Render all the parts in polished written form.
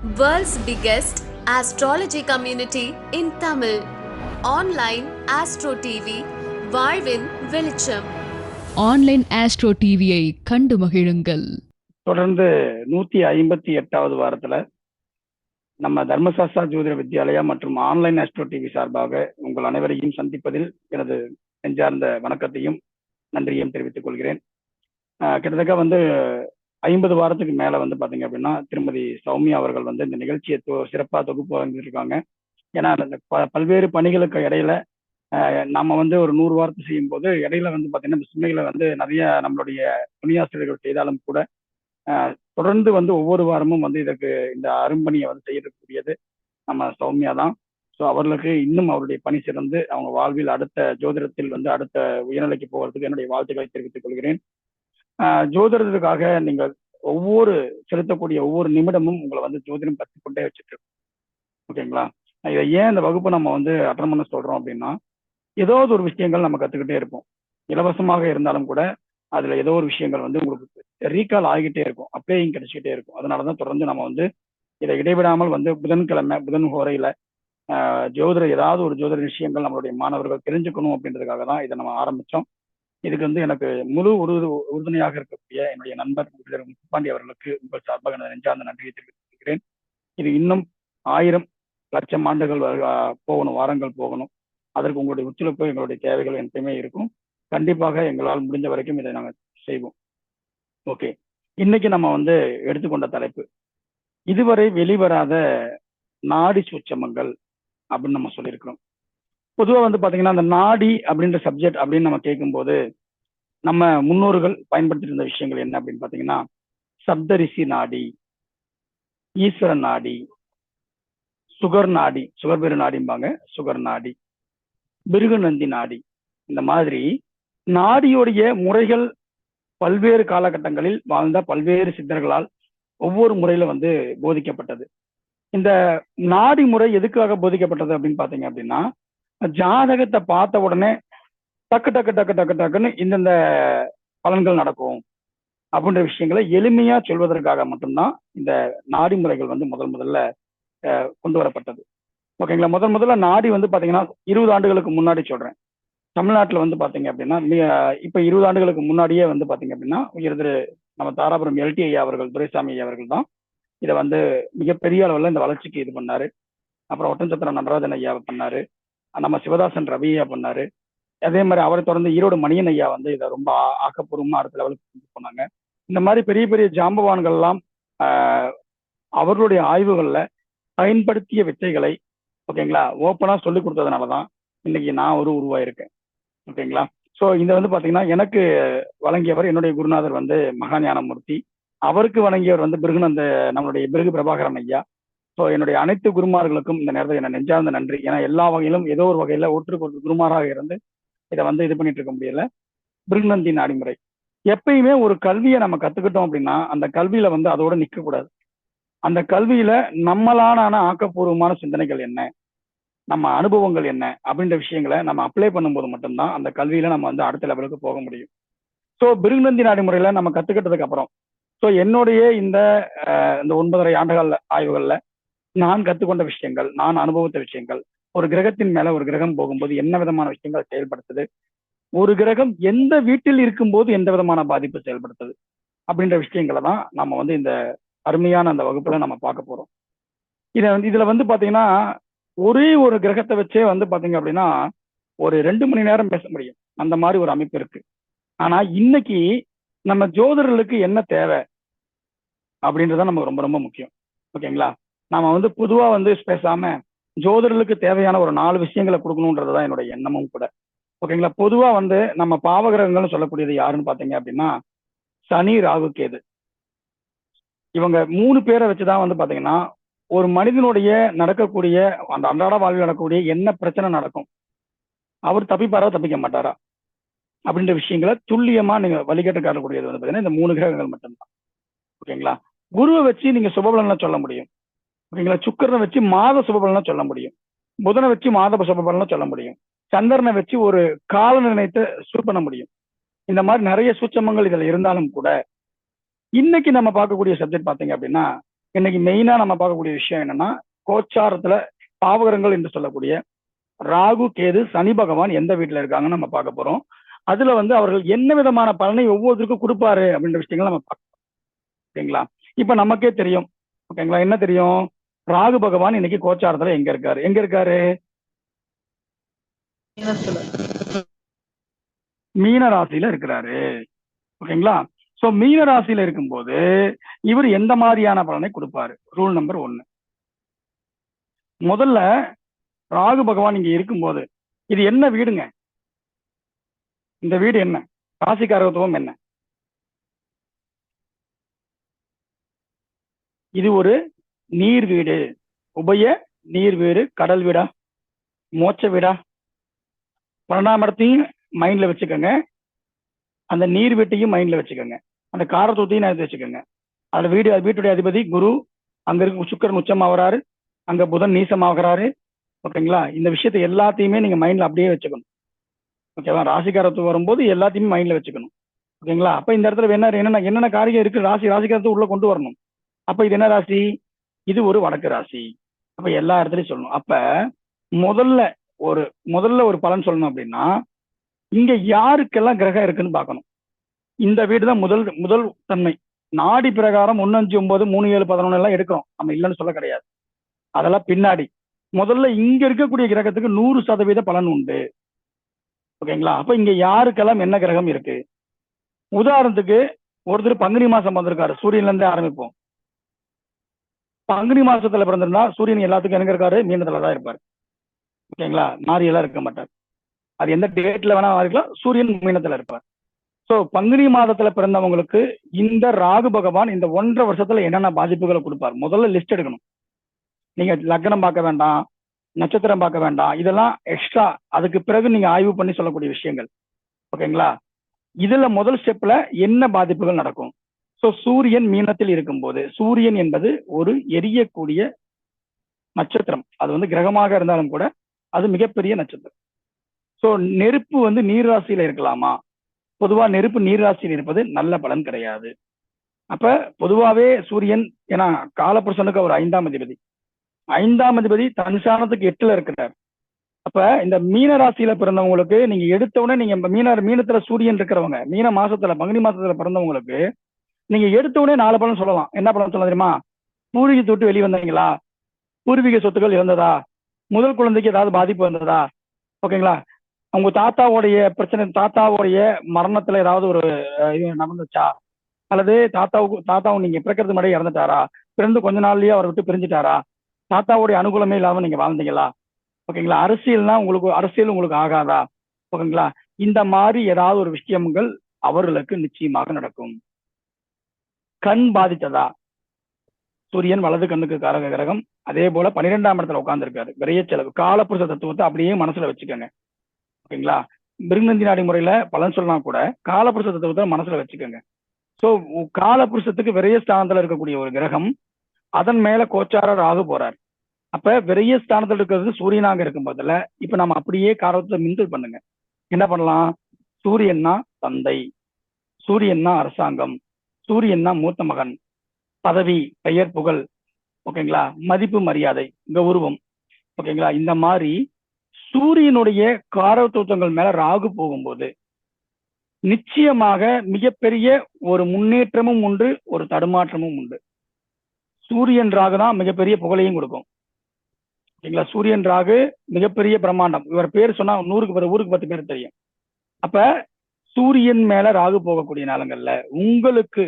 World's biggest astrology community in Tamil. Online Astro TV, வாழ்வின் வெளிச்சம். Online astro டிவியை கண்டு மகிழுங்கள். தொடர்ந்து 158வது வாரத்துல நம்ம தர்மசாஸ்திரா ஜோதிட வித்யாலயா மற்றும் ஆன்லைன் ஆஸ்ட்ரோ டிவி சார்பாக உங்கள் அனைவரையும் சந்திப்பதில் எனது நெஞ்சார்ந்த வணக்கத்தையும் நன்றியையும் தெரிவித்துக் கொள்கிறேன். கிட்டத்தட்ட 50 வாரத்துக்கு மேல பாத்தீங்க அப்படின்னா திருமதி சௌமியா அவர்கள் இந்த நிகழ்ச்சியை சிறப்பா தொகுப்பு வழங்கியிருக்காங்க. ஏன்னா பல்வேறு பணிகளுக்கு இடையில நம்ம ஒரு 100 வாரத்தை செய்யும் போது இடையில பாத்தீங்கன்னா சுமைகளை நிறைய நம்மளுடைய துணியாசிரியர்கள் செய்தாலும் கூட தொடர்ந்து ஒவ்வொரு வாரமும் இதற்கு இந்த அரும்பணியை செய்யக்கூடியது நம்ம சௌமியா தான். ஸோ அவர்களுக்கு இன்னும் அவருடைய பணி சிறந்து அவங்க வாழ்வில் அடுத்த ஜோதிடத்தில் அடுத்த உயர்நிலைக்கு போகிறதுக்கு என்னுடைய வாழ்த்துக்களை தெரிவித்துக் கொள்கிறேன். ஜோதிடத்துக்காக நீங்கள் செலுத்தக்கூடிய ஒவ்வொரு நிமிடமும் உங்களை ஜோதிடம் கற்றுக்கொண்டே வச்சுட்டு இருக்கோம். ஓகேங்களா? இதை ஏன் இந்த வகுப்பு நம்ம அட்டன் பண்ண சொல்றோம் அப்படின்னா, ஏதாவது ஒரு விஷயங்கள் நம்ம கத்துக்கிட்டே இருப்போம். இலவசமாக இருந்தாலும் கூட அதுல ஏதோ ஒரு விஷயங்கள் உங்களுக்கு ரீகால் ஆகிட்டே இருக்கும், அப்ளேயிங் கிடைச்சிக்கிட்டே இருக்கும். அதனாலதான் தொடர்ந்து நம்ம இதை இடைவிடாமல் புதன்கிழமை புதன் ஹோரையில ஜோதிட ஏதாவது ஒரு ஜோதிட விஷயங்கள் நம்மளுடைய மாணவர்கள் தெரிஞ்சுக்கணும் அப்படின்றதுக்காக தான் இதை நம்ம ஆரம்பிச்சோம். இதுக்கு எனக்கு முழு உறுதுணையாக இருக்கக்கூடிய என்னுடைய நண்பர் முத்துப்பாண்டி அவர்களுக்கு உங்கள் சார்பாக நெஞ்சார்ந்த நன்றியை தெரிவித்திருக்கிறேன். இது இன்னும் 1000 லட்சம் ஆண்டுகள் போகணும், வாரங்கள் போகணும். அதற்கு உங்களுடைய ஒத்துழைப்பு, எங்களுடைய தேவைகள் எப்பயுமே இருக்கும். கண்டிப்பாக எங்களால் முடிஞ்ச வரைக்கும் இதை நாங்கள் செய்வோம். ஓகே, இன்னைக்கு நம்ம எடுத்துக்கொண்ட தலைப்பு இதுவரை வெளிவராத நாடி சூட்சமங்கள் அப்படின்னு நம்ம சொல்லியிருக்கிறோம். பொதுவாக பாத்தீங்கன்னா அந்த நாடி அப்படின்ற சப்ஜெக்ட் அப்படின்னு நம்ம கேட்கும்போது நம்ம முன்னோர்கள் பயன்படுத்தி இருந்த விஷயங்கள் என்ன அப்படின்னு பாத்தீங்கன்னா, சப்தரிசி நாடி, ஈஸ்வர நாடி, சுகர் நாடி, சுகர் பெரு நாடிம்பாங்க, சுகர் நாடி, பிருகுநந்தி நாடி. இந்த மாதிரி நாடியோடைய முறைகள் பல்வேறு காலகட்டங்களில் வாழ்ந்த பல்வேறு சித்தர்களால் ஒவ்வொரு முறையில போதிக்கப்பட்டது. இந்த நாடி முறை எதுக்காக போதிக்கப்பட்டது அப்படின்னு பாத்தீங்க அப்படின்னா, ஜாதகத்தை பார்த்த உடனே டக்கு டக்கு டக்கு டக்கு டக்குன்னு இந்தந்த பலன்கள் நடக்கும் அப்படின்ற விஷயங்களை எளிமையா சொல்வதற்காக மட்டும்தான் இந்த நாடி முறைகள் முதல்ல கொண்டு வரப்பட்டது. ஓகேங்களா? முதல்ல நாடி பாத்தீங்கன்னா 20 ஆண்டுகளுக்கு முன்னாடி சொல்றேன். தமிழ்நாட்டுல பாத்தீங்க அப்படின்னா இப்ப 20 ஆண்டுகளுக்கு முன்னாடியே பாத்தீங்க அப்படின்னா உயர்திரு நம்ம தாராபுரம் எல்டி ஐயா அவர்கள், துரைசாமி ஐயா அவர்கள் தான் இதை மிகப்பெரிய அளவுல இந்த வளர்ச்சிக்கு இது பண்ணாரு. அப்புறம் ஒட்டன்சத்திரம் நடராஜன் ஐயா பண்ணாரு, நம்ம சிவதாசன் ரவி ஐயா பண்ணாரு. அதே மாதிரி அவரை தொடர்ந்து ஈரோடு மணியன் ஐயா இதை ரொம்ப ஆக்கப்பூர்வமா அடுத்த லெவலுக்கு கொண்டு போனாங்க. இந்த மாதிரி பெரிய பெரிய ஜாம்பவான்கள் எல்லாம் அவர்களுடைய ஆய்வுகள்ல பயன்படுத்திய வித்தைகளை ஓகேங்களா ஓப்பனா சொல்லி கொடுத்ததுனாலதான் இன்னைக்கு நான் உருவாயிருக்கேன். ஓகேங்களா? ஸோ இதை பாத்தீங்கன்னா எனக்கு வழங்கியவர் என்னுடைய குருநாதர் மகாஞானமூர்த்தி, அவருக்கு வழங்கியவர் நம்மளுடைய பிருகு பிரபாகரன் ஐயா. ஸோ என்னுடைய அனைத்து குருமார்களுக்கும் இந்த நேரத்தில் என்ன நெஞ்சார்ந்த நன்றி. ஏன்னா எல்லா வகையிலும் ஏதோ ஒரு வகையில ஒருத்தருக்கு ஒரு குருமாராக இருந்து இதை இது பண்ணிட்டு இருக்க முடியல. பிருகுநந்தி நாடிமுறை எப்பயுமே ஒரு கல்வியை நம்ம கத்துக்கிட்டோம் அப்படின்னா அந்த கல்வியில அதோட நிக்க கூடாது. அந்த கல்வியில நம்மளான ஆக்கப்பூர்வமான சிந்தனைகள் என்ன, நம்ம அனுபவங்கள் என்ன அப்படின்ற விஷயங்களை நம்ம அப்ளை பண்ணும்போது மட்டும்தான் அந்த கல்வியில நம்ம அடுத்த லெவலுக்கு போக முடியும். ஸோ பிருகுநந்தி நாடிமுறையில நம்ம கத்துக்கிட்டதுக்கு அப்புறம் ஸோ என்னுடைய இந்த 9.5 ஆண்டுகள் ஆய்வுகள்ல நான் கத்துக்கொண்ட விஷயங்கள், நான் அனுபவித்த விஷயங்கள், ஒரு கிரகத்தின் மேல ஒரு கிரகம் போகும்போது என்ன விதமான விஷயங்கள் செயல்படுத்துது, ஒரு கிரகம் எந்த வீட்டில் இருக்கும்போது எந்த விதமான பாதிப்பு செயல்படுத்துது அப்படின்ற விஷயங்களை தான் நம்ம இந்த அருமையான அந்த வகுப்புல நம்ம பார்க்க போறோம். இதுல பாத்தீங்கன்னா ஒரே ஒரு கிரகத்தை வச்சே பாத்தீங்க அப்படின்னா ஒரு 2 மணி நேரம் பேச முடியும், அந்த மாதிரி ஒரு அமைப்பு இருக்கு. ஆனா இன்னைக்கு நம்ம ஜோதிடர்களுக்கு என்ன தேவை அப்படின்றத நமக்கு ரொம்ப ரொம்ப முக்கியம். ஓகேங்களா? நாம பொதுவா பேசாம ஜோதிடர்களுக்கு தேவையான ஒரு 4 விஷயங்களை கொடுக்கணுன்றதுதான் என்னுடைய எண்ணமும் கூட. ஓகேங்களா? பொதுவா நம்ம பாவகிரகங்கள்னு சொல்லக்கூடியது யாருன்னு பாத்தீங்க அப்படின்னா சனி, ராகு, கேது. இவங்க 3 பேரை வச்சுதான் பாத்தீங்கன்னா ஒரு மனிதனுடைய நடக்கக்கூடிய அந்த அன்றாட வாழ்வில் நடக்கக்கூடிய என்ன பிரச்சனை நடக்கும், அவர் தப்பிப்பாரா தப்பிக்க மாட்டாரா அப்படின்ற விஷயங்களை துல்லியமா நீங்க வழிகட்டு காட்டக்கூடியது பாத்தீங்கன்னா இந்த 3 கிரகங்கள் மட்டும்தான். ஓகேங்களா? குருவை வச்சு நீங்க சுபபலனை சொல்ல முடியும். ஓகேங்களா? சுக்கிரனை வச்சு மாத சுபபலனை சொல்ல முடியும், புதனை வச்சு மாத சுபபலனை சொல்ல முடியும், சந்திரனை வச்சு ஒரு கால நிர்ணயத்தை சூட் பண்ண முடியும். இந்த மாதிரி நிறைய சூட்சமங்கள் இதுல இருந்தாலும் கூட இன்னைக்கு நம்ம பார்க்கக்கூடிய சப்ஜெக்ட் பாத்தீங்க அப்படின்னா இன்னைக்கு மெயினா நம்ம பார்க்கக்கூடிய விஷயம் என்னன்னா, கோச்சாரத்துல பாவகரங்கள் என்று சொல்லக்கூடிய ராகு, கேது, சனி பகவான் எந்த வீட்டுல இருக்காங்கன்னு நம்ம பார்க்க போறோம். அதுல வந்து அவர்கள் என்ன விதமான பலனை ஒவ்வொருத்தருக்கும் கொடுப்பாரு அப்படின்ற விஷயங்கள் நம்ம பார்க்கலாம். ஓகேங்களா? இப்ப நமக்கே தெரியும். ஓகேங்களா? என்ன தெரியும்? ராகு பகவான் இன்னைக்கு கோச்சாரத்துல எங்க இருக்காரு? எங்க இருக்காரு? மீன ராசியில இருக்கிறாரு. ஓகேங்களா? சோ மீன ராசியில இருக்கும்போது இவர் எந்த மாதிரியான பலனை கொடுப்பாரு? Rule number 1. முதல்ல ராகு பகவான் இங்க இருக்கும்போது இது என்ன வீடுங்க? இந்த வீடு என்ன? ராசிக்காரத்துவம் என்ன? இது ஒரு நீர் வீடு. உபய நீர் வீடு. கடல் வீடா, மோட்ச வீடா? 12ஆம் இடத்தையும் மைண்ட்ல வச்சுக்கோங்க, அந்த நீர் வீட்டையும் மைண்ட்ல வச்சுக்கோங்க, அந்த காரத்துவத்தையும் எடுத்து வச்சுக்கோங்க. அதுல வீட்டுடைய அதிபதி குரு, அங்க இருக்க சுக்கிரன் உச்சமாகறாரு, அங்க புதன் நீசமாகறாரு. ஓகேங்களா? இந்த விஷயத்தை எல்லாத்தையுமே நீங்க மைண்ட்ல அப்படியே வச்சுக்கணும். ஓகேவா? ராசிக்காரத்துவம் வரும்போது எல்லாத்தையுமே மைண்ட்ல வச்சுக்கணும். ஓகேங்களா? அப்ப இந்த இடத்துல என்னென்ன காரியம் இருக்கு? ராசிக்காரத்தை உள்ள கொண்டு வரணும். அப்ப இது என்ன ராசி? இது ஒரு வடக்கு ராசி. அப்ப எல்லா இடத்துலயும் சொல்லணும். அப்ப முதல்ல ஒரு பலன் சொல்லணும் அப்படின்னா, இங்க யாருக்கெல்லாம் கிரகம் இருக்குன்னு பார்க்கணும். இந்த வீடு தான் முதல் தன்மை. நாடி பிரகாரம் 1, 5, 9, 3, 7, 11 எல்லாம் எடுக்கிறோம். நம்ம இல்லைன்னு சொல்ல கிடையாது. அதெல்லாம் பின்னாடி. முதல்ல இங்க இருக்கக்கூடிய கிரகத்துக்கு 100% பலன் உண்டு. ஓகேங்களா? அப்ப இங்க யாருக்கெல்லாம் என்ன கிரகம் இருக்கு? உதாரணத்துக்கு ஒருத்தர் பங்குனி மாசம் வந்திருக்காரு. சூரியன்ல இருந்தே ஆரம்பிப்போம். பங்குனி மாசத்துல பிறந்திருந்தா சூரியன் எல்லாத்துக்கும் எங்க இருக்காரு? மீனத்துலதான் இருப்பாரு. ஓகேங்களா? மாறியெல்லாம் இருக்க மாட்டார். அது எந்த டேட்ல வேணா இருக்கலாம், சூரியன் மீனத்துல இருப்பார். சோ பங்குனி மாதத்துல பிறந்தவங்களுக்கு இந்த ராகு பகவான் இந்த 1.5 வருஷத்துல என்னென்ன பாதிப்புகளை கொடுப்பார்? முதல்ல லிஸ்ட் எடுக்கணும். நீங்க லக்னம் பார்க்க வேண்டாம், நட்சத்திரம் பார்க்க வேண்டாம், இதெல்லாம் எக்ஸ்ட்ரா. அதுக்கு பிறகு நீங்க ஆய்வு பண்ணி சொல்லக்கூடிய விஷயங்கள். ஓகேங்களா? இதுல முதல் ஸ்டெப்ல என்ன பாதிப்புகள் நடக்கும்? சோ சூரியன் மீனத்தில் இருக்கும்போது, சூரியன் என்பது ஒரு எரியக்கூடிய நட்சத்திரம். அது வந்து கிரகமாக இருந்தாலும் கூட அது மிகப்பெரிய நட்சத்திரம். சோ நெருப்பு வந்து நீர்ராசியில இருக்கலாமா? பொதுவா நெருப்பு நீர்ராசியில் இருப்பது நல்ல பலன் கிடையாது. அப்ப பொதுவாவே சூரியன், ஏன்னா காலபுருஷனுக்கு அவர் 5ஆம் அதிபதி. 5ஆம் அதிபதி தன் ஸ்தானத்துக்கு 8ல இருக்கிறார். அப்ப இந்த மீன ராசியில பிறந்தவங்களுக்கு நீங்க எடுத்த உடனே நீங்க மீனத்துல சூரியன் இருக்கிறவங்க, மீன மாசத்துல பங்குனி மாசத்துல பிறந்தவங்களுக்கு நீங்க எடுத்த உடனே 4 பலன் சொல்லலாம். என்ன பலன் சொல்லலாம் தெரியுமா? பூர்வீகத்தை விட்டு வெளியே வந்தீங்களா? பூர்வீக சொத்துக்கள் இருந்ததா? முதல் குழந்தைக்கு ஏதாவது பாதிப்பு வந்ததா? ஓகேங்களா? உங்க தாத்தாவுடைய பிரச்சனை, தாத்தாவுடைய மரணத்துல ஏதாவது ஒரு இது நடந்துச்சா? அல்லது தாத்தாவும் நீங்க பிறக்கிறது முன்னாடி இறந்துட்டாரா? பிறந்து கொஞ்ச நாள்லயே அவரை விட்டு பிரிஞ்சுட்டாரா? தாத்தாவுடைய அனுகூலமே இல்லாம நீங்க வாழ்ந்தீங்களா? ஓகேங்களா? அரசியல் உங்களுக்கு ஆகாதா? ஓகேங்களா? இந்த மாதிரி ஏதாவது ஒரு விஷயங்கள் அவர்களுக்கு நிச்சயமாக நடக்கும். கண் பாதித்ததா? சூரியன் வலது கண்ணுக்கு காரக கிரகம். அதே போல 12ஆம் இடத்துல உட்கார்ந்து இருக்காரு. விரைய செலவு. காலப்புருஷ தத்துவத்தை அப்படியே மனசுல வச்சுக்கோங்க. ஓகேங்களா? மிருகநந்தி நாடி முறையில பலன் சொல்லலாம் கூட காலப்புருஷ தத்துவத்தை மனசுல வச்சுக்கோங்க. சோ காலபுருஷத்துக்கு விரைய ஸ்தானத்துல இருக்கக்கூடிய ஒரு கிரகம், அதன் மேல கோச்சார ராகு போறார். அப்ப விரைய ஸ்தானத்துல இருக்கிறது சூரியனாக இருக்கும் போதுல, இப்ப நம்ம அப்படியே காரத்தை மின்தல் பண்ணுங்க. என்ன பண்ணலாம்? சூரியன்னா தந்தை, சூரியன்னா அரசாங்கம், சூரியன்னா மூத்த மகன், பதவி, பெயர், புகழ். ஓகேங்களா? மதிப்பு, மரியாதை, கௌரவம். ஓகேங்களா? இந்த மாதிரி சூரியனுடைய காரத்துவங்கள் மேல ராகு போகும்போது நிச்சயமாக மிகப்பெரிய ஒரு முன்னேற்றமும் உண்டு, ஒரு தடுமாற்றமும் உண்டு. சூரியன் ராகு தான் மிகப்பெரிய புகழையும் கொடுக்கும். ஓகேங்களா? சூரியன் ராகு மிகப்பெரிய பிரம்மாண்டம். இவர் பேர் சொன்னா ஊருக்கு 10 பேர் தெரியும். அப்ப சூரியன் மேல ராகு போகக்கூடிய நேரங்கள்ல உங்களுக்கு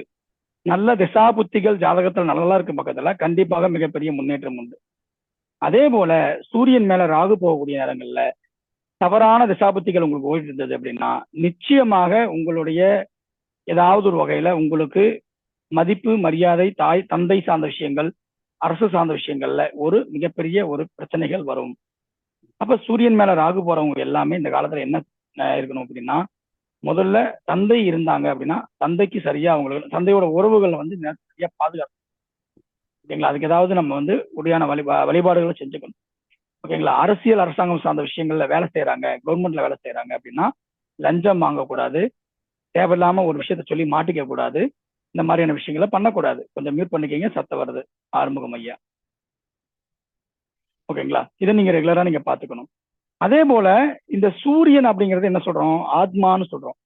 நல்ல திசாபுத்திகள் ஜாதகத்துல நல்லா இருக்கும் பக்கத்துல கண்டிப்பாக மிகப்பெரிய முன்னேற்றம் உண்டு. அதே போல சூரியன் மேல ராகு போகக்கூடிய நேரங்கள்ல தவறான திசாபுத்திகள் உங்களுக்கு ஓடிட்டு இருந்தது அப்படின்னா நிச்சயமாக உங்களுடைய ஏதாவது ஒரு வகையில உங்களுக்கு மதிப்பு, மரியாதை, தந்தை சார்ந்த விஷயங்கள், அரசு சார்ந்த விஷயங்கள்ல ஒரு மிகப்பெரிய ஒரு பிரச்சனைகள் வரும். அப்ப சூரியன் மேல ராகு போறவங்க எல்லாமே இந்த காலத்துல என்ன இருக்கணும் அப்படின்னா, முதல்ல தந்தை இருந்தாங்க அப்படின்னா தந்தைக்கு சரியா அவங்களுக்கு தந்தையோட உறவுகளை வந்து சரியா பாதுகாக்கணும். ஓகேங்களா? அதுக்கு ஏதாவது நம்ம வந்து உடையான வழிபாடுகளை செஞ்சுக்கணும். ஓகேங்களா? அரசியல், அரசாங்கம் சார்ந்த விஷயங்கள்ல வேலை செய்யறாங்க, கவர்மெண்ட்ல வேலை செய்யறாங்க அப்படின்னா லஞ்சம் வாங்கக்கூடாது, தேவையில்லாம ஒரு விஷயத்த சொல்லி மாட்டிக்க கூடாது. இந்த மாதிரியான விஷயங்களை பண்ணக்கூடாது. கொஞ்சம் மியூட் பண்ணிக்கங்க, சத்தம் வருது. ஆறுமுகம் ஐயா, ஓகேங்களா? இதை நீங்க ரெகுலரா நீங்க பாத்துக்கணும். அதே போல இந்த சூரியன் அப்படிங்கிறது என்ன சொல்றோம்? ஆத்மான்னு சொல்றோம்.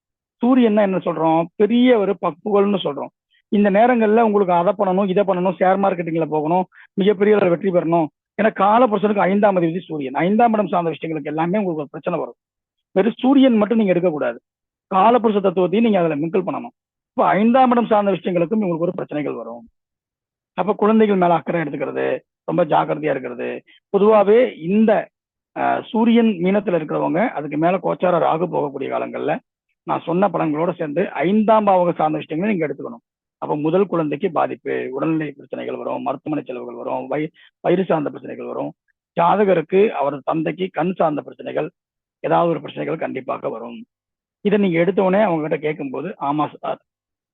சூரியன் என்ன சொல்றோம்? பெரிய ஒரு புகழ்னு சொல்றோம். இந்த நேரங்கள்ல உங்களுக்கு அதை பண்ணணும், இதை பண்ணணும், ஷேர் மார்க்கெட்டிங்ல போகணும், மிகப்பெரிய ஒரு வெற்றி பெறணும். ஏன்னா காலபுருஷனுக்கு 5ஆம் அதிபதி சூரியன். 5ஆம் இடம் சார்ந்த விஷயங்களுக்கு எல்லாமே உங்களுக்கு ஒரு பிரச்சனை வரும். வெறும் சூரியன் மட்டும் நீங்க எடுக்கக்கூடாது. காலபுருஷ தத்துவத்தையும் நீங்க அதுல மிங்கிள் பண்ணணும். இப்போ 5ஆம் இடம் சார்ந்த விஷயங்களுக்கும் உங்களுக்கு ஒரு பிரச்சனைகள் வரும். அப்ப குழந்தைகள் மேல அக்கறை எடுத்துக்கிறது, ரொம்ப ஜாக்கிரதையா இருக்கிறது. பொதுவாகவே இந்த சூரியன் மீனத்துல இருக்கிறவங்க அதுக்கு மேல கோச்சார ராகு போகக்கூடிய காலங்கள்ல நான் சொன்ன பலன்களோட சேர்ந்து 5ஆம் பாவகம் சார்ந்த விஷயங்களை நீங்க எடுத்துக்கணும். அப்ப முதல் குழந்தைக்கு பாதிப்பு, உடல்நிலை பிரச்சனைகள் வரும், மருத்துவமனை செலவுகள் வரும், வயிறு சார்ந்த பிரச்சனைகள் வரும். ஜாதகருக்கு அவரது தந்தைக்கு கண் சார்ந்த பிரச்சனைகள், ஏதாவது ஒரு பிரச்சனைகள் கண்டிப்பாக வரும். இதை நீங்க எடுத்தோடனே அவங்க கிட்ட கேட்கும்போது, ஆமா சார்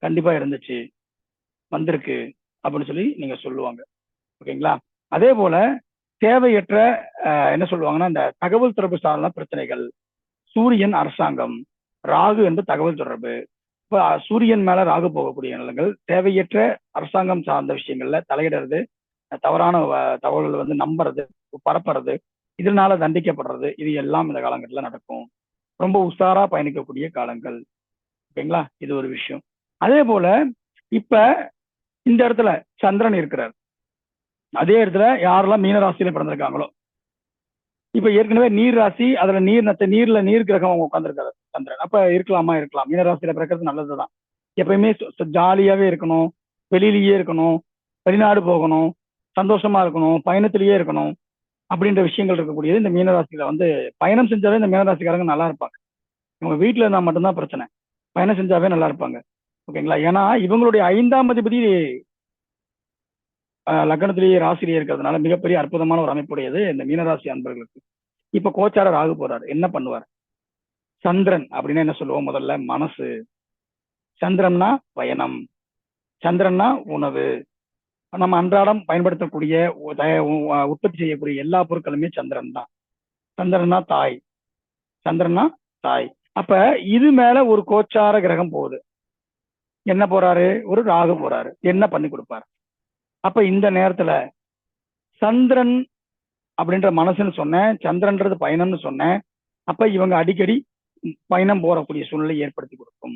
கண்டிப்பா இருந்துச்சு, வந்திருக்கு அப்படின்னு சொல்லி நீங்க சொல்லுவாங்க. ஓகேங்களா? அதே போல தேவையற்ற என்ன சொல்லுவாங்கன்னா, இந்த தகவல் தொடர்பு சார்ந்த பிரச்சனைகள், சூரியன் அரசாங்கம், ராகு என்று தகவல் தொடர்பு. இப்ப சூரியன் மேல ராகு போகக்கூடிய நிலங்கள் தேவையற்ற அரசாங்கம் சார்ந்த விஷயங்கள்ல தலையிடுறது, தவறான தகவல்கள் வந்து நம்புறது, பரப்புறது, இதனால தண்டிக்கப்படுறது, இது எல்லாம் இந்த காலகட்டத்தில் நடக்கும். ரொம்ப உஷாரா பயணிக்கக்கூடிய காலங்கள். ஓகேங்களா? இது ஒரு விஷயம். அதே போல இப்ப இந்த இடத்துல சந்திரன் இருக்கிறார். அதே இடத்துல யாரெல்லாம் மீனராசியில பிறந்திருக்காங்களோ, இப்ப ஏற்கனவே நீர் ராசி, அதுல நீர் கிரகம் அவங்க உட்காந்துருக்காரு சந்திரன். அப்ப இருக்கலாமா? இருக்கலாம். மீனராசியில பிறக்கிறது நல்லதுதான். எப்பயுமே ஜாலியாவே இருக்கணும், வெளியிலேயே இருக்கணும், வெளிநாடு போகணும், சந்தோஷமா இருக்கணும், பயணத்திலேயே இருக்கணும் அப்படின்ற விஷயங்கள் இருக்கக்கூடியது. இந்த மீனராசியில வந்து பயணம் செஞ்சாவே இந்த மீனராசிக்காரங்க நல்லா இருப்பாங்க. இவங்க வீட்டுல இருந்தா மட்டும்தான் பிரச்சனை. பயணம் செஞ்சாவே நல்லா இருப்பாங்க. ஓகேங்களா? ஏன்னா இவங்களுடைய 5ஆம் அதிபதி லக்னத்திலேயே ராசிலேயே இருக்கிறதுனால மிகப்பெரிய அற்புதமான ஒரு அமைப்புடையது இந்த மீனராசி அன்பர்களுக்கு. இப்ப கோச்சார ராகு போறாரு, என்ன பண்ணுவார்? சந்திரன் அப்படின்னா என்ன சொல்லுவோம்? முதல்ல மனசு. சந்திரன்னா பயணம், சந்திரன்னா உணவு. நம்ம அன்றாடம் பயன்படுத்தக்கூடிய உற்பத்தி செய்யக்கூடிய எல்லா பொருட்களுமே சந்திரன் தான். சந்திரன்னா தாய், சந்திரன்னா தாய். அப்ப இது மேல ஒரு கோச்சார கிரகம் போகுது. என்ன போறாரு? ஒரு ராகு போறாரு. என்ன பண்ணி கொடுப்பாரு? அப்ப இந்த நேரத்துல சந்திரன் அப்படின்ற மனசுன்னு சொன்னேன், சந்திரன்றது பயணம்னு சொன்னேன். அப்ப இவங்க அடிக்கடி பயணம் போறக்கூடிய சூழ்நிலை ஏற்படுத்தி கொடுக்கும்.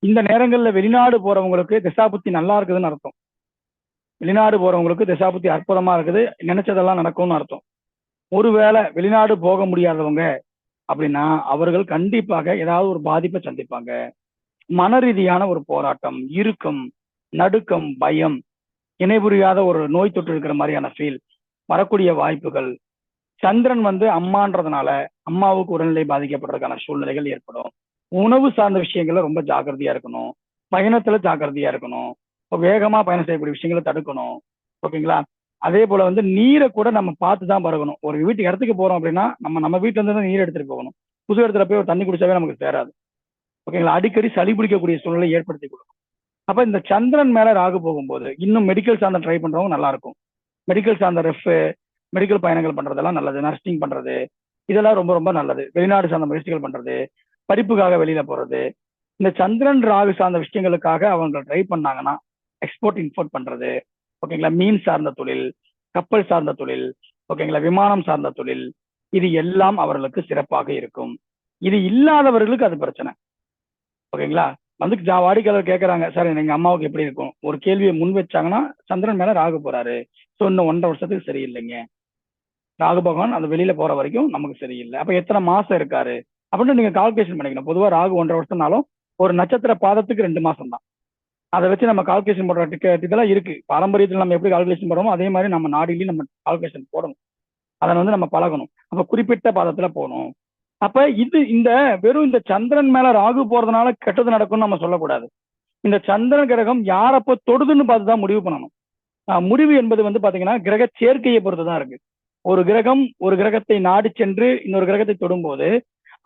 இந்த நேரங்கள்ல வெளிநாடு போறவங்களுக்கு திசாபுத்தி நல்லா இருக்குதுன்னு அர்த்தம். வெளிநாடு போறவங்களுக்கு திசாபுத்தி அற்புதமா இருக்குது, நினைச்சதெல்லாம் நடக்கும்னு அர்த்தம். ஒருவேளை வெளிநாடு போக முடியாதவங்க அப்படின்னா அவர்கள் கண்டிப்பாக ஏதாவது ஒரு பாதிப்பை சந்திப்பாங்க. மன ரீதியான ஒரு போராட்டம், இறுக்கம், நடுக்கம், பயம், இணைபுரியாத ஒரு நோய் தொற்று இருக்கிற மாதிரியான ஃபீல் வரக்கூடிய வாய்ப்புகள். சந்திரன் வந்து அம்மான்றதுனால அம்மாவுக்கு உடல்நிலை பாதிக்கப்படுறதுக்கான சூழ்நிலைகள் ஏற்படும். உணவு சார்ந்த விஷயங்கள்ல ரொம்ப ஜாக்கிரதையா இருக்கணும், பயணத்துல ஜாக்கிரதையா இருக்கணும், வேகமா பயணம் செய்யக்கூடிய விஷயங்களை தடுக்கணும். ஓகேங்களா? அதே போல வந்து நீரை கூட நம்ம பார்த்து தான் பருகணும். ஒரு இடத்துக்கு போறோம் அப்படின்னா நம்ம வீட்டுல இருந்து தான் நீர் எடுத்துட்டு போகணும். புது இடத்துல போய் ஒரு தண்ணி குடிச்சாவே நமக்கு சேராது. ஓகேங்களா? அடிக்கடி சளி பிடிக்கக்கூடிய சூழ்நிலை ஏற்படுத்தி கொடுக்கும். அப்ப இந்த சந்திரன் மேல ராகு போகும்போது இன்னும் மெடிக்கல் சார்ந்த ட்ரை பண்றவங்க நல்லா இருக்கும். மெடிக்கல் சார்ந்த மெடிக்கல் பயணங்கள் பண்றதெல்லாம் நல்லது. நர்சிங் பண்றது இதெல்லாம் ரொம்ப ரொம்ப நல்லது. வெளிநாடு சார்ந்த முயற்சிகள் பண்றது, படிப்புக்காக வெளியில போறது, இந்த சந்திரன் ராகு சார்ந்த விஷயங்களுக்காக அவங்க ட்ரை பண்ணாங்கன்னா எக்ஸ்போர்ட் இம்போர்ட் பண்றது, ஓகேங்களா, மீன் சார்ந்த தொழில், கப்பல் சார்ந்த தொழில், ஓகேங்களா, விமானம் சார்ந்த தொழில், இது எல்லாம் அவர்களுக்கு சிறப்பாக இருக்கும். இது இல்லாதவர்களுக்கு அது பிரச்சனை. ஓகேங்களா? வந்து வாடிக்கையாளர் கேட்கறாங்க, சார் எங்க அம்மாவுக்கு எப்படி இருக்கும், ஒரு கேள்வியை முன் வச்சாங்கன்னா சந்திரன் மேல ராகு போறாரு, ஸோ இன்னும் 1.5 வருஷத்துக்கு சரியில்லைங்க, ராகு பகவான் அந்த வெளியில போற வரைக்கும் நமக்கு சரியில்லை. அப்ப எத்தனை மாசம் இருக்காரு அப்படின்னு நீங்க கால்குலேஷன் பண்ணிக்கணும். பொதுவா ராகு 1.5 வருஷம்னாலும் ஒரு நட்சத்திர பாதத்துக்கு 2 மாசம் தான். அதை வச்சு நம்ம கால்குலேஷன் போடுற இதெல்லாம் இருக்கு. பாரம்பரியத்தில் நம்ம எப்படி கால்குலேஷன் போடுறோமோ அதே மாதிரி நம்ம நாடிலையும் நம்ம கால்குலேஷன் போடணும். அதை வந்து நம்ம பழகணும். அப்ப குறிப்பிட்ட பாதத்துல போகணும். அப்ப இந்த வெறும் இந்த சந்திரன் மேல ராகு போறதுனால கெட்டது நடக்கும்னு நம்ம சொல்லக்கூடாது. இந்த சந்திரன் கிரகம் யாரப்போ தொடுதுன்னு பார்த்துதான் முடிவு பண்ணணும். முடிவு என்பது வந்து பாத்தீங்கன்னா கிரக சேர்க்கையை பொறுத்துதான் இருக்கு. ஒரு கிரகம் ஒரு கிரகத்தை நாடி சென்று இன்னொரு கிரகத்தை தொடும்போது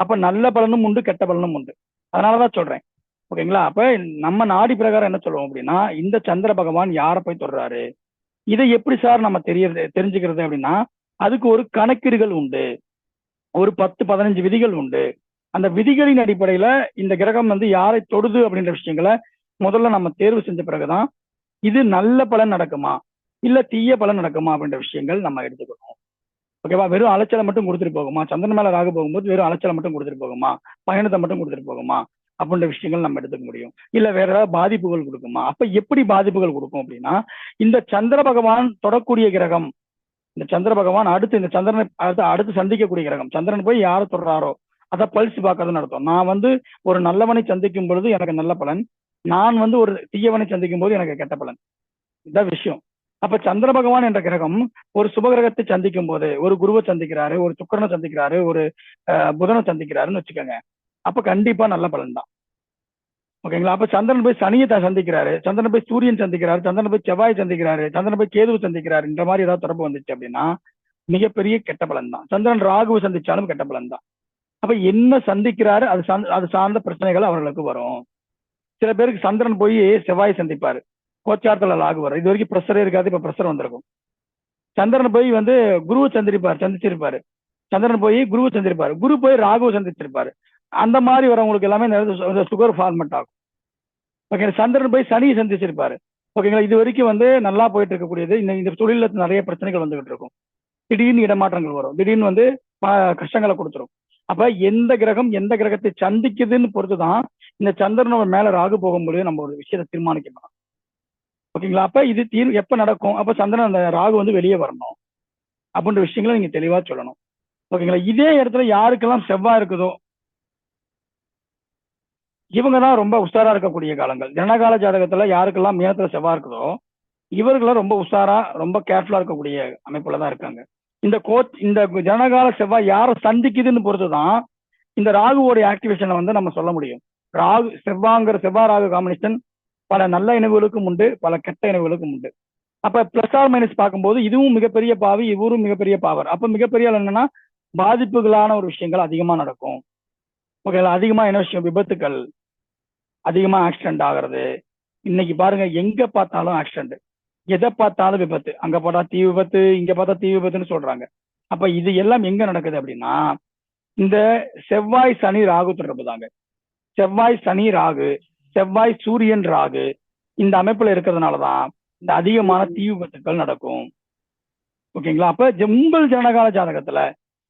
அப்ப நல்ல பலனும் உண்டு, கெட்ட பலனும் உண்டு. அதனாலதான் சொல்றேன். ஓகேங்களா? அப்ப நம்ம நாடி பிரகாரம் என்ன சொல்லுவோம் அப்படின்னா, இந்த சந்திர பகவான் யாரை போய் தொடுறாரு, இதை எப்படி சார் நம்ம தெரிஞ்சுக்கிறது அப்படின்னா, அதுக்கு ஒரு கணக்கீடுகள் உண்டு, ஒரு 10-15 விதிகள் உண்டு. அந்த விதிகளின் அடிப்படையில இந்த கிரகம் வந்து யாரை தொடுது அப்படின்ற விஷயங்களை முதல்ல நம்ம தேர்வு செஞ்ச பிறகுதான் இது நல்ல பலன் நடக்குமா இல்ல தீய பலன் நடக்குமா அப்படின்ற விஷயங்கள் நம்ம எடுத்துக்கணும். ஓகேவா? வெறும் அலைச்சலை மட்டும் கொடுத்துட்டு போகுமா, சந்திரன் மேல ராகு போகும்போது வெறும் அலைச்சலை மட்டும் கொடுத்துட்டு போகுமா, பயணத்தை மட்டும் கொடுத்துட்டு போகுமா அப்படின்ற விஷயங்கள் நம்ம எடுத்துக்க முடியும். இல்ல வேற ஏதாவது பாதிப்புகள் கொடுக்குமா? அப்ப எப்படி பாதிப்புகள் கொடுக்கும் அப்படின்னா, இந்த சந்திர பகவான் தொடக்கூடிய கிரகம், இந்த சந்திர பகவான் அடுத்து இந்த சந்திரனை அடுத்து சந்திக்கக்கூடிய கிரகம், சந்திரன் போய் யாரை தொடர்றாரோ அதை பல்ஸ் பார்க்கறதுன்னு அர்த்தம். நான் ஒரு நல்லவனை சந்திக்கும் பொழுது எனக்கு நல்ல பலன், நான் ஒரு தீயவனை சந்திக்கும் போது எனக்கு கெட்ட பலன். இதான் விஷயம். அப்ப சந்திர பகவான் என்ற கிரகம் ஒரு சுபகிரகத்தை சந்திக்கும் போது, ஒரு குருவை சந்திக்கிறாரு, ஒரு சுக்கிரனை சந்திக்கிறாரு, ஒரு புதனை சந்திக்கிறாருன்னு வச்சுக்கோங்க, அப்ப கண்டிப்பா நல்ல பலன் தான். ஓகேங்களா? அப்ப சந்திரன் போய் சனியை சந்திக்கிறாரு, சந்திரன் போய் சூரியன் சந்திக்கிறாரு, சந்திரன் போய் செவ்வாய் சந்திக்கிறாரு, சந்திரன் போய் கேதுவை சந்திக்கிறாரு, இந்த மாதிரி ஏதாவது தொடர்பு வந்துச்சு அப்படின்னா மிகப்பெரிய கெட்ட பலன் தான். சந்திரன் ராகுவை சந்திச்சாலும் கெட்ட பலன் தான். அப்ப என்ன சந்திக்கிறாரு அது சார்ந்த பிரச்சனைகள் அவர்களுக்கு வரும். சில பேருக்கு சந்திரன் போய் செவ்வாய் சந்திப்பாரு, கோச்சாரத்துல ராகு வரும், இது வரைக்கும் ப்ரெஷரே இருக்காது, இப்ப ப்ரெஷர் வந்திருக்கும். சந்திரன் போய் குருவை சந்திச்சிருப்பாரு, சந்திரன் போய் குருவை சந்திருப்பாரு, குரு போய் ராகுவை சந்திச்சிருப்பாரு. அந்த மாதிரி வரவங்களுக்கு எல்லாமே சுகர் ஃபார்மெண்ட் ஆகும். ஓகே, சந்திரன் போய் சனியை சந்திச்சிருப்பாரு. ஓகேங்களா? இது வரைக்கும் நல்லா போயிட்டு இருக்கக்கூடியது, இந்த தொழில நிறைய பிரச்சனைகள் வந்துகிட்டு இருக்கும். திடீர்னு இடமாற்றங்கள் வரும், திடீர்னு கஷ்டங்களை கொடுத்துரும். அப்ப எந்த கிரகம் எந்த கிரகத்தை சந்திக்குதுன்னு பொறுத்துதான் இந்த சந்திரனோட மேல ராகு போகும்போது நம்ம ஒரு விஷயத்தை தீர்மானிக்கணும். ஓகேங்களா? அப்ப இது எப்ப நடக்கும்? அப்ப சந்திரன் அந்த ராகு வெளியே வரணும் அப்படின்ற விஷயங்களை நீங்க தெளிவா சொல்லணும். ஓகேங்களா? இதே இடத்துல யாருக்கெல்லாம் செவ்வாய் இருக்குதோ இவங்கதான் ரொம்ப உஷாரா இருக்கக்கூடிய காலங்கள். ஜனகால ஜாதகத்துல யாருக்கெல்லாம் மீனத்துல செவ்வாய் இருக்குதோ இவர்களாம் ரொம்ப உஷாரா ரொம்ப கேர்ஃபுல்லா இருக்கக்கூடிய அமைப்புல தான் இருக்காங்க. இந்த ஜனகால செவ்வாய் யாரை சந்திக்குதுன்னு பொறுத்துதான் இந்த ராகுவோடைய ஆக்டிவேஷனை நம்ம சொல்ல முடியும். செவ்வாய் ராகு காம்பினேஷன் பல நல்ல இணைவுகளுக்கும் உண்டு, பல கெட்ட இணைவுகளுக்கும் உண்டு. அப்ப பிளஸ் ஆர் மைனஸ் பார்க்கும்போது இதுவும் மிகப்பெரிய பாவி, இவரும் மிகப்பெரிய பாவர். அப்ப மிகப்பெரிய என்னன்னா பாதிப்புகளான ஒரு விஷயங்கள் அதிகமா நடக்கும். ஓகேங்களா? அதிகமா என்ன விஷயம்? விபத்துக்கள், அதிகமா ஆக்சிடென்ட் ஆகிறது. இன்னைக்கு பாருங்க, எங்க பார்த்தாலும் ஆக்சிடென்ட், எதை பார்த்தாலும் விபத்து. அங்க பார்த்தா தீ விபத்து, இங்க பார்த்தா தீ விபத்துன்னு சொல்றாங்க. அப்ப இது எல்லாம் எங்க நடக்குது அப்படின்னா இந்த செவ்வாய் சனி ராகு தொடர்பு தாங்க. செவ்வாய் சனி ராகு, செவ்வாய் சூரியன் ராகு இந்த அமைப்புல இருக்கிறதுனாலதான் இந்த அதிகமான தீ விபத்துக்கள் நடக்கும். ஓகேங்களா? அப்ப உங்கள் ஜனகால ஜாதகத்துல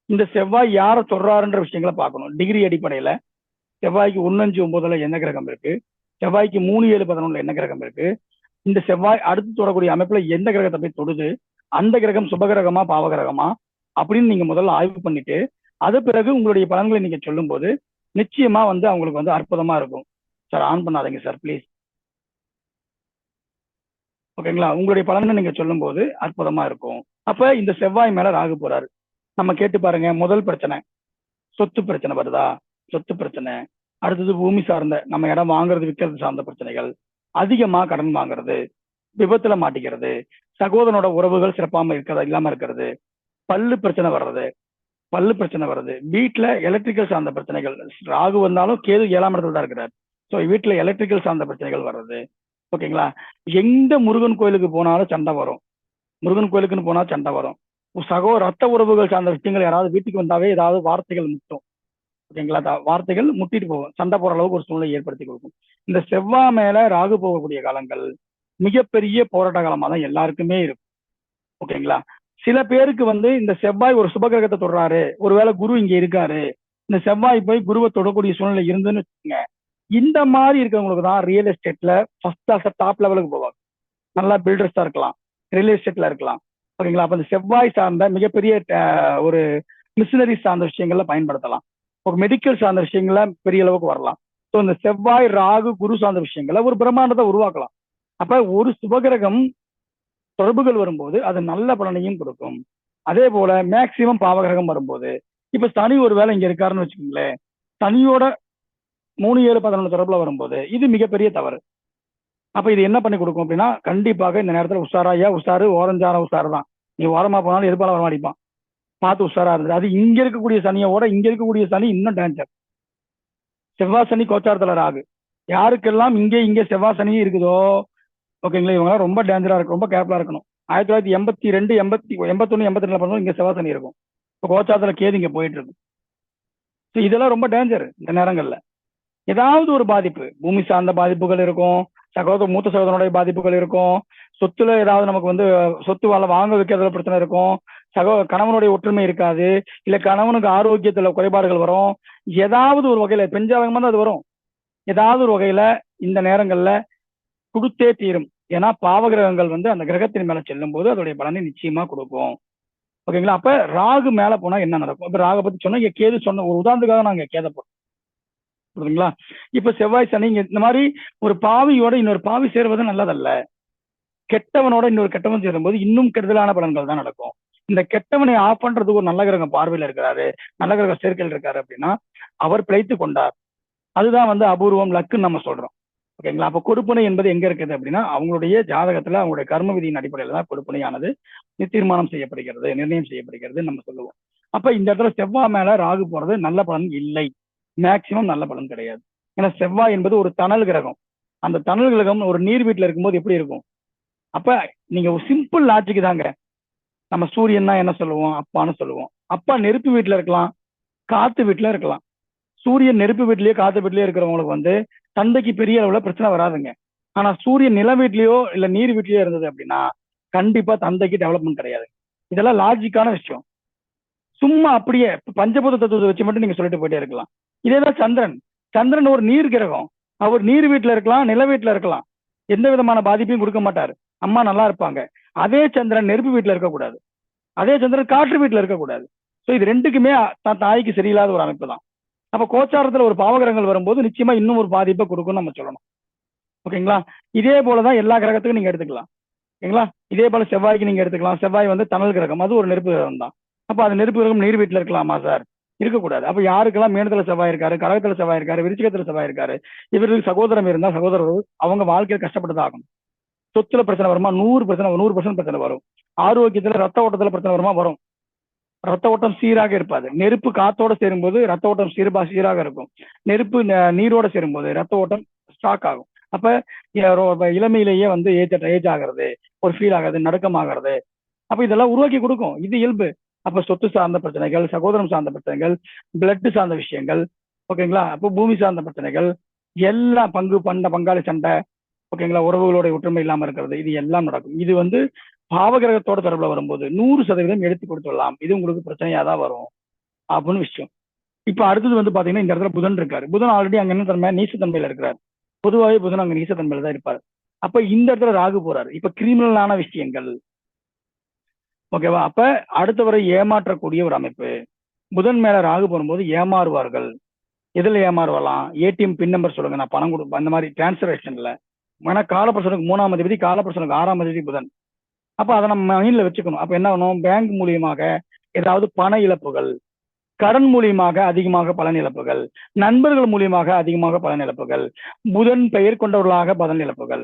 இந்த செவ்வாய் யாரை தொடர்றாருன்ற விஷயங்களை பார்க்கணும். டிகிரி அடிப்படையில செவ்வாய்க்கு 1-5-9 என்ன கிரகம் இருக்கு, செவ்வாய்க்கு 3-7-11 என்ன கிரகம் இருக்கு, இந்த செவ்வாய் அடுத்து தொடரக்கூடிய அமைப்புல எந்த கிரகத்தை போய் தொடுது, அந்த கிரகம் சுபகிரகமா பாவகிரகமா அப்படின்னு நீங்க முதல்ல ஆய்வு பண்ணிட்டு அது பிறகு உங்களுடைய பலன்களை நீங்க சொல்லும் போது நிச்சயமா அவங்களுக்கு அற்புதமா இருக்கும். சார் ஆன் பண்ணாதீங்க சார் ப்ளீஸ். ஓகேங்களா? உங்களுடைய பலன்களை நீங்க சொல்லும் போது அற்புதமா இருக்கும். அப்ப இந்த செவ்வாய் மேல ராகு போறாரு. நம்ம கேட்டு பாருங்க, முதல் பிரச்சனை சொத்து பிரச்சனை வருதா? சொத்து பிரச்சனை. அடுத்தது பூமி சார்ந்த நம்ம இடம் வாங்குறது விற்கிறது சார்ந்த பிரச்சனைகள், அதிகமா கடன் வாங்குறது, விபத்துல மாட்டிக்கிறது, சகோதரனோட உறவுகள் சிறப்பாம இல்லாம இருக்கிறது, பல்லு பிரச்சனை வர்றது, வீட்டுல எலக்ட்ரிக்கல் சார்ந்த பிரச்சனைகள். ராகு வந்தாலும் கேது 7ஆம் இடத்துல தான் இருக்கிறார். ஸோ வீட்டுல எலக்ட்ரிக்கல் சார்ந்த பிரச்சனைகள் வர்றது. ஓகேங்களா? எந்த முருகன் கோயிலுக்கு போனாலும் சண்டை வரும், முருகன் கோயிலுக்குன்னு போனா சண்டை வரும். ரத்த உறவுகள் சார்ந்த விஷயங்கள் யாராவது வீட்டுக்கு வந்தாவே ஏதாவது வார்த்தைகள் முட்டும். ஓகேங்களா? வார்த்தைகள் முட்டிட்டு போகும், சண்டை போற அளவுக்கு ஒரு சூழ்நிலை ஏற்படுத்தி கொடுக்கும். இந்த செவ்வாய் மேல ராகு போகக்கூடிய காலங்கள் மிகப்பெரிய போராட்ட காலமா தான் எல்லாருக்குமே இருக்கும். ஓகேங்களா? சில பேருக்கு இந்த செவ்வாய் ஒரு சுபகிரகத்தை தொடர்றாரு, ஒருவேளை குரு இங்க இருக்காரு, இந்த செவ்வாய் போய் குருவை தொடக்கூடிய சூழ்நிலை இருந்துன்னு வச்சுக்கோங்க, இந்த மாதிரி இருக்கிறவங்களுக்கு தான் ரியல் எஸ்டேட்ல ஃபர்ஸ்ட் டாப் லெவலுக்கு போவாங்க. நல்லா பில்டர்ஸா இருக்கலாம், ரியல் எஸ்டேட்ல இருக்கலாம். ஓகேங்களா? அப்ப இந்த செவ்வாய் சார்ந்த மிகப்பெரிய ஒரு மிஷினரி சார்ந்த விஷயங்கள்ல பயன்படுத்தலாம். ஒரு மெடிக்கல் சார்ந்த விஷயங்கள பெரிய அளவுக்கு வரலாம். ஸோ இந்த செவ்வாய் ராகு குரு சார்ந்த விஷயங்களை ஒரு பிரம்மாண்டத்தை உருவாக்கலாம். அப்ப ஒரு சுபகிரகம் தொடர்புகள் வரும்போது அது நல்ல பலனையும் கொடுக்கும். அதே போல மேக்சிமம் பாவகிரகம் வரும்போது, இப்ப சனி ஒரு வேலை இங்க இருக்காருன்னு வச்சுக்கோங்களேன், சனியோட 3-7-11 தொடர்புல வரும்போது இது மிகப்பெரிய தவறு. அப்ப இது என்ன பண்ணி கொடுக்கும் அப்படின்னா, கண்டிப்பாக இந்த நேரத்துல உஷாரு ஓரஞ்சான உஷாரு தான். நீ ஓரமா போனாலும் எதிர்பால வரமாடிப்பான், பார்த்து உஷாரா இருந்தது. அது இங்க இருக்கக்கூடிய சனியோட இங்க இருக்கக்கூடிய சனி இன்னும் டேஞ்சர். செவ்வாய் சனி கோச்சாரத்துல ராகு, யாருக்கெல்லாம் இங்கே செவ்வாய் சனி இருக்குதோ ஓகேங்களா, இவங்க ரொம்ப டேஞ்சரா இருக்கும், ரொம்ப கேர்ஃபுல்லா இருக்கணும். 1982 81 82 பண்ணும்போது இங்க செவ்வாய் சனி இருக்கும். இப்போ கோச்சாரத்துல கேது இங்க போயிட்டு இருக்கும். இதெல்லாம் ரொம்ப டேஞ்சர். இந்த நேரங்கள்ல ஏதாவது ஒரு பாதிப்பு, பூமி சார்ந்த பாதிப்புகள் இருக்கும், மூத்த சகோதரனுடைய பாதிப்புகள் இருக்கும். சொத்துல ஏதாவது நமக்கு வந்து சொத்து வாங்க வைக்கிறதுல பிரச்சனை இருக்கும். கணவனுடைய ஒற்றுமை இருக்காது. இல்ல கணவனுக்கு ஆரோக்கியத்துல குறைபாடுகள் வரும். ஏதாவது ஒரு வகையில பெண் ஜாதகமா தான் அது வரும். ஏதாவது ஒரு வகையில இந்த நேரங்கள்ல கொடுத்தே தீரும். ஏன்னா பாவகிரகங்கள் வந்து அந்த கிரகத்தின் மேல செல்லும் போது அதோடைய பலனை நிச்சயமா கொடுக்கும். ஓகேங்களா? அப்ப ராகு மேல போனா என்ன நடக்கும்? இப்ப ராக பத்தி சொன்னா, இங்க கேது சொன்ன ஒரு உதாரணத்துக்காக நாங்க கேத போறோம். புரியுதுங்களா? இப்ப செவ்வாய் சனி இந்த மாதிரி ஒரு பாவியோட இன்னொரு பாவி சேர்வது நல்லதல்ல. கெட்டவனோட இன்னொரு கெட்டவன் சேரும்போது இன்னும் கெடுதலான பலன்கள் தான் நடக்கும். இந்த கெட்டவனை ஆஃப் பண்றதுக்கு ஒரு நல்ல கிரகம் பார்வையில இருக்கிறாரு, நல்ல கிரக சேர்க்கையில் இருக்காரு அப்படின்னா அவர் பிழைத்து கொண்டார். அதுதான் வந்து அபூர்வம், லக்குன்னு நம்ம சொல்றோம். ஓகேங்களா? அப்ப கொடுப்பனை என்பது எங்க இருக்குது அப்படின்னா அவங்களுடைய ஜாதகத்துல அவங்களுடைய கர்ம விதியின் அடிப்படையில தான் கொடுப்பனையானது தீர்மானம் செய்யப்படுகிறது, நிர்ணயம் செய்யப்படுகிறது நம்ம சொல்லுவோம். அப்ப இந்த இடத்துல செவ்வாய் மேல ராகு போறது நல்ல பலன் இல்லை. மேக்சிமம் நல்ல பலன் கிடையாது. ஏன்னா செவ்வாய் என்பது ஒரு தணல் கிரகம். அந்த தணல் கிரகம் ஒரு நீர் வீட்டுல இருக்கும்போது எப்படி இருக்கும்? அப்ப நீங்க ஒரு சிம்பிள் லாஜிக் தாங்க. நம்ம சூரியன்னா என்ன சொல்லுவோம்? அப்பான்னு சொல்லுவோம். அப்பா நெருப்பு வீட்டுல இருக்கலாம், காத்து வீட்டுல இருக்கலாம். சூரியன் நெருப்பு வீட்லயோ காத்து வீட்லயோ இருக்கிறவங்களுக்கு வந்து தந்தைக்கு பெரிய அளவுல பிரச்சனை வராதுங்க. ஆனா சூரியன் நில வீட்லயோ இல்ல நீர் வீட்லயோ இருந்தது அப்படின்னா கண்டிப்பா தந்தைக்கு டெவலப்மெண்ட் கிடையாது. இதெல்லாம் லாஜிக்கான விஷயம். சும்மா அப்படியே பஞ்சபூத தத்துவத்தை வச்சு மட்டும் நீங்க சொல்லிட்டு போயிட்டே இருக்கலாம். இதேதான் சந்திரன். சந்திரன் ஒரு நீர் கிரகம். அவர் நீர் வீட்டுல இருக்கலாம், நில வீட்டுல இருக்கலாம். எந்த விதமான பாதிப்பையும் கொடுக்க மாட்டாரு. அம்மா நல்லா இருப்பாங்க. அதே சந்திரன் நெருப்பு வீட்டுல இருக்கக்கூடாது. அதே சந்திரன் காற்று வீட்டுல இருக்கக்கூடாது. ஸோ இது ரெண்டுக்குமே தாய்க்கு சரியில்லாத ஒரு அமைப்பு தான். அப்ப கோச்சாரத்துல ஒரு பாவகிரகங்கள் வரும்போது நிச்சயமா இன்னும் ஒரு பாதிப்பை கொடுக்கும்னு நம்ம சொல்லணும். ஓகேங்களா? இதே போலதான் எல்லா கிரகத்துக்கும் நீங்க எடுத்துக்கலாம். ஓகேங்களா? இதே போல செவ்வாய்க்கு நீங்க எடுத்துக்கலாம். செவ்வாய் வந்து தணல் கிரகம், அது ஒரு நெருப்பு கிரகம் தான். அப்ப அது நெருப்பு கிரகம் நீர் வீட்டுல இருக்கலாமா சார்? இருக்கக்கூடாது. அப்ப யாருக்கெல்லாம் மேனத்துல செவ்வாய் இருக்காரு, கடகத்துல செவ்வாய் இருக்காரு, விருச்சிகத்துல செவ்வாய் இருக்காரு, இவர்களுக்கு சகோதரம் இருந்தா சகோதரர் அவங்க வாழ்க்கையில் கஷ்டப்பட்டுதான் ஆகணும். சொத்துல பிரச்சனை வருமா? 100% பிரச்சனை வரும். ஆரோக்கியத்துல ரத்த ஓட்டத்துல பிரச்சனை வருமா? வரும். ரத்த ஓட்டம் சீராக இருப்பாது. நெருப்பு காத்தோட சேரும்போது ரத்த ஓட்டம் சீராக இருக்கும். நெருப்பு நீரோட சேரும்போது ரத்த ஓட்டம் ஸ்டாக் ஆகும். அப்ப இளமையிலேயே வந்து ஏஜ் ஆகிறது, ஒரு ஃபீல் ஆகுறது, நடுக்கம் ஆகிறது. அப்ப இதெல்லாம் உருவாக்கி கொடுக்கும். இது இயல்பு. அப்ப சொத்து சார்ந்த பிரச்சனைகள், சகோதரம் சார்ந்த பிரச்சனைகள், பிளட் சார்ந்த விஷயங்கள், ஓகேங்களா? அப்போ பூமி சார்ந்த பிரச்சனைகள், எல்லாம் பங்காளி சண்டை, ஓகேங்களா? உறவுகளுடைய ஒற்றுமை இல்லாம இருக்கிறது, இது எல்லாம் நடக்கும். இது வந்து பாவகிரகத்தோட தொடர்புல வரும்போது 100% எடுத்து கொடுத்துடலாம். இது உங்களுக்கு பிரச்சனையா தான் வரும் அப்படின்னு விஷயம். இப்ப அடுத்தது வந்து பாத்தீங்கன்னா இந்த இடத்துல புதன் இருக்காரு. புதன் ஆல்ரெடி அங்க என்ன தன்மை? நீசத்தன்மையில இருக்கிறார். பொதுவாகவே புதன் அங்க நீசத்தன்மையில தான் இருப்பாரு. அப்ப இந்த இடத்துல ராகு போறாரு. இப்ப கிரிமினலான விஷயங்கள், ஓகேவா? அப்ப அடுத்தவரை ஏமாற்றக்கூடிய ஒரு அமைப்பு. புதன் மேல ராகு போகும்போது ஏமாறுவார்கள். எதுல ஏமாறுவலாம்? ஏடிஎம் பின் நம்பர் சொல்லுங்க, நான் பணம் கொடுப்பேன், அந்த மாதிரி டிரான்சாக்ஷன்ல. ஏன்னா காலபுருஷனுக்கு 3ஆம் அதிபதி, காலபுருஷனுக்கு 6ஆம் அதிபதி புதன். அப்ப அதை நம்ம மைண்ட்ல வச்சுக்கணும். அப்ப என்ன ஆகணும்? பேங்க் மூலியமாக ஏதாவது பண இழப்புகள், கடன் மூலியமாக அதிகமாக பலன் இழப்புகள், நண்பர்கள் மூலியமாக அதிகமாக பலன் இழப்புகள், புதன் பெயர் கொண்டவர்களாக பலன் இழப்புகள்.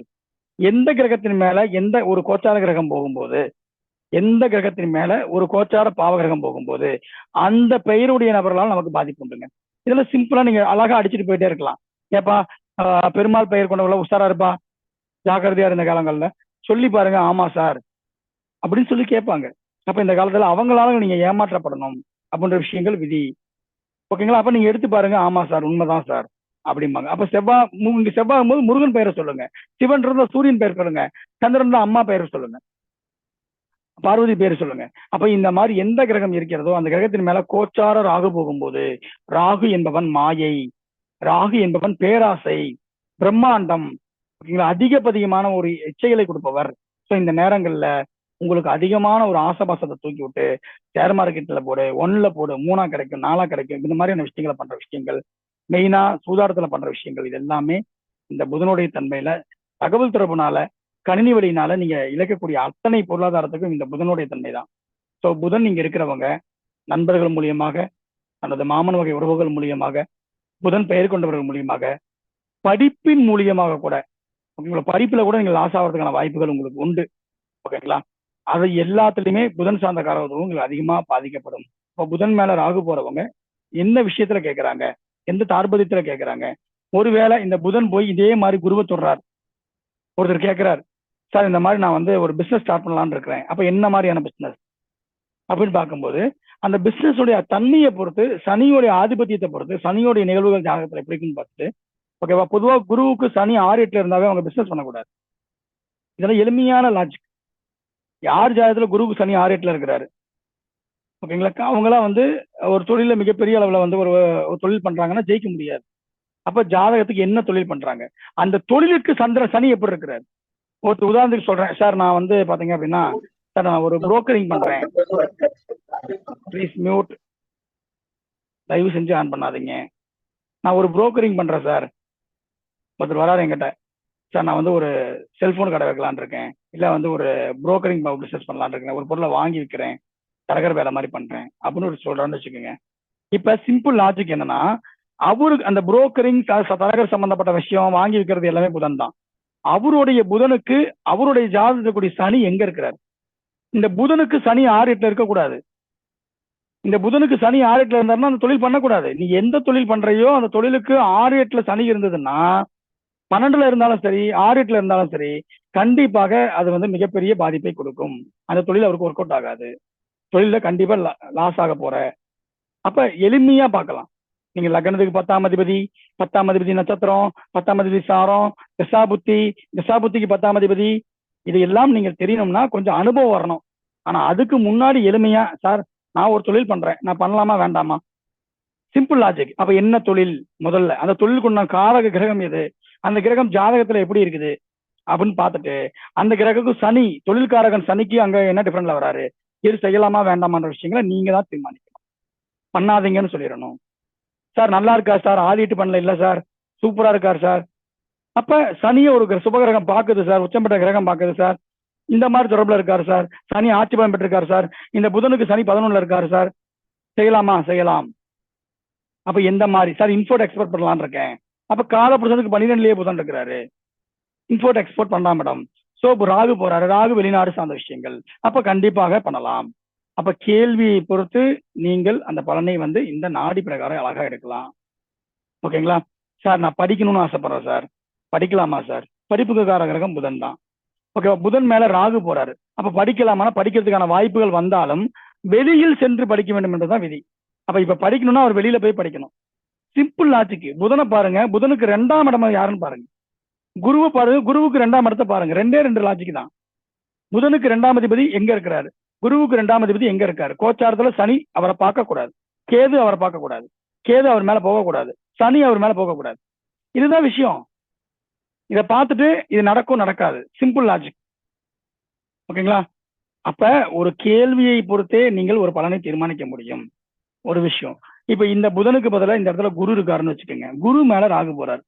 எந்த கிரகத்தின் மேல எந்த ஒரு கோச்சார கிரகம் போகும்போது, எந்த கிரகத்தின் மேல ஒரு கோச்சார பாவகிரகம் போகும்போது அந்த பெயருடைய நபர்களால் நமக்கு பாதிப்பு உண்டுங்க. இதுல சிம்பிளா நீங்க அழகா அடிச்சுட்டு போயிட்டே இருக்கலாம். ஏப்பா பெருமாள் பெயர் கொண்டவங்கள உஷாரா இருப்பா, ஜாக்கிரதையா இருந்த காலங்கள்ல சொல்லி பாருங்க. ஆமா சார் அப்படின்னு சொல்லி கேட்பாங்க. அப்ப இந்த காலத்துல அவங்களால நீங்க ஏமாற்றப்படணும் அப்படின்ற விஷயங்கள் விதி. ஓகேங்களா? அப்ப நீங்க எடுத்து பாருங்க. ஆமா சார், உண்மைதான் சார் அப்படிம்பாங்க. அப்ப செவ்வாய் போது முருகன் பெயரை சொல்லுங்க, சிவன் இருந்தா சூரியன் பெயர் சொல்லுங்க, சந்திரன் இருந்தா அம்மா பெயர் சொல்லுங்க, பார்வதி பேர் சொல்லுங்க. அப்ப இந்த மாதிரி எந்த கிரகம் இருக்கிறதோ அந்த கிரகத்தின் மேல கோச்சார ராகு போகும்போது, ராகு என்பவன் மாயை, ராகு என்பவன் பேராசை, பிரம்மாண்டம், ஓகேங்களா? அதிகமான ஒரு இச்சைகளை கொடுப்பவர். ஸோ இந்த நேரங்கள்ல உங்களுக்கு அதிகமான ஒரு ஆசபாசத்தை தூக்கி விட்டு ஷேர் மார்க்கெட்ல போடு, 1ல போடு, 3ஆ கிடைக்கும், 4ஆ கிடைக்கும், இந்த மாதிரியான விஷயங்களை பண்ற விஷயங்கள், மெயினா சூதாட்டத்துல பண்ற விஷயங்கள், இது எல்லாமே இந்த புதனுடைய தன்மையில தகவல் தொடர்புனால, கணினி வழியினால நீங்க இழக்கக்கூடிய அத்தனை பொருளாதாரத்துக்கும் இந்த புதனுடைய தன்மை தான். ஸோ புதன் நீங்க இருக்கிறவங்க நண்பர்கள் மூலியமாக, அல்லது மாமன் வகை உறவுகள் மூலியமாக, புதன் பெயர் கொண்டவர்கள் மூலியமாக, படிப்பின் மூலியமாக கூட, உங்களோட படிப்புல கூட நீங்க லாஸ் ஆகிறதுக்கான வாய்ப்புகள் உங்களுக்கு உண்டு. ஓகேங்களா? அது எல்லாத்துலயுமே புதன் சார்ந்த காரகத்துவம் உங்களுக்கு அதிகமா பாதிக்கப்படும். இப்போ புதன் மேல ராகு போறவங்க என்ன விஷயத்துல கேட்கறாங்க, எந்த தார்பதியத்துல கேட்கறாங்க? ஒருவேளை இந்த புதன் போய் இதே மாதிரி குருவை தொடுறார், ஒருத்தர் கேட்கிறார், சார் இந்த மாதிரி நான் வந்து ஒரு பிசினஸ் ஸ்டார்ட் பண்ணலான்னு இருக்கிறேன், அப்ப என்ன மாதிரியான பிசினஸ் அப்படின்னு பார்க்கும்போது அந்த பிசினஸ் உடைய தன்மையை பொறுத்து, சனியோடைய ஆதிபத்தியத்தை பொறுத்து, சனியோடைய நிகழ்வுகள் ஜாதகத்துல எப்படி இருக்குன்னு பார்த்துட்டு ஓகேவா? பொதுவா குருவுக்கு சனி 6-8 இருந்தாவே அவங்க பிசினஸ் பண்ணக்கூடாது. இதெல்லாம் எளிமையான லாஜிக். யார் ஜாதகத்துல குருவுக்கு சனி 6-8 இருக்கிறாரு, ஓகேங்களா, அவங்களாம் வந்து ஒரு தொழில மிகப்பெரிய அளவுல வந்து ஒரு ஒரு தொழில் பண்றாங்கன்னா ஜெயிக்க முடியாது. அப்ப ஜாதகத்துக்கு என்ன தொழில் பண்றாங்க, அந்த தொழிலுக்கு சனி எப்படி இருக்கிறாரு. ஒரு உதாரணத்துக்கு சொல்றேன் சார், நான் வந்து பாத்தீங்க அப்படின்னா சார் நான் ஒரு புரோக்கரிங் பண்றேன். ப்ளீஸ் மியூட், தயவு செஞ்சு ஆன் பண்ணாதீங்க. நான் ஒரு புரோக்கரிங் பண்றேன் சார். ஒருத்தர் வராரு என்கிட்ட, சார் நான் வந்து ஒரு செல்போன் கடை வைக்கலான் இருக்கேன், இல்ல வந்து ஒரு புரோக்கரிங் பிசினஸ் பண்ணலான் இருக்கேன், ஒரு பொருளை வாங்கி விற்கிறேன், தரகர் வேலை மாதிரி பண்றேன் அப்படின்னு ஒரு சொல்றான்னு வச்சுக்கோங்க. இப்ப சிம்பிள் லாஜிக் என்னன்னா, அவருக்கு அந்த புரோக்கரிங் தரகர் சம்பந்தப்பட்ட விஷயம் வாங்கி விற்கிறது எல்லாமே புதன் தான். அவருடைய புதனுக்கு அவருடைய ஜாதகக்கூடிய சனி எங்க இருக்கிறார்? இந்த புதனுக்கு சனி 6-8 இருக்கக்கூடாது. இந்த புதனுக்கு சனி 6-8 இருந்தாருன்னா அந்த தொழில் பண்ணக்கூடாது. நீ எந்த தொழில் பண்றையோ அந்த தொழிலுக்கு 6-8 சனி இருந்ததுன்னா 12 இருந்தாலும் சரி 6-8 இருந்தாலும் சரி கண்டிப்பாக அது வந்து மிகப்பெரிய பாதிப்பை கொடுக்கும். அந்த தொழில் அவருக்கு ஒர்க் அவுட் ஆகாது. தொழில கண்டிப்பா லாஸ் ஆக போற. அப்ப எளிமையா பார்க்கலாம். நீங்க லக்னத்துக்கு 10ஆம் அதிபதி, 10ஆம் அதிபதி நட்சத்திரம், 10ஆம் அதிபதி சாரம், தசாபுத்திக்கு 10ஆம் அதிபதி, இது எல்லாம் நீங்க தெரியணும்னா கொஞ்சம் அனுபவம் வரணும். ஆனா அதுக்கு முன்னாடி எளிமையா, சார் நான் ஒரு தொழில் பண்றேன், நான் பண்ணலாமா வேண்டாமா? Simple logic. அப்ப என்ன தொழில், முதல்ல அந்த தொழிலுக்கு நான் காரக கிரகம் எது, அந்த கிரகம் ஜாதகத்துல எப்படி இருக்குது அப்படின்னு பார்த்துட்டு, அந்த கிரகத்துக்கு சனி தொழில்காரகன் சனிக்கு அங்க என்ன டிஃபரெண்ட்ல வராரு, இது செய்யலாமா வேண்டாமான்ற விஷயங்களை நீங்க தான் தீர்மானிக்கணும். பண்ணாதீங்கன்னு சொல்லிடணும். சார் நல்லா இருக்கா சார், ஆடிட்டு பண்ணல, இல்ல சார் சூப்பரா இருக்கார் சார். அப்ப சனியை ஒரு சுபகிரகம் பாக்குது சார், உச்சம்பட்ட கிரகம் பாக்குது சார், இந்த மாதிரி தொடர்புல இருக்காரு சார், சனி ஆட்சி பலம் பெற்றிருக்காரு சார், இந்த புதனுக்கு சனி 11ல இருக்காரு சார், செய்யலாமா? செய்யலாம். அப்ப எந்த மாதிரி சார்? இம்போர்ட் எக்ஸ்போர்ட் பண்ணலான்னு இருக்கேன். அப்ப காலபுருஷனுக்கு 12லயே புதன் இருக்கிறாரு, இம்போர்ட் எக்ஸ்போர்ட் பண்ணலாம் மேடம். சோ ராகு போறாரு, ராகு வெளிநாடு சார்ந்த விஷயங்கள், அப்ப கண்டிப்பாக பண்ணலாம். அப்ப கேள்வியை பொறுத்து நீங்கள் அந்த பலனை வந்து இந்த நாடி பிரகாரம் அழகா எடுக்கலாம். ஓகேங்களா? சார் நான் படிக்கணும்னு ஆசைப்படுறேன் சார், படிக்கலாமா சார்? படிப்புக்கு கிரகம் புதன் தான். ஓகே, புதன் மேல ராகு போறாரு, அப்ப படிக்கலாமா? படிக்கிறதுக்கான வாய்ப்புகள் வந்தாலும் வெளியில் சென்று படிக்க வேண்டும் என்றுதான் விதி. அப்ப இப்ப படிக்கணும்னா அவர் வெளியில போய் படிக்கணும். Simple logic. புதனை பாருங்க, புதனுக்கு 2ஆம் இடம் யாருன்னு பாருங்க, குருவை பாருங்க, குருவுக்கு 2ஆம் இடத்தை பாருங்க, 2 லாஜிக் தான். புதனுக்கு 2ஆம் அதிபதி எங்க இருக்கிறாரு, குருவுக்கு 2ஆம் அதிபதி எங்க இருக்காரு? கோச்சாரத்துல சனி அவரை பார்க்க கூடாது, கேது அவரை பார்க்க கூடாது, கேது அவர் மேல போகக்கூடாது, சனி அவர் மேல போகக்கூடாது. இதுதான் விஷயம். இதை பார்த்துட்டு இது நடக்கும் நடக்காது, சிம்பிள் லாஜிக். ஓகேங்களா? அப்ப ஒரு கேள்வியை பொறுத்தே நீங்கள் ஒரு பலனை தீர்மானிக்க முடியும். ஒரு விஷயம். இப்ப இந்த புதனுக்கு பதிலாக இந்த இடத்துல குரு இருக்காருன்னு வச்சுக்கோங்க, குரு மேல ராகு போறாரு.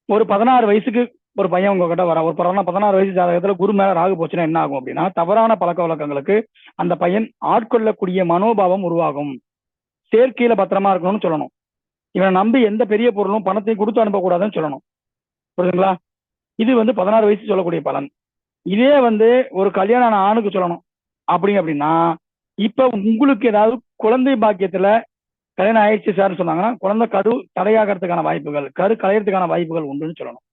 ஒரு 16 வயசுக்கு ஒரு பையன் உங்ககிட்ட வர, ஒரு 16 வயசு ஜாதகத்துல குரு மேல ராகு போச்சுன்னா என்ன ஆகும் அப்படின்னா, தவறான பழக்க வழக்கங்களுக்கு அந்த பையன் ஆட்கொள்ளக்கூடிய மனோபாவம் உருவாகும். சேர்க்கையில பத்திரமா இருக்கணும்னு சொல்லணும். இவனை நம்பி எந்த பெரிய பொருளும் பணத்தையும் கொடுத்து அனுப்பக்கூடாதுன்னு சொல்லணும். புரியுதுங்களா? இது வந்து 16 வயசு சொல்லக்கூடிய பலன். இதே வந்து ஒரு கல்யாணம் ஆணுக்கு சொல்லணும் அப்படின்னா, இப்ப உங்களுக்கு ஏதாவது குழந்தை பாக்கியத்துல கல்யாணம் ஆயிடுச்சு சார்னு சொன்னாங்கன்னா, குழந்தை கரு தடையாகிறதுக்கான வாய்ப்புகள், கரு கலையறதுக்கான வாய்ப்புகள் உண்டுன்னு சொல்லணும்.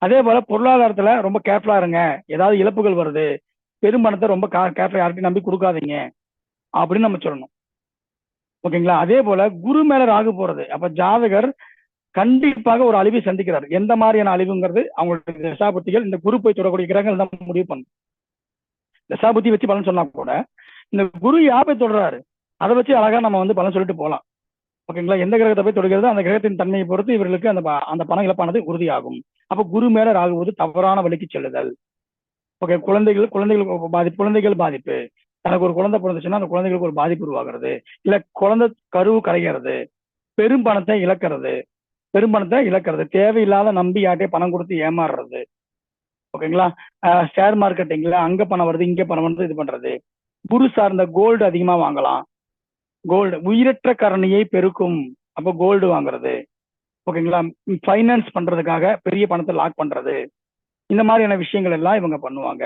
அதே போல பொருளாதாரத்துல ரொம்ப கேர்ஃபுல்லா இருங்க, ஏதாவது இழப்புகள் வருது, பெரும்பணத்தை ரொம்ப கேர்ஃபுல்லா யார்கிட்டையும் நம்பி கொடுக்காதீங்க அப்படின்னு நம்ம சொல்லணும். ஓகேங்களா? அதே போல குரு மேல ராகு போறது, அப்ப ஜாதகர் கண்டிப்பாக ஒரு அழிவை சந்திக்கிறார். எந்த மாதிரியான அழிவுங்கிறது அவங்களுடைய தசாபுத்திகள், இந்த குரு போய் தொடரக்கூடிய கிரகங்கள் தான் முடிவு பண்ணும். தசாபுத்தி வச்சு பலன் சொன்னா கூட இந்த குரு யாரை தொடர்றாரு அதை வச்சு அழகா நம்ம வந்து பலன் சொல்லிட்டு போகலாம். ஓகேங்களா? எந்த கிரகத்தை போய் தொடுகிறது அந்த கிரகத்தின் தன்மையை பொறுத்து இவர்களுக்கு அந்த பண இழப்பானது உறுதியாகும். அப்ப குரு மேல ராகுவது தவறான வழிக்கு செல்லுதல். ஓகே, குழந்தைகள் பாதிப்பு, தனக்கு ஒரு குழந்தை பிறந்துச்சுன்னா அந்த குழந்தைகளுக்கு ஒரு பாதிப்பு உருவாகிறது, இல்ல குழந்தை கருவு கரைகிறது, பெரும்பணத்தை இழக்கிறது, தேவையில்லாத நம்பி யார்ட்டே பணம் கொடுத்து ஏமாறுறது. ஓகேங்களா? ஷேர் மார்க்கெட்டிங்ல அங்க பணம் வருது இங்க பணம் வருது இது பண்றது. குரு சார்ந்த கோல்டு அதிகமா வாங்கலாம். கோல்டு உயிரற்ற கரணியை பெருக்கும், அப்போ கோல்டு வாங்குறது. ஓகேங்களா? ஃபைனான்ஸ் பண்றதுக்காக பெரிய பணத்தை லாக் பண்றது, இந்த மாதிரியான விஷயங்கள் எல்லாம் இவங்க பண்ணுவாங்க.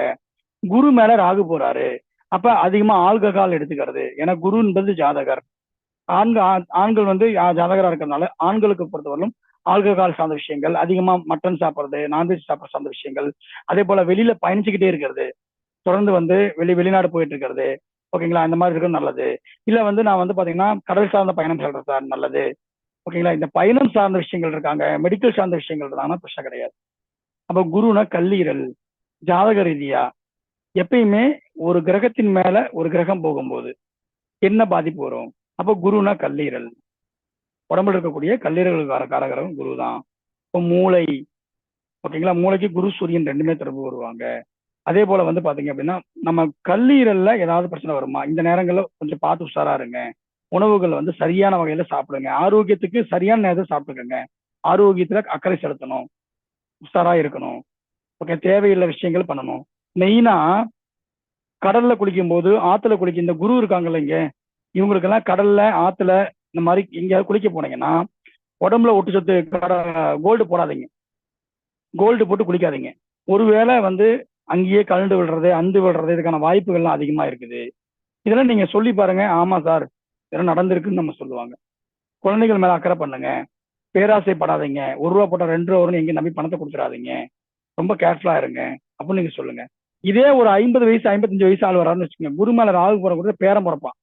குரு மேல ராகு போறாரு, அப்ப அதிகமா ஆல்கஹால் எடுத்துக்கிறது. ஏன்னா குரு என்பது ஜாதகர், ஆண்கள் வந்து ஜாதகரா இருக்கிறதுனால ஆண்களுக்கு பொறுத்தவரையிலும் ஆல்கஹால் சார்ந்த விஷயங்கள், அதிகமா மட்டன் சாப்பிட்றது, நான்வெஜ் சாப்பிட்ற சார்ந்த விஷயங்கள், அதே போல வெளியில பயணிச்சுக்கிட்டே இருக்கிறது, தொடர்ந்து வந்து வெளிநாடு போயிட்டு இருக்கிறது. ஓகேங்களா? இந்த மாதிரி இருக்கிறது நல்லது. இல்ல வந்து நான் வந்து பாத்தீங்கன்னா கடல் சார்ந்த பயணம் சொல்றேன் சார், நல்லது. ஓகேங்களா. இந்த பயணம் சார்ந்த விஷயங்கள் இருக்காங்க, மெடிக்கல் சார்ந்த விஷயங்கள் இருக்காங்கன்னா பிரச்சனை கிடையாது. அப்ப குருனா கல்லீரல், ஜாதக ரீதியா எப்பயுமே ஒரு கிரகத்தின் மேல ஒரு கிரகம் போகும்போது என்ன பாதிப்பு வரும்? அப்போ குருனா கல்லீரல், உடம்புல இருக்கக்கூடிய கல்லீரலுக்கு காரகரம் குரு தான். இப்போ மூளை, ஓகேங்களா, மூளைக்கு குரு சூரியன் ரெண்டுமே தொடர்பு வருவாங்க. அதே போல வந்து பாத்தீங்க அப்படின்னா நம்ம கல்லீரல்ல ஏதாவது பிரச்சனை வருமா? இந்த நேரங்கள்ல கொஞ்சம் பார்த்து உஷாரா இருங்க. உணவுகள் வந்து சரியான வகையில சாப்பிடுங்க. ஆரோக்கியத்துக்கு சரியான நேரத்தில் சாப்பிட்டுக்கங்க. ஆரோக்கியத்துல அக்கறை செலுத்தணும், உஷாரா இருக்கணும். ஓகே, தேவையில்லை விஷயங்கள் பண்ணணும். மெயினா கடல்ல குளிக்கும் போது, ஆத்துல குளிக்க இந்த குரு இருக்காங்கல்ல இங்க, இவங்களுக்கெல்லாம் கடல்ல ஆத்துல இந்த மாதிரி எங்கேயாவது குளிக்க போனீங்கன்னா உடம்புல ஒட்டுச்சத்து கோல்டு போடாதீங்க, கோல்டு போட்டு குளிக்காதீங்க. ஒருவேளை வந்து அங்கேயே கலண்டு விடுறது, அந்து விடுறது, இதுக்கான வாய்ப்புகள்லாம் அதிகமா இருக்குது. இதெல்லாம் நீங்க சொல்லி பாருங்க. ஆமா சார், இதெல்லாம் நடந்திருக்குன்னு நம்ம சொல்லுவாங்க. குழந்தைகள் மேல அக்கறை பண்ணுங்க, பேராசைப்படாதீங்க. ₹1 போட்டா ₹2 வரும்னு எங்கேயும் நம்பி பணத்தை கொடுத்துடாதீங்க, ரொம்ப கேர்ஃபுல்லா இருங்க அப்படின்னு நீங்க சொல்லுங்க. இதே ஒரு 50 வயசு 55 வயசு ஆள் வரான்னு வச்சுக்கோங்க, குரு மேல ராகு போற கூட பேரம் பிறப்பான்.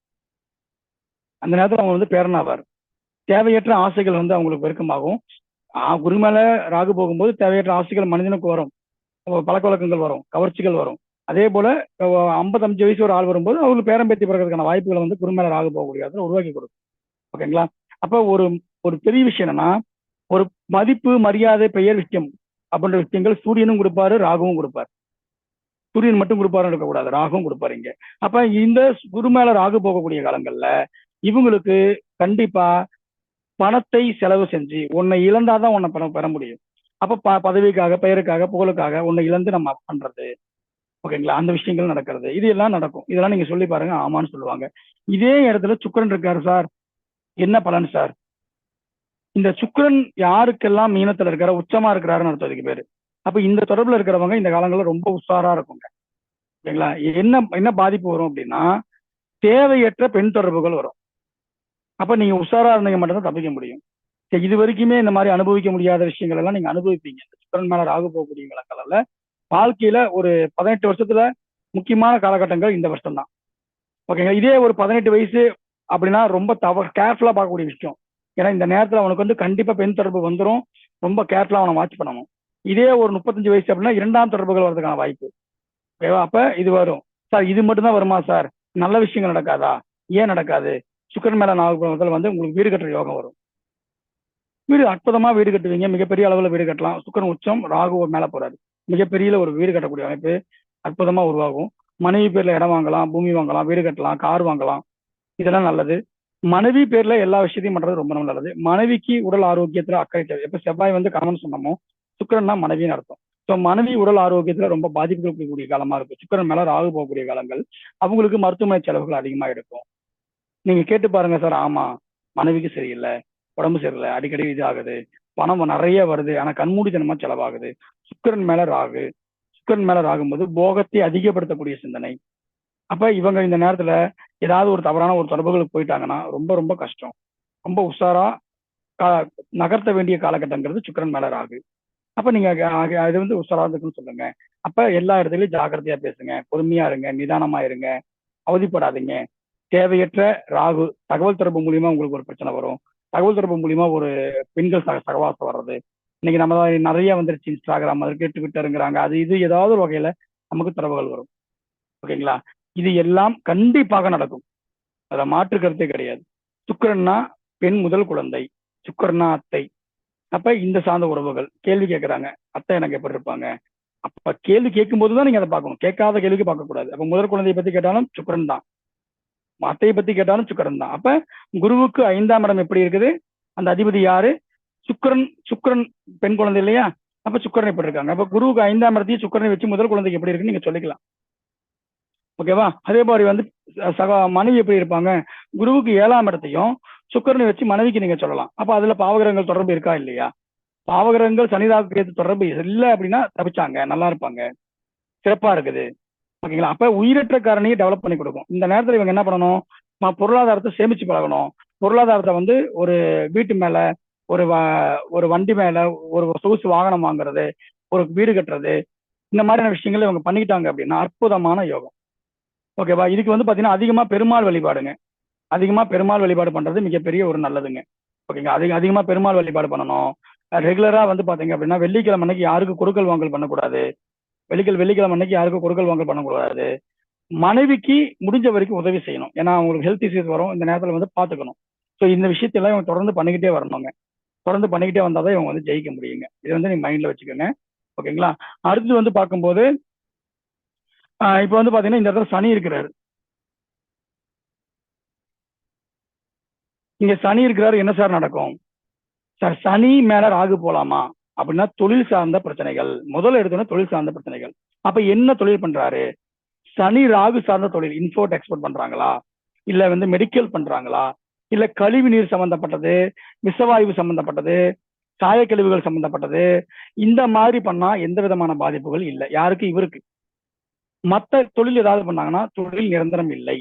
அந்த நேரத்தில் அவங்க வந்து பேரனாவார். தேவையற்ற ஆசைகள் வந்து அவங்களுக்கு பெருக்கமாகும். குரு மேல ராகு போகும்போது தேவையற்ற ஆசைகள் மனிதனுக்கு வரும், பழக்க வழக்கங்கள் வரும், கவர்ச்சிகள் வரும். அதே போல 55 வயசு ஒரு ஆள் வரும்போது அவங்களுக்கு பேரம் பேத்தி பிறக்கிறதுக்கான வாய்ப்புகளை வந்து குரு மேல ராகு போகக்கூடிய இடத்துல உருவாக்கி கொடுக்கும். ஓகேங்களா. அப்ப ஒரு ஒரு பெரிய விஷயம் என்னன்னா, ஒரு மதிப்பு, மரியாதை, பெயர் விஷயம் அப்படின்ற விஷயங்கள் சூரியனும் கொடுப்பாரு, ராகுவும் கொடுப்பாரு. சூரியன் மட்டும் கொடுப்பாரு இருக்கக்கூடாது, ராகுவும் கொடுப்பாரு இங்க. அப்ப இந்த குரு மேல ராகு போகக்கூடிய காலங்கள்ல இவங்களுக்கு கண்டிப்பா பணத்தை செலவு செஞ்சு உன்னை இழந்தாதான் உன்னை பணம் பெற முடியும். அப்ப பதவிக்காக, பெயருக்காக, புகழுக்காக உன்னை இழந்து நம்ம பண்றது, ஓகேங்களா, அந்த விஷயங்கள் நடக்கிறது, இது எல்லாம் நடக்கும். இதெல்லாம் நீங்க சொல்லி பாருங்க, ஆமான்னு சொல்லுவாங்க. இதே இடத்துல சுக்கிரன் இருக்காரு சார், என்ன பலன் சார்? இந்த சுக்கிரன் யாருக்கெல்லாம் மீனத்துல இருக்காரு, உச்சமா இருக்கிறாருன்னு அர்த்தம் இதுக்கு பேரு. அப்ப இந்த தொடர்புல இருக்கிறவங்க இந்த காலங்கள்ல ரொம்ப உஷாரா இருக்குங்க. ஓகேங்களா. என்ன என்ன பாதிப்பு வரும் அப்படின்னா, தேவையற்ற பெண் தொடர்புகள் வரும். அப்ப நீங்க உஷாரா இருந்தீங்க மட்டும்தான் தப்பிக்க முடியும். இது வரைக்குமே இந்த மாதிரி அனுபவிக்க முடியாத விஷயங்கள் எல்லாம் நீங்க அனுபவிப்பீங்க. சுக்கிரன் மேல ராகு போகக்கூடிய காலங்கள்ல வாழ்க்கையில ஒரு 18 வருஷத்துல முக்கியமான காலகட்டங்கள் இந்த வருஷம் தான். ஓகேங்களா. இதே ஒரு 18 வயசு அப்படின்னா ரொம்ப கேர்ஃபுல்லா பார்க்கக்கூடிய விஷயம். ஏன்னா இந்த நேரத்துல அவனுக்கு வந்து கண்டிப்பா பெண் தொடர்பு வந்துடும், ரொம்ப கேர்ஃபுல்லா அவனை வாட்ச் பண்ணணும். இதே ஒரு 35 வயசு அப்படின்னா 2ஆம் தொடர்புகள் வர்றதுக்கான வாய்ப்பு. ஓகேவா. அப்ப இது வரும் சார். இது மட்டும் தான் வருமா சார்? நல்ல விஷயங்கள் நடக்காதா? ஏன் நடக்காது? சுக்கிரன் மேல நாகத்தில் வந்து உங்களுக்கு வீடு கட்டுற யோகம் வரும். வீடு அற்புதமா வீடு கட்டுவீங்க, மிகப்பெரிய அளவுல வீடு கட்டலாம். சுக்கிரன் உச்சம், ராகு மேல போறாரு, மிகப்பெரிய ஒரு வீடு கட்டக்கூடிய அமைப்பு அற்புதமா உருவாகும். மனைவி பேர்ல இடம் வாங்கலாம், பூமி வாங்கலாம், வீடு கட்டலாம், கார் வாங்கலாம், இதெல்லாம் நல்லது. மனைவி பேர்ல எல்லா விஷயத்தையும் பண்றது ரொம்ப நல்லது. மனைவிக்கு உடல் ஆரோக்கியத்துல அக்கறை தேவை. எப்ப செவ்வாய் வந்து கணவன் சொன்னமோ, சுக்கிரன்னா மனைவின்னு அர்த்தம். ஸோ மனைவி உடல் ஆரோக்கியத்துல ரொம்ப பாதிப்புகள் கூடிய காலமா இருக்கும். சுக்கிரன் மேல ராகு போகக்கூடிய காலங்கள் அவங்களுக்கு மருத்துவமனை செலவுகள் அதிகமா எடுக்கும். நீங்க கேட்டு பாருங்க சார். ஆமா, மனைவிக்கு சரியில்லை, உடம்பு சரியில்லை, அடிக்கடி இது ஆகுது, பணம் நிறைய வருது, ஆனா கண்மூடித்தனமா செலவாகுது. சுக்கிரன் மேல ராகு, சுக்கிரன் மேல ராகும்போது போகத்தை அதிகப்படுத்தக்கூடிய சிந்தனை. அப்ப இவங்க இந்த நேரத்துல ஏதாவது ஒரு தவறான ஒரு தொடர்புகளுக்கு போயிட்டாங்கன்னா ரொம்ப ரொம்ப கஷ்டம். ரொம்ப உஷாரா நகர்த்த வேண்டிய காலகட்டங்கிறது சுக்கிரன் மேல ராகு. அப்ப நீங்க அது வந்து உஷாரா இருக்குன்னு சொல்லுங்க. அப்ப எல்லா இடத்துலயும் ஜாக்கிரதையா பேசுங்க, பொறுமையா இருங்க, நிதானமா இருங்க, அவதிப்படாதீங்க. தேவையற்ற ராகு தகவல் தொடர்பு மூலியமா உங்களுக்கு ஒரு பிரச்சனை வரும். தகவல் தொடர்பு மூலியமா ஒரு பெண்கள் சகவாசம் வர்றது இன்னைக்கு நம்ம நிறைய வந்துருச்சு. இன்ஸ்டாகிராம் அதற்கு ட்விட்டருங்கிறாங்க, அது இது ஏதாவது ஒரு வகையில நமக்கு தொடர்புகள் வரும். ஓகேங்களா. இது எல்லாம் கண்டிப்பாக நடக்கும், அதுல மாற்று கருத்தே கிடையாது. சுக்கிரன்னா பெண் முதல் குழந்தை, சுக்கிரன்னா அத்தை. அப்ப இந்த சார்ந்த உறவுகள் கேள்வி கேட்கறாங்க, அத்தை எனக்கு எப்படி இருப்பாங்க? அப்ப கேள்வி கேட்கும் போதுதான் நீங்க அதை பார்க்கணும், கேட்காத கேள்விக்கு பார்க்க கூடாது. அப்ப முதல் குழந்தையை பத்தி கேட்டாலும் சுக்கிரன் தான், அத்தையை பத்தி கேட்டாலும் சுக்கிரன் தான். அப்ப குருவுக்கு 5ஆம் இடம் எப்படி இருக்குது, அந்த அதிபதி யாரு? சுக்கிரன். சுக்கிரன் பெண் குழந்தை இல்லையா? அப்ப சுக்கிரன் எப்படி இருக்காங்க? அப்ப குருவுக்கு 5ஆம் இடத்தையும் சுக்கிரனை வச்சு முதல் குழந்தைக்கு எப்படி இருக்குன்னு நீங்க சொல்லிக்கலாம். ஓகேவா. அதே மாதிரி வந்து மனைவி எப்படி இருப்பாங்க? குருவுக்கு 7ஆம் இடத்தையும் சுக்கிரனை வச்சு மனைவிக்கு நீங்க சொல்லலாம். அப்ப அதுல பாவகிரகங்கள் தொடர்பு இருக்கா இல்லையா? பாவகிரகங்கள் சனிராகு தொடர்பு இல்லை அப்படின்னா தப்பிச்சாங்க, நல்லா இருப்பாங்க, சிறப்பா இருக்குது. ஓகேங்களா. அப்ப உயிரற்ற காரணியை டெவலப் பண்ணி கொடுக்கும். இந்த நேரத்துல இவங்க என்ன பண்ணணும்? பொருளாதாரத்தை சேமிச்சு பழகணும். பொருளாதாரத்தை வந்து ஒரு வீட்டு மேல, ஒரு ஒரு வண்டி மேல, ஒரு சொகுசு வாகனம் வாங்குறது, ஒரு வீடு கட்டுறது, இந்த மாதிரியான விஷயங்கள் இவங்க பண்ணிக்கிட்டாங்க அப்படின்னா அற்புதமான யோகம். ஓகேவா. இதுக்கு வந்து பாத்தீங்கன்னா அதிகமா பெருமாள் வழிபாடுங்க, அதிகமா பெருமாள் வழிபாடு பண்றது மிகப்பெரிய ஒரு நல்லதுங்க. ஓகேங்களா. அதிகமா பெருமாள் வழிபாடு பண்ணணும். ரெகுலரா வந்து பாத்தீங்க அப்படின்னா வெள்ளிக்கிழமை அன்னைக்கு யாருக்கும் கொடுக்கல் வாங்கல் பண்ணக்கூடாது. வெள்ளிக்கிழமை அன்னைக்கு யாருக்கும் கொடுக்கல் வாங்கல் பண்ணக்கூடாது. மனைவிக்கு முடிஞ்ச வரைக்கும் உதவி செய்யணும். ஏன்னா அவங்களுக்கு ஹெல்த் இஷ்யூஸ் வரும், இந்த நேரத்துல வந்து பாத்துக்கணும். ஸோ இந்த விஷயத்தெல்லாம் இவங்க தொடர்ந்து பண்ணிக்கிட்டே வரணுங்க. தொடர்ந்து பண்ணிக்கிட்டே வந்தாதான் இவங்க வந்து ஜெயிக்க முடியுங்க. இதை வந்து நீங்க மைண்ட்ல வச்சுக்கோங்க. ஓகேங்களா. அடுத்து வந்து பார்க்கும்போது இப்ப வந்து பாத்தீங்கன்னா இந்த இடத்துல சனி இருக்கிறாரு. இங்க சனி இருக்கிறாரு, என்ன சார் நடக்கும் சார்? சனி மேல ராகு போலாமா அப்படின்னா தொழில் சார்ந்த பிரச்சனைகள். முதல்ல எடுத்தோன்னா தொழில் சார்ந்த பிரச்சனைகள். அப்ப என்ன தொழில் பண்றாரு? சனி ராகு சார்ந்த தொழில், இம்போர்ட் எக்ஸ்போர்ட் பண்றாங்களா, இல்ல வந்து மெடிக்கல் பண்றாங்களா, இல்ல கழிவு நீர் சம்பந்தப்பட்டது, விஷவாயு சம்பந்தப்பட்டது, சாயக்கழிவுகள் சம்பந்தப்பட்டது, இந்த மாதிரி பண்ணா எந்த விதமான பாதிப்புகள் இல்லை யாருக்கு? இவருக்கு. மற்ற தொழில் ஏதாவது பண்ணாங்கன்னா தொழில் நிரந்தரம் இல்லை,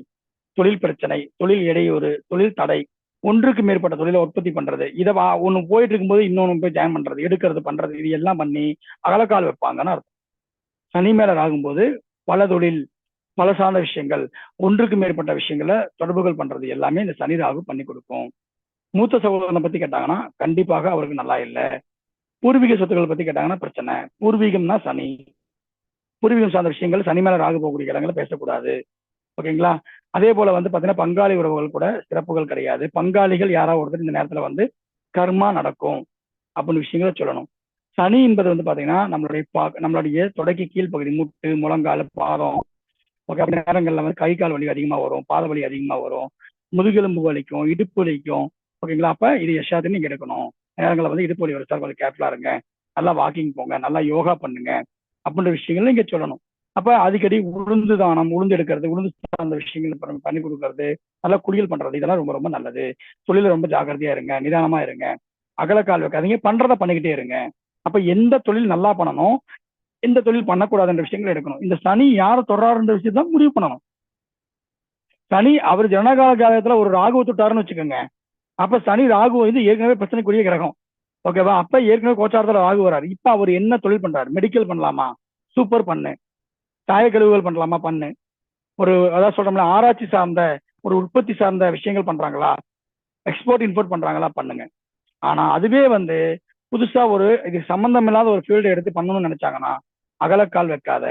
தொழில் பிரச்சனை, தொழில் இடையூறு, தொழில் தடை, ஒன்றுக்கு மேற்பட்ட தொழிலை உற்பத்தி பண்றது, இதை ஒண்ணு போயிட்டு இருக்கும்போது இன்னொன்னு போய் ஜாயின் பண்றது, எடுக்கிறது, பண்றது, இது எல்லாம் பண்ணி அகலக்கால் வைப்பாங்கன்னு அர்த்தம். சனி மேல ஆகும்போது பல தொழில், பல சார்ந்த விஷயங்கள், ஒன்றுக்கு மேற்பட்ட விஷயங்களை தொடர்புகள் பண்றது எல்லாமே இந்த சனி ராகு பண்ணி கொடுக்கும். மூத்த சகோதரனை பத்தி கேட்டாங்கன்னா கண்டிப்பாக அவருக்கு நல்லா இல்லை. பூர்வீக சொத்துக்களை பத்தி கேட்டாங்கன்னா பிரச்சனை. பூர்வீகம்னா சனி, பூர்வீகம் சார்ந்த விஷயங்கள், சனி மேல ராகு போகக்கூடிய இடங்களை பேசக்கூடாது. ஓகேங்களா. அதே போல வந்து பாத்தீங்கன்னா பங்காளி உறவுகள் கூட சிறப்புகள் கிடையாது. பங்காளிகள் யாராவது ஒருத்தர் இந்த நேரத்துல வந்து கர்மா நடக்கும் அப்படின்னு விஷயங்களை சொல்லணும். சனி என்பது வந்து பாத்தீங்கன்னா நம்மளுடைய தொடக்கி கீழ்ப்பகுதி, முட்டு, முழங்கால், பாதம். ஓகே. அப்படி நேரங்கள்ல வந்து கை கால் வலி அதிகமா வரும், பாத வலி அதிகமா வரும், முதுகெலும்பு வலிக்கும், இடுப்பு வலிக்கும். ஓகேங்களா. அப்ப இது எல்லாத்தையும் நீங்க எடுக்கணும். நேரங்களில் வந்து இடுப்பு வலி வச்சா கொஞ்சம் கேர்ஃபுல்லா இருங்க, நல்லா வாக்கிங் போங்க, நல்லா யோகா பண்ணுங்க அப்படின்ற விஷயங்கள் நீங்க சொல்லணும். அப்ப அடிக்கடி உளுந்து தானம், உளுந்து எடுக்கிறது, உளுந்து சார்ந்த விஷயங்கள் பண்ணி கொடுக்கறது, நல்லா குளியல் பண்றது, இதெல்லாம் ரொம்ப ரொம்ப நல்லது. தொழில ரொம்ப ஜாக்கிரதையா இருங்க, நிதானமா இருங்க, அகலக்கால் வைக்காதீங்க, பண்றதை பண்ணிக்கிட்டே இருங்க. அப்ப எந்த தொழில் நல்லா பண்ணணும், எந்த தொழில் பண்ணக்கூடாதுன்ற விஷயங்கள் எடுக்கணும். இந்த சனி யாரை தொடராருன்ற விஷயத்தான் முடிவு பண்ணணும். சனி அவர் ஜனகால காலத்துல ஒரு ராகுவை தொட்டாருன்னு வச்சுக்கோங்க. அப்ப சனி ராகு வந்து ஏற்கனவே பிரச்சனைக்குரிய கிரகம். ஓகேவா. அப்ப ஏற்கனவே கோச்சாரத்துல ராகு வராரு. இப்ப அவர் என்ன தொழில் பண்றாரு? மெடிக்கல் பண்ணலாமா? சூப்பர் பண்ணு. சாயக்கழிவுகள் பண்ணலாமா? பண்ணு. ஒரு அதாவது சொல்றோம்ல, ஆராய்ச்சி சார்ந்த ஒரு உற்பத்தி சார்ந்த விஷயங்கள் பண்றாங்களா, எக்ஸ்போர்ட் இம்போர்ட் பண்றாங்களா? பண்ணுங்க. ஆனா அதுவே வந்து புதுசா ஒரு இது சம்பந்தம் இல்லாத ஒரு ஃபீல்டு எடுத்து பண்ணணும்னு நினைச்சாங்கன்னா அகலக்கால் வைக்காத,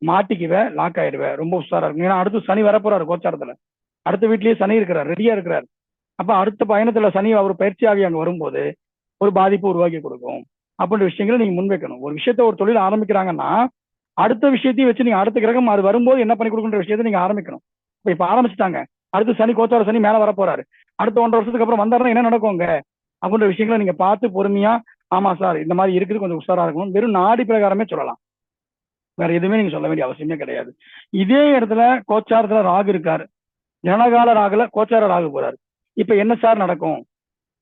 மாட்டிக்குவ, லாக் ஆயிடுவ. ரொம்ப உஷாரா இருக்கும். ஏன்னா அடுத்து சனி வரப்போறாரு கோச்சாரத்துல. அடுத்த வீட்லயே சனி இருக்கிறார், ரெடியா இருக்கிறார். அப்ப அடுத்த பயணத்துல சனி அவர் பயிற்சியாகி அங்க வரும்போது ஒரு பாதிப்பு உருவாக்கி கொடுக்கும் அப்படின்ற விஷயங்களை நீங்க முன்வைக்கணும். ஒரு விஷயத்த ஒரு தொழில் ஆரம்பிக்கிறாங்கன்னா அடுத்த விஷயத்தையும் வச்சு நீங்க அடுத்த கிரகம் அது வரும்போது என்ன பண்ணி கொடுக்குன்ற விஷயத்தை நீங்க ஆரம்பிக்கணும். இப்ப ஆரம்பிச்சுட்டாங்க, அடுத்து சனி கோச்சார சனி மேல வர போறாரு, அடுத்த 1.5 வருஷத்துக்கு அப்புறம் வந்தாருன்னா என்ன நடக்குங்க அப்படின்ற விஷயங்களை நீங்க பார்த்து பொறுமையா, ஆமா சார் இந்த மாதிரி இருக்குது, கொஞ்சம் உஷாரா இருக்கணும், வெறும் நாடி பிரகாரமே சொல்லலாம். வேற எதுவுமே நீங்க சொல்ல வேண்டிய அவசியமே கிடையாது. இதே இடத்துல கோச்சாரத்துல ராகு இருக்காரு, ஜனகால ராகுல கோச்சார ராகு போறாரு. இப்ப என்ன சார் நடக்கும்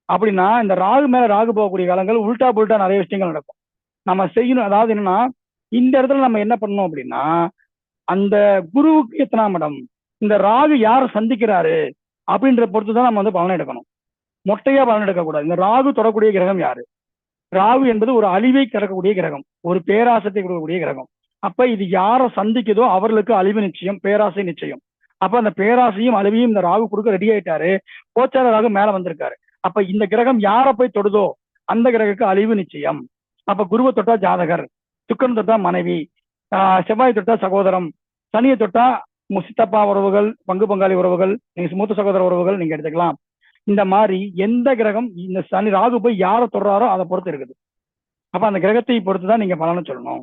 அப்படின்னா, இந்த ராகு மேல ராகு போகக்கூடிய காலங்கள் உல்டா புல்டா நிறைய விஷயங்கள் நடக்கும். நம்ம செய்யணும். அதாவது என்னன்னா, இந்த இடத்துல நம்ம என்ன பண்ணணும் அப்படின்னா, அந்த குருவுக்கு எத்தனாம் இடம், இந்த ராகு யாரை சந்திக்கிறாரு அப்படின்ற பொறுத்து தான் நம்ம வந்து பலன் எடுக்கணும். மொட்டையா பலன் எடுக்கக்கூடாது. இந்த ராகு தொடக்கூடிய கிரகம் யாரு? ராகு என்பது ஒரு அழிவை கிடக்கக்கூடிய கிரகம், ஒரு பேராசத்தை கொடுக்கக்கூடிய கிரகம். அப்ப இது யாரை சந்திக்குதோ அவர்களுக்கு அழிவு நிச்சயம், பேராசை நிச்சயம். அப்ப அந்த பேராசையும் அழிவையும் இந்த ராகு கொடுக்க ரெடி ஆயிட்டாரு. கோச்சார ராகு மேல வந்திருக்காரு. அப்ப இந்த கிரகம் யாரை போய் தொடுதோ அந்த கிரகத்துக்கு அழிவு நிச்சயம். அப்ப குருவை தொட்டா ஜாதகர், சுக்கரன் தொட்டா மனைவி, செவ்வாய் தொட்டா சகோதரம், சனியை தொட்டா சித்தப்பா உறவுகள், பங்காளி உறவுகள், நீங்க மூத்த சகோதர உறவுகள் நீங்க எடுத்துக்கலாம். இந்த மாதிரி எந்த கிரகம் இந்த சனி ராகு போய் யாரை தொடுறாரோ அதை பொறுத்து இருக்குது. அப்ப அந்த கிரகத்தை பொறுத்துதான் நீங்க பலனை சொல்லணும்.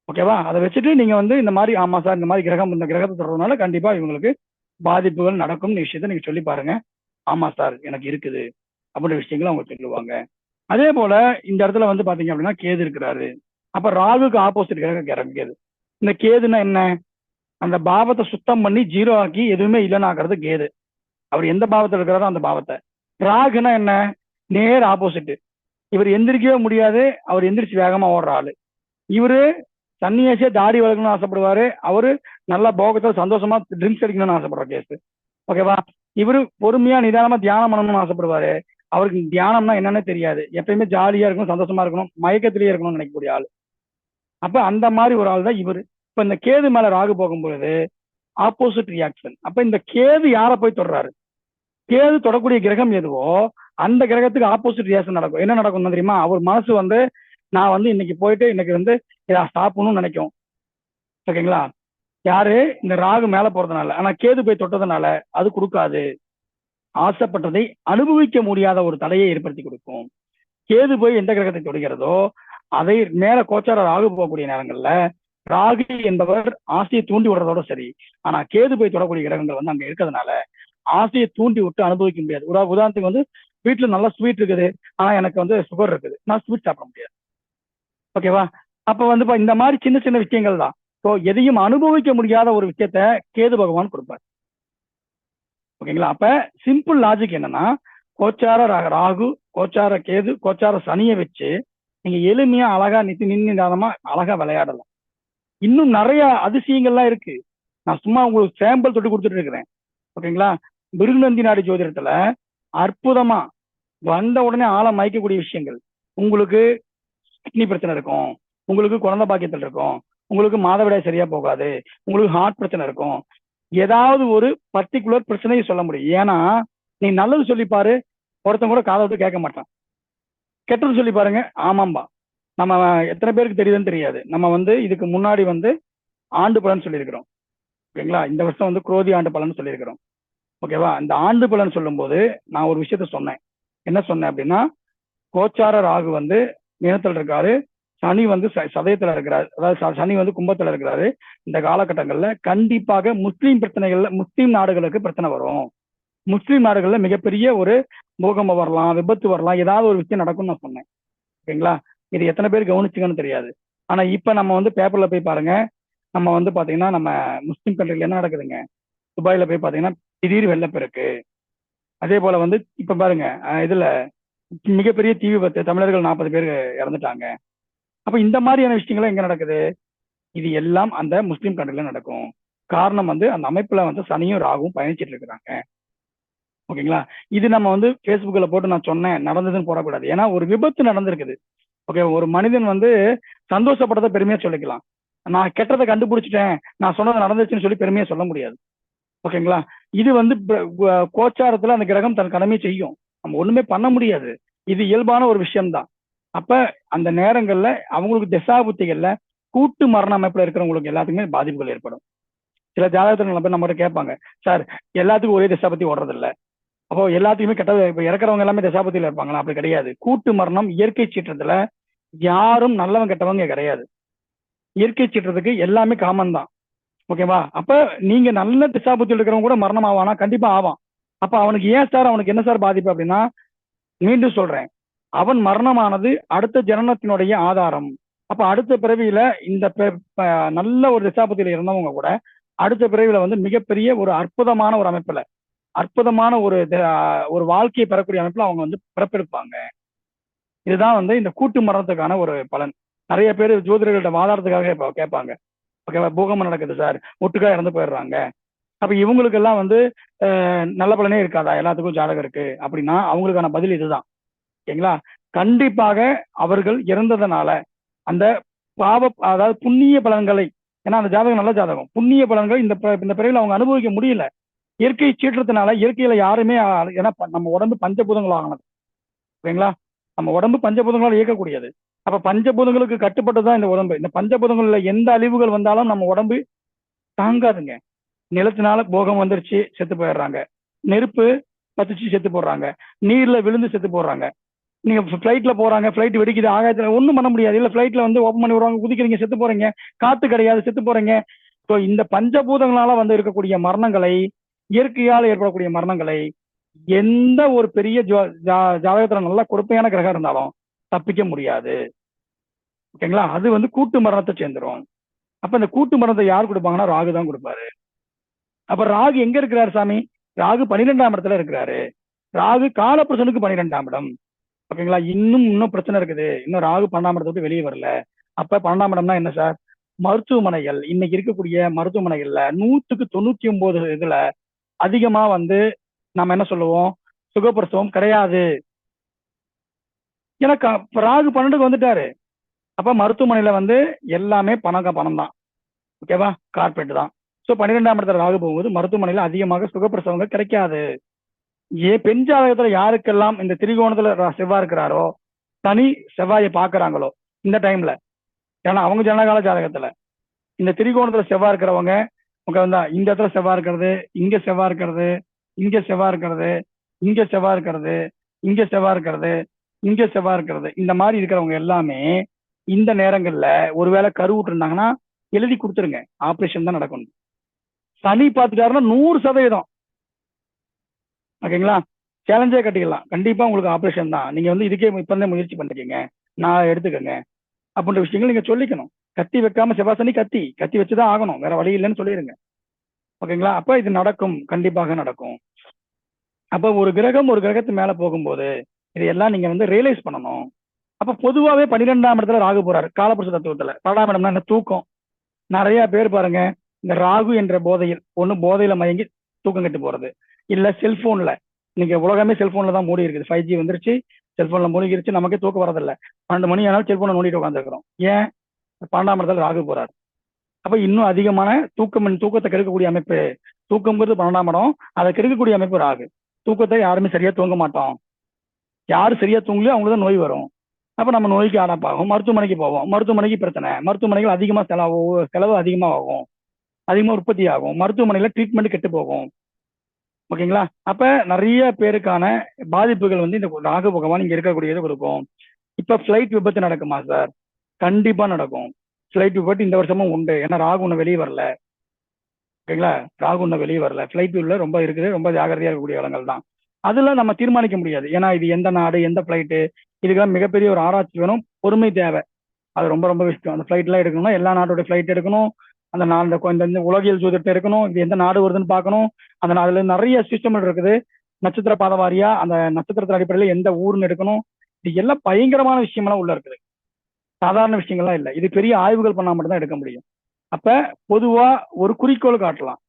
ஓகேவா. அதை வச்சுட்டு நீங்க வந்து இந்த மாதிரி, ஆமா சார் இந்த மாதிரி கிரகம் இந்த கிரகத்தை தொடர்றதுனால கண்டிப்பா இவங்களுக்கு பாதிப்புகள் நடக்கும்னு விஷயத்த நீங்க சொல்லி பாருங்க. ஆமா சார் எனக்கு இருக்குது அப்படின்ற விஷயங்களை அவங்க சொல்லுவாங்க. அதே போல இந்த இடத்துல வந்து பாத்தீங்க அப்படின்னா கேது இருக்கிறாரு. அப்ப ராகுக்கு ஆப்போசிட் கிரகம் கேது. இந்த கேதுன்னா என்ன? அந்த பாவத்தை சுத்தம் பண்ணி ஜீரோ ஆக்கி எதுவுமே இல்லைன்னாக்குறது கேது. அவர் எந்த பாவத்தில் இருக்கிறாரோ அந்த பாவத்தை. ராகுனா என்ன? நேர் ஆப்போசிட். இவர் எந்திரிக்கவே முடியாது, அவர் எந்திரிச்சு வேகமா ஓடுற ஆளு. இவரு தண்ணியாச்சே தாடி வளர்க்கணும்னு ஆசைப்படுவாரு, அவரு நல்லா போகத்துல சந்தோஷமா ட்ரிங்க்ஸ் அடிக்கணும்னு ஆசைப்படுற கேஸ். ஓகேவா. இவரு பொறுமையா நிதானமா தியானம் பண்ணணும்னு ஆசைப்படுவாரு, அவருக்கு தியானம்னா என்னன்னு தெரியாது, எப்பயுமே ஜாலியா இருக்கணும், சந்தோஷமா இருக்கணும், மயக்கத்திலேயே இருக்கணும்னு நினைக்கக்கூடிய ஆளு. அப்ப அந்த மாதிரி ஒரு ஆள் தான் இவரு. இப்ப இந்த கேது மேல ராகு போகும்பொழுது ஆப்போசிட் ரியாக்ஷன். அப்ப இந்த கேது யாரை போய் தொடுறாரு? கேது தொடக்கூடிய கிரகம் எதுவோ அந்த கிரகத்துக்கு ஆப்போசிட் ரியாக்ஷன் நடக்கும். என்ன நடக்கும் தெரியுமா? அவர் மனசு வந்து நான் வந்து இன்னைக்கு போயிட்டு இன்னைக்கு வந்து இதை சாப்பிடணும்னு நினைக்கும். ஓகேங்களா? யாரு? இந்த ராகு மேல போறதுனால. ஆனா கேது போய் தொட்டதுனால அது கொடுக்காது. ஆசைப்பட்டதை அனுபவிக்க முடியாத ஒரு தடையை ஏற்படுத்தி கொடுக்கும். கேது போய் எந்த கிரகத்தை தொடுகிறதோ அதை மேல கோச்சார ராகு போகக்கூடிய நேரங்கள்ல ராகு என்பவர் ஆசையை தூண்டி விடுறதோட சரி. ஆனா கேது போய் தொடக்கூடிய கிரகங்கள் வந்து அங்க இருக்கிறதுனால ஆசையை தூண்டி விட்டு அனுபவிக்க முடியாது. உதாரணத்துக்கு வந்து வீட்டுல நல்லா ஸ்வீட் இருக்குது, ஆனா எனக்கு வந்து சுகர் இருக்குது, நான் ஸ்வீட் சாப்பிட முடியாது. ஓகேவா? அப்ப வந்து இந்த மாதிரி சின்ன சின்ன விஷயங்கள் தான். ஸோ எதையும் அனுபவிக்க முடியாத ஒரு விஷயத்த கேது பகவான் கொடுப்பார். ஓகேங்களா? அப்ப சிம்பிள் லாஜிக் என்னன்னா, கோச்சார ராகு, கோச்சார கேது, கோச்சார சனியை வச்சு நீங்க எளிமையா அழகா நிதானமா அழகா விளையாடலாம். இன்னும் நிறைய அதிசயங்கள்லாம் இருக்கு. நான் சும்மா உங்களுக்கு சாம்பிள் தொட்டு கொடுத்துட்டு இருக்கிறேன். ஓகேங்களா? மிருகநந்தி நாடி ஜோதிடத்துல அற்புதமா வந்த உடனே ஆழம் மயக்கக்கூடிய விஷயங்கள். உங்களுக்கு கிட்னி பிரச்சனை இருக்கும், உங்களுக்கு குழந்தை பாக்கியத்தில் இருக்கும், உங்களுக்கு மாதவிடாய் சரியா போகாது, உங்களுக்கு ஹார்ட் பிரச்சனை இருக்கும், ஏதாவது ஒரு பர்டிகுலர் பிரச்சனையை சொல்ல முடியும். ஏன்னா நீ நல்லது சொல்லி பாரு, ஒருத்தன் கூட காதை விட்டு கேட்க மாட்டான். கெட்டது சொல்லி பாருங்க, ஆமாம்பா. நம்ம எத்தனை பேருக்கு தெரியுதுன்னு தெரியாது. நம்ம வந்து இதுக்கு முன்னாடி வந்து ஆண்டு பலன் சொல்லியிருக்கிறோம். ஓகேங்களா? இந்த வருஷம் வந்து குரோதி ஆண்டு பலன் சொல்லியிருக்கிறோம். ஓகேவா? இந்த ஆண்டு பலன் சொல்லும் போது நான் ஒரு விஷயத்த சொன்னேன். என்ன சொன்னேன் அப்படின்னா, கோச்சார ராகு வந்து மீனத்தில் இருக்காரு, சனி வந்து சதயத்துல இருக்கிறாரு, அதாவது சனி வந்து கும்பத்துல இருக்கிறாரு. இந்த காலகட்டங்கள்ல கண்டிப்பாக முஸ்லீம் பிரச்சனைகள்ல, முஸ்லீம் நாடுகளுக்கு பிரச்சனை வரும். முஸ்லீம் நாடுகள்ல மிகப்பெரிய ஒரு பூகம்பம் வரலாம், விபத்து வரலாம், ஏதாவது ஒரு விஷயம் நடக்கும்னு நான் சொன்னேன். ஓகேங்களா? இது எத்தனை பேர் கவனிச்சுங்கன்னு தெரியாது. ஆனா இப்ப நம்ம வந்து பேப்பர்ல போய் பாருங்க, நம்ம வந்து பாத்தீங்கன்னா நம்ம முஸ்லீம் கண்ட்ரில என்ன நடக்குதுங்க? துபாயில போய் பாத்தீங்கன்னா திடீர் வெள்ளப்பெருக்கு. அதே போல வந்து இப்ப பாருங்க, இதுல மிகப்பெரிய தீ விபத்து, தமிழர்கள் 40 பேர் இறந்துட்டாங்க. அப்ப இந்த மாதிரியான விஷயங்கள்லாம் எங்க நடக்குது? இது எல்லாம் அந்த முஸ்லீம் கண்ட்ரில நடக்கும். காரணம் வந்து அந்த அமைப்புல வந்து சனியும் ராகும் பயணிச்சிட்டு இருக்கிறாங்க. ஓகேங்களா? இது நம்ம வந்து Facebookல போட்டு நான் சொன்னேன் நடந்ததுன்னு போடக்கூடாது. ஏன்னா ஒரு விபத்து நடந்திருக்குது. ஓகே, ஒரு மனிதன் வந்து சந்தோஷப்பட்டதை பெருமையா சொல்லிக்கலாம். நான் கெட்டதை கண்டுபிடிச்சிட்டேன், நான் சொன்னது நடந்துச்சுன்னு சொல்லி பெருமையா சொல்ல முடியாது. ஓகேங்களா? இது வந்து கோச்சாரத்துல அந்த கிரகம் தன் கடமையை செய்யும். நம்ம ஒண்ணுமே பண்ண முடியாது. இது இயல்பான ஒரு விஷயம்தான். அப்ப அந்த நேரங்கள்ல அவங்களுக்கு திசாபுத்திகள்ல கூட்டு மரண அமைப்புல இருக்கிறவங்களுக்கு எல்லாத்துக்குமே பாதிப்புகள் ஏற்படும். சில ஜாதகத்துல நம்ம நம்மகிட்ட கேட்பாங்க, சார் எல்லாத்துக்கும் ஒரே திசாபத்தி ஓடுறது இல்லை, அப்போ எல்லாத்துக்குமே கெட்டது, இப்ப இறக்குறவங்க எல்லாமே திசாபத்தியில இருப்பாங்களா? அப்படி கிடையாது. கூட்டு மரணம் இயற்கை சீற்றத்துல யாரும் நல்லவங்க கெட்டவங்க கிடையாது. இயற்கை சீற்றத்துக்கு எல்லாமே காமன் தான். ஓகேவா? அப்ப நீங்க நல்ல திசாபுத்தியில் இருக்கிறவங்க கூட மரணம் ஆவானா? கண்டிப்பா ஆவான். அப்ப அவனுக்கு ஏன் சார், அவனுக்கு என்ன சார் பாதிப்பு அப்படின்னா, மீண்டும் சொல்றேன், அவன் மரணமானது அடுத்த ஜனனத்தினுடைய ஆதாரம். அப்ப அடுத்த பிறவியில இந்த நல்ல ஒரு திசாபத்தியில இருந்தவங்க கூட அடுத்த பிறவியில வந்து மிகப்பெரிய ஒரு அற்புதமான ஒரு அமைப்புல, அற்புதமான ஒரு வாழ்க்கையை பெறக்கூடிய அமைப்புல அவங்க வந்து பிறப்பெடுப்பாங்க. இதுதான் வந்து இந்த கூட்டு மரணத்துக்கான ஒரு பலன். நிறைய பேர் ஜோதிடர்கள்ட்ட வாதாடுறதுக்காக கேட்பாங்க. ஓகேவா? பூகம்பம் நடக்குது சார், ஒட்டுக்கா இறந்து போயிடுறாங்க, அப்ப இவங்களுக்கு எல்லாம் வந்து நல்ல பலனே இருக்காதா? எல்லாத்துக்கும் ஜாதகம் இருக்கு அப்படின்னா அவங்களுக்கான பதில் இதுதான். ஓகேங்களா? கண்டிப்பாக அவர்கள் இறந்ததுனால அந்த அதாவது புண்ணிய பலன்களை, ஏன்னா அந்த ஜாதகம் நல்ல ஜாதகம், புண்ணிய பலன்கள் இந்த பிறவில அவங்க அனுபவிக்க முடியல. இயற்கை சீற்றத்தினால, இயற்கையில யாருமே, ஏன்னா நம்ம உடம்பு பஞ்சபூதங்கள் ஆகணும். ஓகேங்களா? நம்ம உடம்பு பஞ்சபூதங்களால் இயக்கக்கூடியது. அப்ப பஞ்சபூதங்களுக்கு கட்டுப்பட்டுதான் இந்த உடம்பு. இந்த பஞ்சபூதங்கள்ல எந்த அழிவுகள் வந்தாலும் நம்ம உடம்பு தாங்காதுங்க. நிலத்தினால போகம் வந்துருச்சு, செத்து போயிடுறாங்க. நெருப்பு பத்துச்சு, செத்து போடுறாங்க. நீர்ல விழுந்து செத்து போடுறாங்க. நீங்க ஃபிளைட்ல போறாங்க, ஃபிளைட் வெடிக்குது, ஆகாயத்துல ஒண்ணும் பண்ண முடியாது. இல்ல ஃபிளைட்ல வந்து ஓப்பன் பண்ணி விடுவாங்க, குதிக்கிறீங்க, செத்து போறீங்க. காத்து கிடையாது, செத்து போறீங்க. ஸோ இந்த பஞ்சபூதங்களால வந்து இருக்கக்கூடிய மரணங்களை, இயற்கையால் ஏற்படக்கூடிய மரணங்களை எந்த ஒரு பெரிய ஜாதகத்துல நல்ல கொடுப்பையான கிரகம் இருந்தாலும் தப்பிக்க முடியாது. ஓகேங்களா? அது வந்து கூட்டு மரணத்தை சேர்ந்துரும். அப்ப இந்த கூட்டு மரணத்தை யார் கொடுப்பாங்கன்னா ராகு தான் கொடுப்பாரு. அப்ப ராகு எங்க இருக்கிறாரு சாமி? ராகு 12ஆம் இடத்துல இருக்கிறாரு. ராகு காலபுருஷனுக்கு 12ஆம் இடம். ஓகேங்களா? இன்னும் பிரச்சனை இருக்குது. இன்னும் ராகு 12ஆம் இடத்தை விட்டு வெளியே வரல. அப்ப 12ஆம் இடம்னா என்ன சார்? மருத்துவமனைகள். இன்னைக்கு இருக்கக்கூடிய மருத்துவமனைகள்ல 100க்கு 99 இதுல அதிகமா வந்து நம்ம என்ன சொல்லுவோம்? சுகப்பிரசவம் கிடையாது. ஏன்னா ராகு 12க்கு வந்துட்டாரு. அப்ப மருத்துவமனையில வந்து எல்லாமே பணம் தான். ஓகேவா? கார்பரேட் தான். ஸோ 12ஆம் இடத்துல ராகு போகும்போது மருத்துவமனையில அதிகமாக சுகப்பிரசவங்கள் கிடைக்காது. பெண் ஜாதகத்துல யாருக்கெல்லாம் இந்த திரிகோணத்துல செவ்வாய் இருக்கிறாரோ, தனி செவ்வாயை பாக்குறாங்களோ இந்த டைம்ல, ஏன்னா அவங்க ஜனகால ஜாதகத்துல இந்த திரிகோணத்துல செவ்வாய் இருக்கிறவங்க வந்தா இந்த இடத்துல செவ்வாய் இருக்கிறது, இங்க செவ்வாய் இருக்கிறது, இங்க செவ்வாய் இருக்கிறது, இங்க செவ்வாய் இருக்கிறது, இங்க செவ்வாய் இருக்கிறது, இங்க செவ்வாய் இருக்கிறது, இந்த மாதிரி இருக்கிறவங்க எல்லாமே இந்த நேரங்கள்ல ஒருவேளை கருவுட்டு இருந்தாங்கன்னா எழுதி கொடுத்துருங்க, ஆபரேஷன் தான் நடக்கணும். சனி பார்த்துட்டாருன்னா 100%, ஓகேங்களா, சேலஞ்சே கட்டிக்கலாம், கண்டிப்பா உங்களுக்கு ஆபரேஷன் தான். நீங்க இதுக்கே இப்ப இருந்தே முயற்சி பண்ணிக்கங்க, நான் எடுத்துக்கங்க அப்படின்ற விஷயங்கள் நீங்க சொல்லிக்கணும். கத்தி வைக்காம செவ்வாய் சனி கத்தி வச்சுதான் ஆகணும், வேற வழி இல்லைன்னு சொல்லிடுங்க. ஓகேங்களா, அப்ப இது நடக்கும், கண்டிப்பாக நடக்கும். அப்ப ஒரு கிரகம் ஒரு கிரகத்து மேல போகும்போது இதையெல்லாம் நீங்க ரியலைஸ் பண்ணணும். அப்ப பொதுவாகவே 12ஆம் இடத்துல ராகு போறாரு காலபுருஷ தத்துவத்துல. 12ஆம் இடம்னா என்ன? தூக்கம். நிறைய பேர் பாருங்க, இந்த ராகு என்ற போதையில் போதையில மயங்கி தூக்கம் கெட்டு போறது, இல்ல செல்போன்ல, நீங்க உலகமே செல்போன்ல தான் மூடி இருக்குது. 5G வந்துருச்சு, செல்போன்ல மூழ்கிருச்சு, நமக்கே தூக்கம் வரதில்லை. 12 மணி ஆனாலும் செல்போனை நோண்டிட்டு உட்காந்துருக்கிறோம். ஏன்? 12ஆம் இடத்துல ராகு போறாரு. அப்ப இன்னும் அதிகமான தூக்கத்தை கெடுக்கக்கூடிய அமைப்பு. தூக்கம்ங்கிறது 12ஆம் இடம், அதை கெடுக்கக்கூடிய அமைப்பு ராகு. தூக்கத்தை யாருமே சரியா தூங்க மாட்டோம். யாரு சரியா தூங்கலையோ அவங்களுக்கு தான் நோய் வரும். அப்ப நம்ம நோய்க்கு ஆடாப்பாகும், மருத்துவமனைக்கு போவோம், மருத்துவமனைக்கு பிரச்சனை, மருத்துவமனைகள் அதிகமா செலவு அதிகமாகும், அதிகமா உற்பத்தி ஆகும், மருத்துவமனையில ட்ரீட்மெண்ட் கெட்டு போகும். ஓகேங்களா, அப்ப நிறைய பேருக்கான பாதிப்புகள் இந்த ராகு பகவான் இங்க இருக்கக்கூடியது கொடுக்கும். இப்ப பிளைட் விபத்து நடக்குமா சார்? கண்டிப்பா நடக்கும். பிளைட் விபத்து இந்த வருஷமும் உண்டு, ஏன்னா ராகு ஒண்ணு வெளியே வரல. ஓகேங்களா, ராகு ஒண்ணு வெளியே வரல, பிளைட் உள்ள ரொம்ப இருக்குது, ரொம்ப ஜாகிரதையா இருக்கக்கூடிய இடங்கள் தான். அதுல நம்ம தீர்மானிக்க முடியாது, ஏன்னா இது எந்த நாடு, எந்த பிளைட்டு, இதுக்கெல்லாம் மிகப்பெரிய ஒரு ஆராய்ச்சி வேணும், பொறுமை தேவை. அது ரொம்ப ரொம்ப விஷயம். அந்த ஃபிளைட் எல்லாம் எடுக்கணும்னா எல்லா நாட்டோட ஃபிளைட் எடுக்கணும், அந்த இந்த உலகியல் ஜோதிடத்தை எடுக்கணும், இது எந்த நாடு வருதுன்னு பார்க்கணும். அதுல நிறைய சிஸ்டம் இருக்குது, நட்சத்திர பாத வாரியா அந்த நட்சத்திரத்தின் அடிப்படையில் எந்த ஊர்னு எடுக்கணும். இது எல்லாம் பயங்கரமான விஷயமெல்லாம் உள்ள இருக்குது, சாதாரண விஷயங்கள்லாம் இல்லை. இது பெரிய ஆய்வுகள் பண்ணா மட்டும்தான் எடுக்க முடியும். அப்ப பொதுவா ஒரு குறிக்கோள் காட்டலாம்.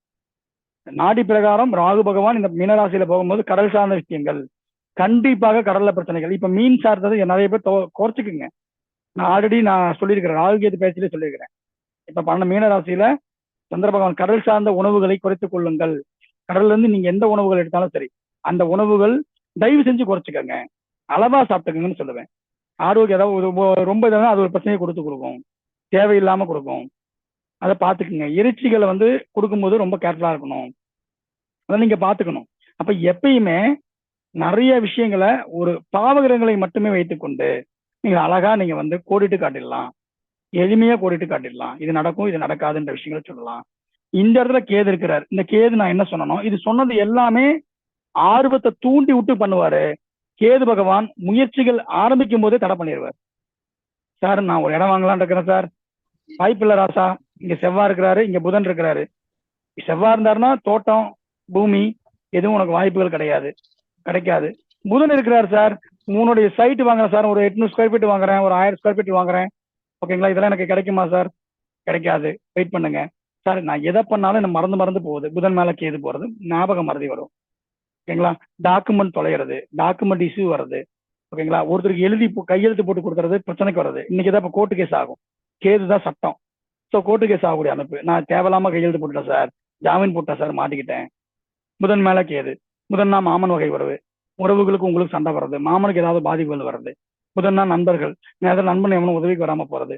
நாடி பிரகாரம் ராகு பகவான் இந்த மீனராசியில போகும்போது கடல் சார்ந்த விஷயங்கள், கண்டிப்பாக கடல்ல பிரச்சனைகள். இப்ப மீன் சார்ந்தது நிறைய பேர் குறைச்சிக்குங்க. நான் ஆல்ரெடி சொல்லியிருக்கிறேன், ராகுகேது பேச்சிலே சொல்லியிருக்கிறேன். இப்ப பண்ண மீனராசியில சந்திர பகவான் கடல் சார்ந்த உணவுகளை குறைத்துக் கொள்ளுங்கள். கடல்ல இருந்து நீங்க எந்த உணவுகள் எடுத்தாலும் சரி, அந்த உணவுகள் தயவு செஞ்சு குறைச்சிக்கங்க, அளவா சாப்பிட்டுக்கங்கன்னு சொல்லுவேன். ஆரோக்கியம் ஏதாவது ரொம்ப இதாக அது ஒரு பிரச்சனையை கொடுக்கும், தேவையில்லாம கொடுக்கும், அதை பார்த்துக்குங்க. இறைச்சிகளை கொடுக்கும்போது ரொம்ப கேர்ஃபுல்லா இருக்கணும், அதை நீங்க பார்த்துக்கணும். அப்ப எப்பயுமே நிறைய விஷயங்களை ஒரு பாவகிரகங்களை மட்டுமே வைத்துக்கொண்டு நீங்க அழகா நீங்க கோடிட்டு காட்டிடலாம், எளிமையா கோடிட்டு காட்டிடலாம். இது நடக்கும், இது நடக்காதுன்ற விஷயங்களை சொல்லலாம். இந்த இடத்துல கேது இருக்கிறார். இந்த கேது நான் என்ன சொன்னோம், இது சொன்னது எல்லாமே ஆர்வத்தை தூண்டி விட்டு பண்ணுவாரு. கேது பகவான் முயற்சிகள் ஆரம்பிக்கும் போதே தடை பண்ணிடுவார். சார் நான் ஒரு இடம் வாங்கலான் இருக்கிறேன் சார், வாய்ப்பில்லை ராசா, இங்க செவ்வாய் இருக்கிறாரு, இங்க புதன் இருக்கிறாரு. செவ்வாய் இருந்தாருன்னா தோட்டம் பூமி எதுவும் உனக்கு வாய்ப்புகள் கிடைக்காது. புதன் இருக்கிறாரு சார், உன்னுடைய சைட் வாங்குறேன் சார், ஒரு 800 ஸ்கொயர் ஃபீட் வாங்குறேன், ஒரு 1000 ஸ்கொயர் ஃபீட் வாங்குறேன், ஓகேங்களா, இதெல்லாம் எனக்கு கிடைக்குமா சார்? கிடைக்காது, வெயிட் பண்ணுங்க சார். நான் எதை பண்ணாலும் எனக்கு மறந்து போகுது, புதன் மேல கேது போறது, ஞாபகம் மறதி வரும். ஓகேங்களா, டாக்குமெண்ட் தொலைகிறது, டாக்குமெண்ட் இஷ்யூ வருது. ஓகேங்களா, ஒருத்தருக்கு கையெழுத்து போட்டு கொடுக்கறது பிரச்சனைக்கு வருது. இன்னைக்கு தான் இப்போ கோர்ட்டு கேஸ் ஆகும், கேது தான் சட்டம். ஸோ கோர்ட்டு கேஸ் ஆகக்கூடிய அமைப்பு. நான் தேவையில்லாம கையெழுத்து போட்டுட்டேன் சார், ஜாமீன் போட்டேன் சார், மாட்டிக்கிட்டேன். புதன் மேல கேது. புதன்னா மாமன் வகை உறவு, உறவுகளுக்கு உங்களுக்கு சண்டை வர்றது, மாமனுக்கு ஏதாவது பாதிப்புகள் வர்றது. புதன்னா நண்பர்கள், நண்பன் எவனும் உதவிக்கு வராம போறது.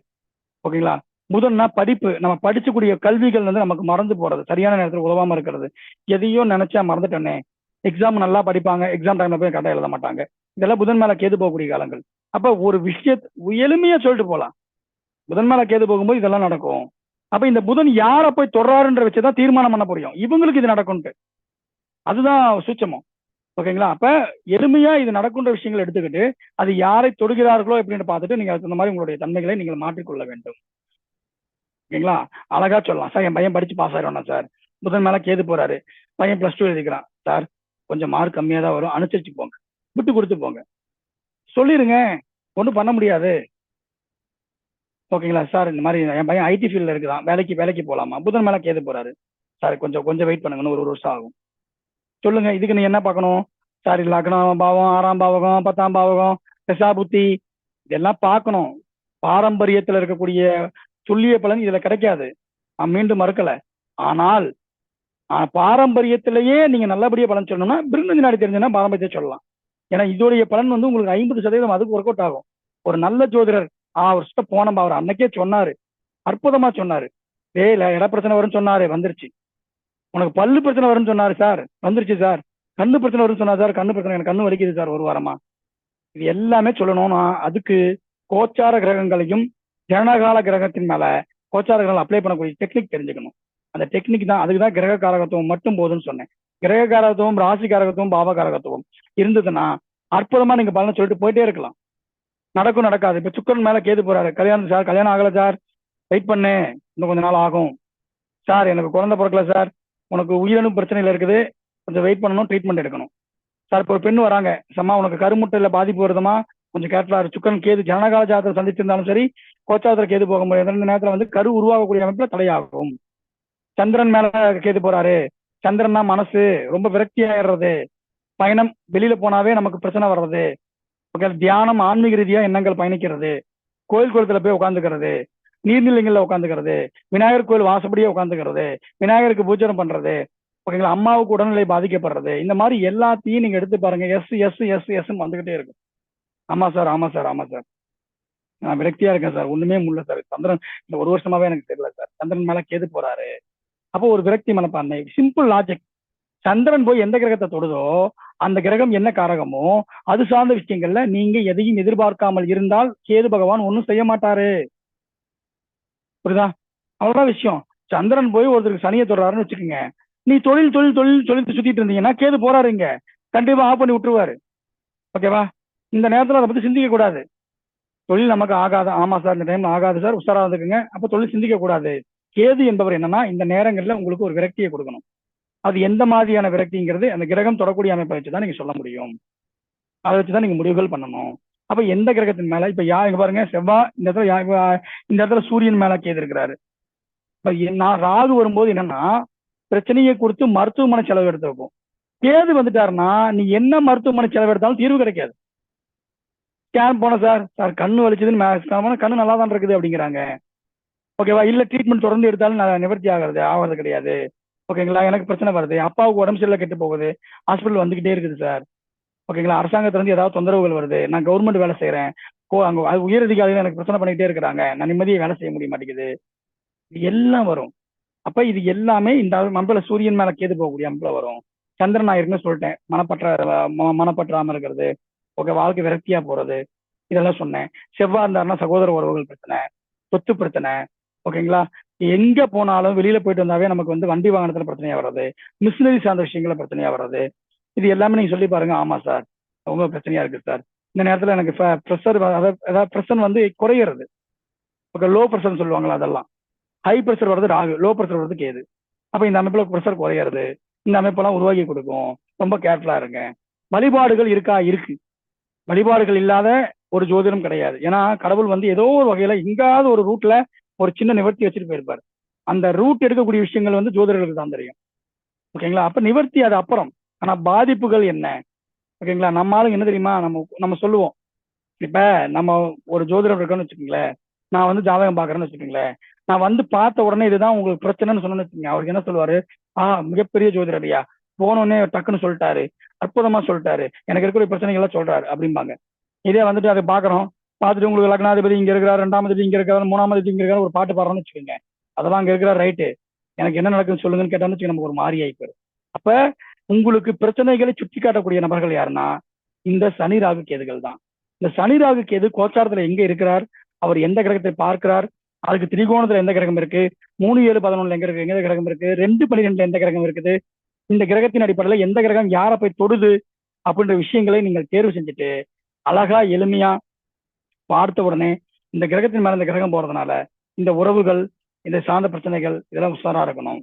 ஓகேங்களா, புதன்னா படிப்பு, நம்ம படிச்சக்கூடிய கல்விகள் நமக்கு மறந்து போறது, சரியான நேரத்தில் உதவாம இருக்கிறது. எதையோ நினைச்சா மறந்துட்டோன்னே, எக்ஸாம் நல்லா படிப்பாங்க, எக்ஸாம் டைம்ல போய் கரெக்டாக எழுத மாட்டாங்க. இதெல்லாம் புதன் மேல கேது போகக்கூடிய காலங்கள். அப்ப ஒரு விஷயத்த எளிமையா சொல்லிட்டு போலாம், புதன் மேல கேது போகும்போது இதெல்லாம் நடக்கும். அப்ப இந்த புதன் யாரை போய் தொடராருன்ற வச்சுதான் தீர்மானம் பண்ண முடியும் இவங்களுக்கு இது நடக்கும்ட்டு. அதுதான் சூட்சமம். ஓகேங்களா, அப்ப எளிமையா இது நடக்கின்ற விஷயங்கள் எடுத்துக்கிட்டு அது யாரை தொடுகிறார்களோ அப்படின்னு பார்த்துட்டு நீங்க அந்த மாதிரி உங்களுடைய தன்மைகளை நீங்கள் மாற்றிக்கொள்ள வேண்டும். ஓகேங்களா, அழகா சொல்லலாம் சார், என் பையன் படிச்சு பாஸ் ஆயிடுவானா சார், புதன் மேல கேது போறாரு, பையன் +2 எழுதிக்கிறான் சார், கொஞ்சம் மார்க் கம்மியா தான் வரும், அனுசரிச்சு போங்க, விட்டு கொடுத்து போங்க, சொல்லிருங்க, ஒன்றும் பண்ண முடியாது. ஓகேங்களா சார், இந்த மாதிரி என் பையன் IT ஃபீல்ட்ல இருக்குதான், வேலைக்கு போகலாமா, புதன் மேல கேது போறாரு சார், கொஞ்சம் வெயிட் பண்ணுங்கன்னு, ஒரு வருஷம் ஆகும். சொல்லுங்க, இதுக்கு நீ என்ன பார்க்கணும் சார்? லக்னம் பாவம், 6ஆம் பாவகம், 10ஆம் பாவகம், தசா புத்தி, இதெல்லாம் பார்க்கணும். பாரம்பரியத்தில் இருக்கக்கூடிய துல்லிய பலன் இதுல கிடைக்காது, நான் மீண்டும் மறுக்கல. பாரம்பரியத்திலேயே நீங்க நல்லபடியா பலன் சொல்லணும்னா பிருங்கஞ்ச நாடி தெரிஞ்சுன்னா பாரம்பரியத்தை சொல்லலாம். ஏன்னா இதோடைய பலன் வந்து உங்களுக்கு 50% அதுக்கு ஒர்க் அவுட் ஆகும். ஒரு நல்ல ஜோதிடர் அவர் போனோம், அவர் அன்னைக்கே சொன்னாரு, அற்புதமா சொன்னாரு. இட பிரச்சனை வரும்னு சொன்னாரு, வந்துருச்சு. உனக்கு பல்லு பிரச்சனை வரும்னு சொன்னாரு சார், வந்துருச்சு சார். கண்ணு பிரச்சனை வரும்னு சொன்னார் சார், கண்ணு பிரச்சனை, எனக்கு கண்ணு வலிக்குது சார் ஒரு வாரமா. இது எல்லாமே சொல்லணும்னா அதுக்கு கோச்சார கிரகங்களையும் ஜனகால கிரகத்தின் மேல கோச்சார கிரகங்கள் அப்ளை பண்ணக்கூடிய டெக்னிக் தெரிஞ்சுக்கணும். அந்த டெக்னிக் தான், அதுக்கு தான் கிரக காரகத்துவம் மட்டும் போதுன்னு சொன்னேன். கிரக காரகத்துவம், ராசி காரகத்துவம், பாவ காரகத்துவம் இருந்ததுன்னா அற்புதமா நீங்க பலனை சொல்லிட்டு போயிட்டே இருக்கலாம். நடக்கும் நடக்காது. இப்ப சுக்கரன் மேல கேது போறாரு, கல்யாணம் சார், கல்யாணம் ஆகல சார், வெயிட் பண்ணு, இன்னும் கொஞ்ச நாள் ஆகும் சார், எனக்கு குழந்தை பிறக்கல சார், உனக்கு உயிரணு பிரச்சனையில இருக்குது, கொஞ்சம் வெயிட் பண்ணணும், ட்ரீட்மெண்ட் எடுக்கணும் சார். இப்போ ஒரு பெண் வராங்க, சம்மா உனக்கு கருமுட்டையில பாதிப்பு வருதுமா, கொஞ்சம் கேர்ஃபுல்லா இரு. சுக்கரன் கேது ஜனகால ஜாதகத்தை சந்திச்சிருந்தாலும் சரி, கோச்சாரத்துல கேது போக முடியாது, இந்த நேரத்துல வந்து கரு உருவாகக்கூடிய அமைப்புல தடையாகும். சந்திரன் மேல கேது போறாரு, சந்திரன்னா மனசு ரொம்ப விரக்தி ஆயிடுறது, பயணம் வெளியில போனாவே நமக்கு பிரச்சனை வர்றது, தியானம் ஆன்மீக ரீதியா எண்ணங்கள் பயணிக்கிறது, கோயில் குளத்துல போய் உட்காந்துக்கிறது, நீர்நிலைகள்ல உட்காந்துக்கிறது, விநாயகர் கோயில் வாசப்படியே உட்காந்துக்கிறது, விநாயகருக்கு பூஜனம் பண்றது, ஓகேங்களா, அம்மாவுக்கு உடல்நிலை பாதிக்கப்படுறது, இந்த மாதிரி எல்லாத்தையும் நீங்க எடுத்து பாருங்க. எஸ் எஸ் எஸ் எஸ் வந்துகிட்டே இருக்கும். ஆமா சார், ஆமா சார், ஆமா சார், நான் விரக்தியா இருக்கேன் சார், ஒண்ணுமே முடியல சார், சந்திரன் இந்த ஒரு வருஷமாவே எனக்கு தெரியல சார், சந்திரன் மேல கேது போறாரு. அப்போ ஒரு விரக்தி மனப்பான்மை, சிம்பிள் லாஜிக். சந்திரன் போய் எந்த கிரகத்தை தொடுதோ அந்த கிரகம் என்ன காரகமோ அது சார்ந்த விஷயங்கள்ல நீங்க எதையும் எதிர்பார்க்காமல் இருந்தால் கேது பகவான் ஒன்றும் செய்ய மாட்டாரு. புரியுதா? அவ்வளவுதான் விஷயம். சந்திரன் போய் ஒருத்தருக்கு சனியை தொடுறாருன்னு வச்சுக்கோங்க, நீ தொழில் தொழில் தொழில் தொழில் சுத்திட்டு இருந்தீங்கன்னா கேது போறாருங்க, கண்டிப்பா ஆஃப் பண்ணி விட்டுருவாரு. ஓகேவா? இந்த நேரத்துல அதை பத்தி சிந்திக்க கூடாது. தொழில் நமக்கு ஆகாது, ஆமா சார் இந்த டைம்ல ஆகாது சார், உஷாரா இருந்துக்குங்க, அப்ப தொழில் சிந்திக்க கூடாது. கேது என்பவர் என்னன்னா இந்த நேரங்கள்ல உங்களுக்கு ஒரு விரக்தியை கொடுக்கணும். அது எந்த மாதிரியான விரக்திங்கிறது அந்த கிரகம் தொடக்கூடிய அமைப்பை வச்சுதான் நீங்க சொல்ல முடியும். அதை வச்சுதான் நீங்க முடிவுகள் பண்ணணும். அப்ப எந்த கிரகத்தின் மேல இப்ப இங்க பாருங்க, செவ்வாய் இந்த இடத்துல சூரியன் மேல கேது இருக்கிறாரு. இப்ப நான் ராகு வரும்போது என்னன்னா பிரச்சனையை கொடுத்து மருத்துவமனை செலவு எடுத்து வைப்போம். கேது வந்துட்டாருன்னா நீ என்ன மருத்துவமனை செலவு எடுத்தாலும் தீர்வு கிடைக்காது. ஸ்கேன் போன சார் கண்ணு வலிச்சதுன்னு கண்ணு நல்லா தான் இருக்குது அப்படிங்கிறாங்க. ஓகேவா? இல்ல ட்ரீட்மெண்ட் தொடர்ந்து எடுத்தாலும் நிவர்த்தி ஆகிறது கிடையாது. ஓகேங்களா? எனக்கு பிரச்சனை வருது, அப்பாவுக்கு உடம்பு சரியில்லை, கெட்டு போகுது, ஹாஸ்பிட்டல் வந்துகிட்டே இருக்குது சார். ஓகேங்களா? அரசாங்கத்துல இருந்து ஏதாவது தொந்தரவுகள் வருது, நான் கவர்மெண்ட் வேலை செய்யறேன், அங்க உயர் அதிகாரிகள் எனக்கு பிரச்சனை பண்ணிக்கிட்டே இருக்கிறாங்க, நான் நிம்மதியை வேலை செய்ய முடிய மாட்டேங்குது, இது எல்லாம் வரும். அப்ப இது எல்லாமே இந்த அமைப்புல சூரியன் மேல கேது போகக்கூடிய அமைப்புல வரும். சந்திரன் நான் ஏற்கனவே சொல்லிட்டேன், மனப்பற்றாம இருக்கிறது, ஓகே, வாழ்க்கை விரக்தியா போறது, இதெல்லாம் சொன்னேன். செவ்வாய் இருந்தாருன்னா சகோதர உறவுகள் பிரச்சனை, சொத்து பிரச்சனை, ஓகேங்களா, எங்க போனாலும் வெளியில போயிட்டு வந்தாவே நமக்கு வந்து வண்டி வாகனத்துல பிரச்சனையா வர்றது, மிஷினரி சார்ந்த விஷயங்கள பிரச்சனையா வர்றது, இது எல்லாமே நீங்க சொல்லி பாருங்க. ஆமா சார் ரொம்ப பிரச்சனையா இருக்கு சார், இந்த நேரத்துல எனக்கு ப்ரெஷர், அதாவது ப்ரெஷர் வந்து குறையிறது, ஓகே, லோ ப்ரெஷர்னு சொல்லுவாங்களா, அதெல்லாம் ஹை ப்ரெஷர் வர்றது ராகு, லோ ப்ரெஷர் வர்றது கேது. அப்ப இந்த அமைப்புல ப்ரெஷர் குறையிறது, இந்த அமைப்பெல்லாம் உருவாக்கி கொடுக்கும். ரொம்ப கேர்ஃபுல்லா இருங்க. வழிபாடுகள் இருக்கு, வழிபாடுகள் இல்லாத ஒரு ஜோதிடம் கிடையாது. ஏன்னா கடவுள் வந்து ஏதோ ஒரு வகையில எங்காவது ஒரு ரூட்ல ஒரு சின்ன நிவர்த்தி வச்சுட்டு போயிருப்பாரு. அந்த ரூட் எடுக்கக்கூடிய விஷயங்கள் வந்து ஜோதிடர்களுக்கு தான் தெரியும். ஓகேங்களா? அப்ப நிவர்த்தி அது அப்புறம், ஆனா பாதிப்புகள் என்ன? ஓகேங்களா? நம்ம ஆளுங்க என்ன தெரியுமா, நம்ம சொல்லுவோம், இப்ப நம்ம ஒரு ஜோதிடம் இருக்கோன்னு வச்சுக்கோங்களேன், நான் வந்து ஜாதகம் பாக்குறேன்னு வச்சுக்கோங்களேன், நான் வந்து பார்த்த உடனே இதுதான் உங்களுக்கு பிரச்சனைன்னு சொன்னேன்னு வச்சுக்கோங்க, அவருக்கு என்ன சொல்லுவாரு, மிகப்பெரிய ஜோதிடரியா, போனோடனே டக்குன்னு சொல்லிட்டாரு, அற்புதமா சொல்லிட்டாரு, எனக்கு இருக்கிற பிரச்சனைகள் எல்லாம் சொல்றாரு அப்படிம்பாங்க. இதே வந்துட்டு அதை பாக்குறோம், பார்த்துட்டு உங்களுக்கு லக்னாதிபதி இங்க இருக்கிறார், 2ஆம் அதிபதி இங்க இருக்காரு, 3ஆம் அதிபதி இங்க இருக்காரு, ஒரு பாட்டு பாடுறோம்னு வச்சுக்கோங்க, அதெல்லாம் அங்க இருக்கிறார், ரைட்டு, எனக்கு என்ன நடக்குன்னு சொல்லுங்கன்னு கேட்டான்னு வச்சுக்க, நமக்கு ஒரு மாறி ஆயிப்பாரு. அப்ப உங்களுக்கு பிரச்சனைகளை சுட்டி காட்டக்கூடிய நபர்கள் யாருன்னா இந்த சனி ராகு கேதுகள் தான். இந்த சனி ராகு கேது கோச்சாரத்துல எங்க இருக்கிறார், அவர் எந்த கிரகத்தை பார்க்கிறார், அதுக்கு திரிகோணத்துல எந்த கிரகம் இருக்கு, 3, 7, 11 எந்த கிரகம் இருக்கு, 2, 12 எந்த கிரகம் இருக்குது, இந்த கிரகத்தின் அடிப்படையில் எந்த கிரகம் யாரை போய் தொடுது அப்படின்ற விஷயங்களை நீங்கள் தேர்வு செஞ்சுட்டு அழகா எளிமையா பார்த்த உடனே இந்த கிரகத்தின் மேல இந்த கிரகம் போறதுனால இந்த உறவுகள், இந்த சார்ந்த பிரச்சனைகள், இதெல்லாம் உஷாரா இருக்கணும்.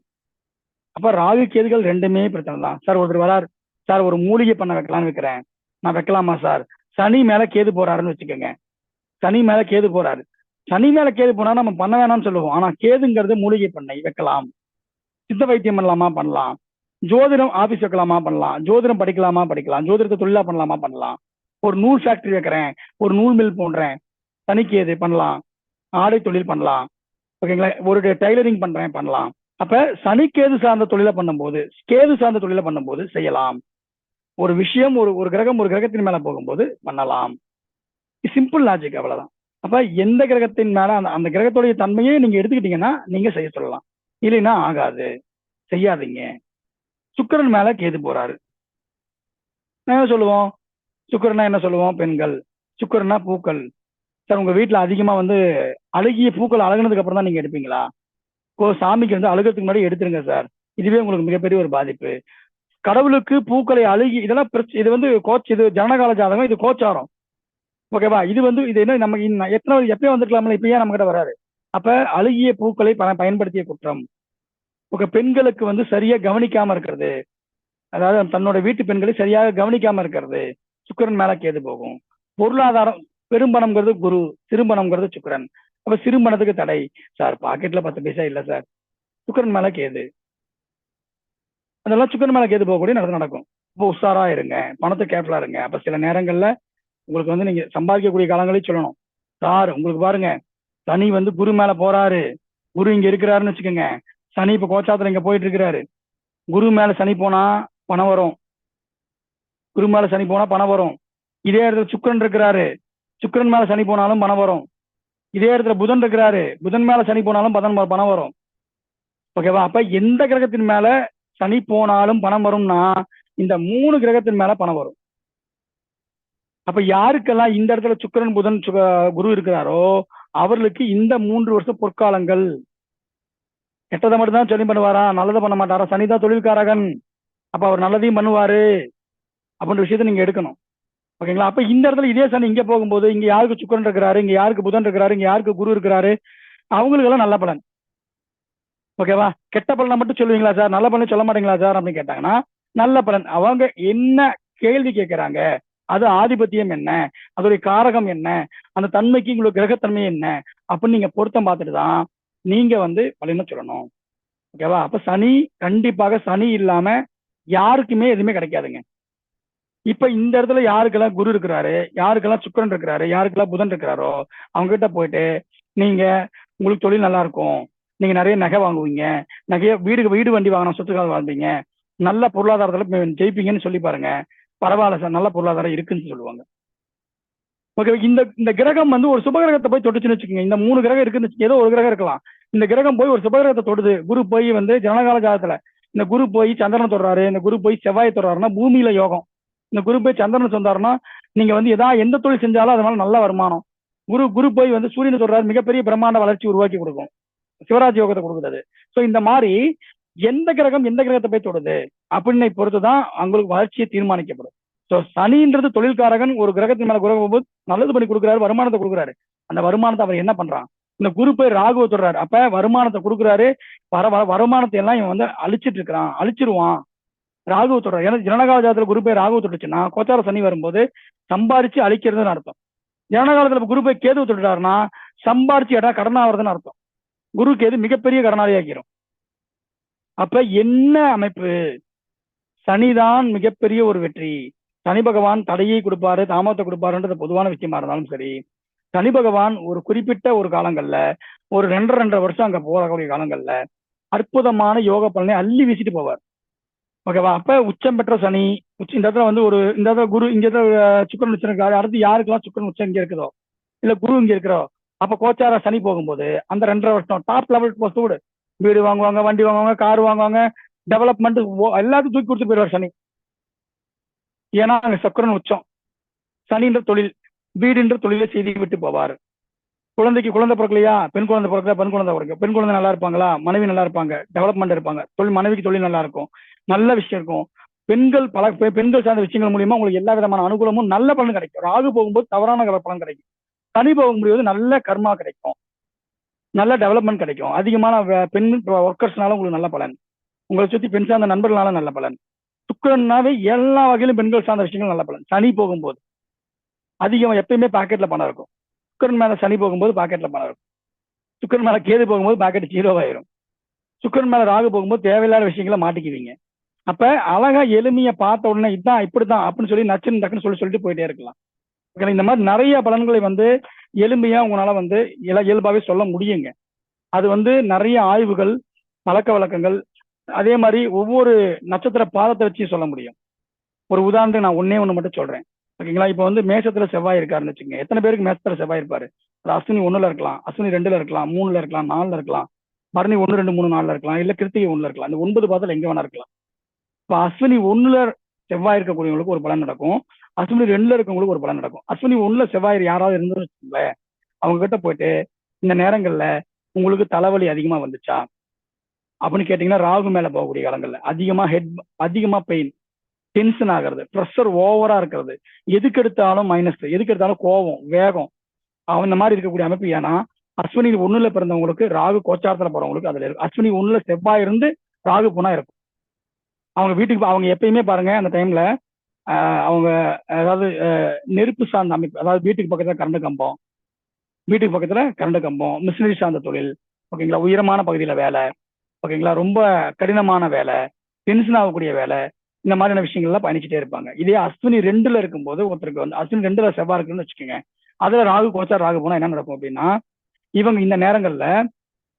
அப்ப ராகு கேதுகள் ரெண்டுமே பிரச்சனை தான். சார் ஒருத்தர் வரார், சார் ஒரு மூலிகை பண்ண வைக்கலாம்னு வைக்கிறேன், நான் வைக்கலாமா சார்? சனி மேல கேது போறாருன்னு வச்சுக்கோங்க, சனி மேல கேது போறாரு, சனி மேல கேது போனா நம்ம பண்ண வேணாம்னு சொல்லுவோம், ஆனா கேதுங்கிறது மூலிகை பண்ணை வைக்கலாம், சித்த வைத்தியம் பண்ணலாமா பண்ணலாம், ஜோதிடம் ஆபீஸ் வைக்கலாமா பண்ணலாம், ஜோதிடம் படிக்கலாமா படிக்கலாம், ஜோதிடத்தை தொழிலா பண்ணலாமா பண்ணலாம், ஒரு நூல் ஃபேக்டரி வைக்கிறேன், ஒரு நூல் மில் போன்றேன், சனிக்கேது பண்ணலாம், ஆடை தொழில் பண்ணலாம், ஓகேங்களா, ஒரு டைலரிங் பண்றேன் பண்ணலாம். அப்ப சனி கேது சார்ந்த தொழிலை பண்ணும்போது, கேது சார்ந்த தொழிலை பண்ணும்போது செய்யலாம். ஒரு விஷயம் ஒரு கிரகம் ஒரு கிரகத்தின் மேல போகும்போது பண்ணலாம். சிம்பிள் லாஜிக், அவ்வளவுதான். அப்ப எந்த கிரகத்தின் மேல அந்த கிரகத்துடைய தன்மையை நீங்க எடுத்துக்கிட்டீங்கன்னா நீங்க செய்ய சொல்லலாம். இல்லைன்னா ஆகாது, செய்யாதீங்க. சுக்கிரன் மேல கேது போறாரு, என்ன சொல்லுவோம்? சுக்கிரனா என்ன சொல்லுவோம்? பெண்கள். சுக்கிரனா பூக்கள். சார், உங்க வீட்டுல அதிகமா வந்து அழுகிய பூக்கள் அழகுனதுக்கு அப்புறம் தான் நீங்க எடுப்பீங்களா? சாமிக்கு வந்து அழுகிறதுக்கு முன்னாடி எடுத்துருங்க சார். இதுவே உங்களுக்கு மிகப்பெரிய ஒரு பாதிப்பு. கடவுளுக்கு பூக்களை அழுகி இதெல்லாம் இது வந்து இது ஜனகால ஜாதகம், இது கோச்சாரம். ஓகேவா? இது வந்து இது என்ன நம்ம எப்பயும் வந்துருக்கலாம்ல, இப்ப ஏன் நம்ம கிட்ட வராது? அப்ப அழுகிய பூக்களை பயன்படுத்திய குற்றம். ஓகே, பெண்களுக்கு வந்து சரியா கவனிக்காம இருக்கிறது, அதாவது தன்னோட வீட்டு பெண்களை சரியாக கவனிக்காம இருக்கிறது, சுக்கிரன் மேல கேது போகும். பொருளாதாரம், பெரும்பணம்ங்கிறது குரு, சிறுபணம்ங்கிறது சுக்கிரன். அப்ப சிறுபணத்துக்கு தடை. சார், பாக்கெட்ல 10 பைசா இல்ல சார், சுக்கிரன் மேல கேது. அதெல்லாம் சுக்கிரன் மேல கேது போகக்கூடிய நடக்கும். இப்போ உஷாரா இருங்க, பணத்தை கேர்ஃபுல்லா இருங்க. அப்ப சில நேரங்கள்ல உங்களுக்கு வந்து நீங்க சம்பாதிக்கக்கூடிய காலங்களையும் சொல்லணும். சார், உங்களுக்கு பாருங்க, சனி வந்து குரு மேல போறாரு, குரு இங்க இருக்கிறாருன்னு வச்சுக்கோங்க. சனி இப்ப கோச்சாத்துல இங்க போயிட்டு இருக்கிறாரு. குரு மேல சனி போனா பணம் வரும். குரு மேல சனி போனா பணம் வரும். இதே இடத்துல சுக்கிரன் இருக்கிறாரு, சுக்கிரன் மேல சனி போனாலும் பணம் வரும். இதே இடத்துல புதன் இருக்கிறாரு, புதன் மேல சனி போனாலும் பணம் வரும். ஓகேவா? அப்ப எந்த கிரகத்தின் மேல சனி போனாலும் பணம் வரும்னா இந்த 3 கிரகத்தின் மேல பணம் வரும். அப்ப யாருக்கெல்லாம் இந்த இடத்துல சுக்கிரன் புதன் குரு இருக்கிறாரோ அவர்களுக்கு இந்த 3 வருஷம் பொற்காலங்கள். கெட்டதை மட்டும் தான் சொல்லி பண்ணுவாரா, நல்லதை பண்ண மாட்டாரா? சனிதான் தொழில்காரகன், அப்ப அவர் நல்லதையும் பண்ணுவாரு அப்படின்ற விஷயத்த நீங்க எடுக்கணும். ஓகேங்களா? அப்ப இந்த இடத்துல இதே சனி இங்க போகும்போது இங்க யாருக்கு சுக்கிரன் இருக்கிறாரு, இங்க யாருக்கு புதன் இருக்கிறாரு, இங்க யாருக்கு குரு இருக்கிறாரு, அவங்களுக்கு எல்லாம் நல்ல பலன். ஓகேவா? கெட்ட பலனை மட்டும் சொல்லுவீங்களா சார், நல்ல பலன் சொல்ல மாட்டீங்களா சார் அப்படின்னு கேட்டாங்கன்னா, நல்ல பலன். அவங்க என்ன கேள்வி கேட்கிறாங்க, அது ஆதிபத்தியம் என்ன, அதோடைய காரகம் என்ன, அந்த தன்மைக்கு உங்களுக்கு கிரகத்தன்மை என்ன அப்படின்னு நீங்க பொருத்தம் பார்த்துட்டு தான் நீங்க வந்து பலனை சொல்லணும். ஓகேவா? அப்ப சனி, கண்டிப்பாக சனி இல்லாம யாருக்குமே எதுவுமே கிடைக்காதுங்க. இப்ப இந்த இடத்துல யாருக்கெல்லாம் குரு இருக்கிறாரு, யாருக்கெல்லாம் சுக்கிரன் இருக்கிறாரு, யாருக்கெல்லாம் புதன் இருக்கிறாரோ அவங்க கிட்ட போயிட்டு நீங்க உங்களுக்கு தொழில் நல்லா இருக்கும், நீங்க நிறைய நகை வாங்குவீங்க, நகைய வீடு வண்டி வாங்கணும், சொத்துக்கள் வாழ்ந்தீங்க, நல்ல பொருளாதாரத்துல ஜெயிப்பீங்கன்னு சொல்லி பாருங்க. பரவாயில்ல சார், நல்ல பொருளாதாரம் இருக்குன்னு சொல்லுவாங்க. ஓகே, இந்த கிரகம் வந்து ஒரு சுபகிரகத்தை போய் தொட்டுச்சுன்னு வச்சுக்கோங்க. இந்த 3 கிரகம் இருக்குன்னு, ஏதோ ஒரு கிரகம் இருக்கலாம். இந்த கிரகம் போய் ஒரு சுபகிரகத்தை தொடுது, குரு போய் வந்து ஜனகால ஜாதகத்துல இந்த குரு போய் சந்திரனை தொடுறாரு, இந்த குரு போய் செவ்வாயை தொடுறாருன்னா பூமியில யோகம். இந்த குரு போய் சந்திரனை சொந்தாருன்னா நீங்க வந்து எந்த தொழில் செஞ்சாலும் அதனால நல்ல வருமானம். குரு போய் வந்து சூரியனை தொடுறாரு, மிகப்பெரிய பிரம்மாண்ட வளர்ச்சி உருவாக்கி கொடுக்கும், சிவராஜ் யோகத்தை கொடுக்குறது. ஸோ இந்த மாதிரி எந்த கிரகம் எந்த கிரகத்தை போய் தொடுது அப்படின்னு பொறுத்துதான் அவங்களுக்கு வளர்ச்சியை தீர்மானிக்கப்படும். ஸோ சனின்றது தொழில்காரகன், ஒரு கிரகத்தின் மேல கிரகம் போது நல்லது பண்ணி கொடுக்குறாரு, வருமானத்தை கொடுக்குறாரு. அந்த வருமானத்தை அவர் என்ன பண்றான், இந்த குரு போய் ராகுவை தொடுறாரு, அப்ப வருமானத்தை கொடுக்குறாரு. வருமானத்தை எல்லாம் இவன் வந்து அழிச்சிருவான். ராகுவை தொடுறாரு. ஏன்னா ஜனகால ஜாதத்துல குரு போய் ராகுவை தொட்டுச்சுன்னா கோச்சார சனி வரும்போது சம்பாரிச்சு அழிக்கிறதுன்னு அர்த்தம். ஜனகாலத்துல குரு போய் கேதுவை தொட்டுட்டாருன்னா சம்பாரிச்சு இடம் கடனாகிறதுன்னு அர்த்தம். குரு கேது மிகப்பெரிய கடனாளியாக்கிறோம். அப்ப என்ன அமைப்பு? சனிதான் மிகப்பெரிய ஒரு வெற்றி. சனி பகவான் தடையை கொடுப்பாரு, தாமதத்தை கொடுப்பாருன்றது பொதுவான விஷயமா இருந்தாலும் சரி, சனி பகவான் ஒரு குறிப்பிட்ட ஒரு காலங்கள்ல ஒரு 2.5 வருஷம் அங்க போகக்கூடிய காலங்கள்ல அற்புதமான யோக பலனை அள்ளி வீசிட்டு போவார். ஓகேவா? அப்ப உச்சம் பெற்ற சனி, இந்த இடத்துல வந்து இந்த இடத்துல குரு, இங்க சுக்கிரன் உச்சம் இருக்காரு, அடுத்து யாருக்கெல்லாம் சுக்கிரன் உச்சம் இங்க இருக்குதோ இல்ல குரு இங்க இருக்கிறோம், அப்ப கோச்சார சனி போகும்போது அந்த 2.5 வருஷம் டாப் லெவல் போஸ்ட், வீடு வாங்குவாங்க, வண்டி வாங்குவாங்க, கார் வாங்குவாங்க, டெவலப்மெண்ட் எல்லாத்தையும் தூக்கி கொடுத்து போயிடுவார் சனி. ஏன்னா அங்க சுக்கிரன் உச்சம். சனின்ற தொழில், வீடுன்ற தொழிலை செய்தி விட்டு போவார். குழந்தை பிறக்கலையா, பெண் குழந்தை பிறக்கல, பெண் குழந்தை பிறக்க, பெண் குழந்தை நல்லா இருப்பாங்களா, மனைவி நல்லா இருப்பாங்க, டெவலப்மெண்ட் இருப்பாங்க, மனைவிக்கு தொழில் நல்லா இருக்கும், நல்ல விஷயம் இருக்கும். பெண்கள் சார்ந்த விஷயங்கள் மூலியமா உங்களுக்கு எல்லா விதமான அனுகூலமும் நல்ல பலன் கிடைக்கும். ராகு போகும்போது தவறான பலன் கிடைக்கும். சனி போகும்போது நல்ல கர்மா கிடைக்கும், நல்ல டெவலப்மெண்ட் கிடைக்கும். அதிகமான பெண் ஒர்க்கர்ஸ்னால உங்களுக்கு நல்ல பலன், உங்களை சுத்தி பெண் சார்ந்த நண்பர்களால நல்ல பலன். சுக்கிரன்னாவே எல்லா வகையிலும் பெண்கள் சார்ந்த விஷயங்கள் நல்ல பலன். சனி போகும்போது அதிகம் எப்பயுமே பாக்கெட்ல பணம் இருக்கும். சுக்கிரன் மேல சனி போகும்போது பாக்கெட்ல பணம் இருக்கும். சுக்கிரன் மேல கேது போகும்போது பாக்கெட் 0 ஆயிரும். சுக்கிரன் மேல ராகு போகும்போது தேவையில்லாத விஷயங்களை மாட்டிக்குவீங்க. அப்ப அழகா எளிமையை பார்த்த உடனே இதான் இப்படிதான் அப்படின்னு சொல்லி நச்சுன்னு டக்குன்னு சொல்லிட்டு போயிட்டே இருக்கலாம். இந்த மாதிரி நிறைய பலன்களை வந்து எளிமையா உங்களால வந்து இயல்பாவே சொல்ல முடியுங்க. அது வந்து நிறைய ஆய்வுகள், பழக்க வழக்கங்கள், அதே மாதிரி ஒவ்வொரு நட்சத்திர பாதத்தை வச்சு சொல்ல முடியும். ஒரு உதாரணத்துக்கு நான் ஒண்ணு மட்டும் சொல்றேன். ஓகேங்களா? இப்போ வந்து மேஷத்துல செவ்வாய் இருக்காருன்னு வச்சுக்கோங்க. எத்தனை பேருக்கு மேஷத்துல செவ்வாய் இருப்பாரு? அது அஸ்வினி 1ல இருக்கலாம், அஸ்வினி 2ல இருக்கலாம், 3ல இருக்கலாம், 4ல இருக்கலாம், பரணி 1, 2, 3, 4ல இருக்கலாம், இல்ல கிருத்திகை 1ல இருக்கலாம். இந்த 9 பாதத்துல எங்க வேணா இருக்கலாம். இப்போ அஸ்வினி 1ல செவ்வாய் இருக்கக்கூடியவங்களுக்கு ஒரு பலன் நடக்கும், அஸ்வினி 2ல இருக்கவங்களுக்கு ஒரு பலன் நடக்கும். அஸ்வினி 1ல செவ்வாய் யாராவது இருந்துன்னு வச்சுக்கோங்களேன், அவங்க கிட்ட போயிட்டு இந்த நேரங்கள்ல உங்களுக்கு தலைவலி அதிகமா வந்துச்சா அப்படின்னு கேட்டீங்கன்னா, ராகு மேல போகக்கூடிய காலங்கள்ல அதிகமா பெயின், டென்ஷன் ஆகிறது, ப்ரெஷர் ஓவரா இருக்கிறது, எதுக்கு எடுத்தாலும் மைனஸ், எதுக்கு எடுத்தாலும் கோபம், வேகம், இந்த மாதிரி இருக்கக்கூடிய அமைப்பு. ஏன்னா அஸ்வினி 1ல பிறந்தவங்களுக்கு ராகு கோச்சாரத்துல போறவங்களுக்கு அதுல இருக்கு. அஸ்வினி 1ல செவ்வாய் இருந்து ராகு போனா இருக்கும். அவங்க வீட்டுக்கு அவங்க எப்பயுமே பாருங்க அந்த டைம்ல அவங்க அதாவது நெருப்பு சார்ந்த அமைப்பு, அதாவது வீட்டுக்கு பக்கத்துல கரண்ட் கம்பம், மிஷினரி சார்ந்த தொழில், ஓகேங்களா, உயரமான பகுதியில வேலை, ஓகேங்களா, ரொம்ப கடினமான வேலை, டென்ஷன் ஆகக்கூடிய வேலை, இந்த மாதிரியான விஷயங்கள்லாம் பயணிச்சுட்டே இருப்பாங்க. இதே அஸ்வினி 2ல இருக்கும்போது ஒருத்தருக்கு வந்து அஸ்வினி 2ல செவ்வாய் இருக்குன்னு வச்சுக்கோங்க, அதுல ராகு போனா என்ன நடக்கும் அப்படின்னா, இவங்க இந்த நேரங்கள்ல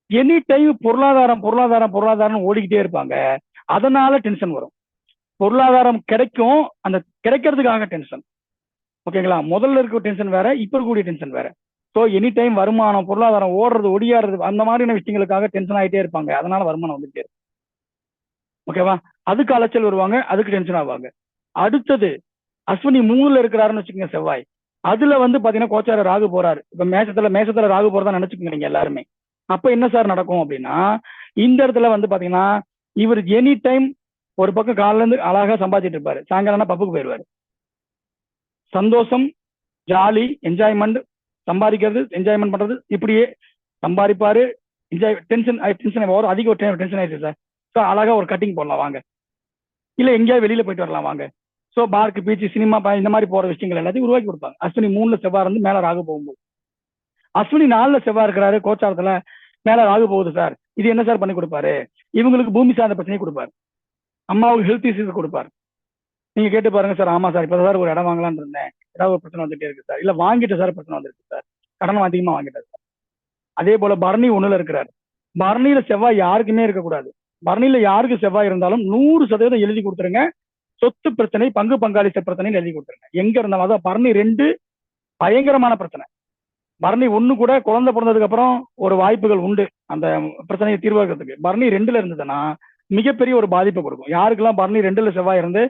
எனி டைம் பொருளாதாரம் ஓடிக்கிட்டே இருப்பாங்க. அதனால டென்ஷன் வரும். பொருளாதாரம் கிடைக்கும், அந்த கிடைக்கிறதுக்காக டென்ஷன். ஓகேங்களா? முதல்ல இருக்க டென்ஷன் வேற, இப்ப இருக்கக்கூடிய டென்ஷன் வேற. ஸோ எனி டைம் வருமானம், பொருளாதாரம் ஓடுறது, ஒடியாடுறது, அந்த மாதிரியான விஷயங்களுக்காக டென்ஷன் ஆகிட்டே இருப்பாங்க. அதனால வருமானம் வந்துட்டே இருக்கும். ஓகேவா? அதுக்கு அலைச்சல் வருவாங்க, அதுக்கு டென்ஷன் ஆவாங்க. அடுத்தது அஸ்வினி 3ல இருக்கிறாருன்னு வச்சுக்கோங்க செவ்வாய், அதுல வந்து பாத்தீங்கன்னா கோச்சார ராகு போறாரு. இப்ப மேசத்துல ராகு போறதா நினைச்சுக்கோங்க நீங்க எல்லாருமே. அப்ப என்ன சார் நடக்கும் அப்படின்னா, இந்த இடத்துல வந்து பாத்தீங்கன்னா இவர் எனி டைம் ஒரு பக்கம் காலில இருந்து அழகா சம்பாதிச்சிட்டு இருப்பாரு, சாயங்காலம் பப்புக்கு போயிடுவாரு. சந்தோஷம், ஜாலி, என்ஜாய்மெண்ட், சம்பாதிக்கிறது, என்ஜாய்மெண்ட் பண்றது, இப்படியே சம்பாதிப்பாரு, டென்ஷன் அதிக டென்ஷன் ஆயிடுச்சு சார். ஸோ அழகா ஒரு கட்டிங் போடலாம் வாங்க, இல்ல எங்கேயாவது வெளியில போயிட்டு வரலாம் வாங்க. ஸோ பார்க்கு, பீச்சு, சினிமா, இந்த மாதிரி போற விஷயங்கள் எல்லாத்தையும் உருவாக்கி கொடுப்பாங்க. அஸ்வினி 3ல செவ்வாய் இருந்து மேல ராகு போகும்போது. அஸ்வினி 4ல செவ்வாய் இருக்கிறாரு கோச்சாரத்துல, மேல ராகு போகுது சார், இது என்ன சார் பண்ணி கொடுப்பாரு? இவங்களுக்கு பூமி சார்ந்த பிரச்சனையை கொடுப்பாரு, அம்மாவுக்கு ஹெல்த் இஷ்யூஸ் கொடுப்பாரு. நீங்க கேட்டு பாருங்க சார். ஆமா சார், இப்ப சார் ஒரு இடம் வாங்கலாம்னு இருந்தேன், ஏதாவது ஒரு பிரச்சனை வந்துட்டே இருக்கு சார், இல்ல வாங்கிட்டு சார் பிரச்சனை வந்துருக்கு சார், கடன் அதிகமா வாங்கிட்டாரு சார். அதே போல பரணி 1ல இருக்கிறாரு. பரணியில செவ்வாய் யாருக்குமே இருக்கக்கூடாது. பரணியில யாருக்கு செவ்வாய் இருந்தாலும் 100% எழுதி கொடுத்துருங்க, சொத்து பிரச்சனை, பங்கு பங்காளி பிரச்சனை எழுதி கொடுத்துருங்க. எங்க இருந்தாலும், அதான் பரணி 2 பயங்கரமான பிரச்சனை. பரணி 1 கூட குழந்தை பிறந்ததுக்கு அப்புறம் ஒரு வாய்ப்புகள் உண்டு அந்த பிரச்சனையை தீர்வாக்கிறதுக்கு. பரணி 2ல இருந்ததுன்னா மிகப்பெரிய ஒரு பாதிப்பை கொடுக்கும். யாருக்கெல்லாம் பரணி 2ல செவ்வாய் இருந்து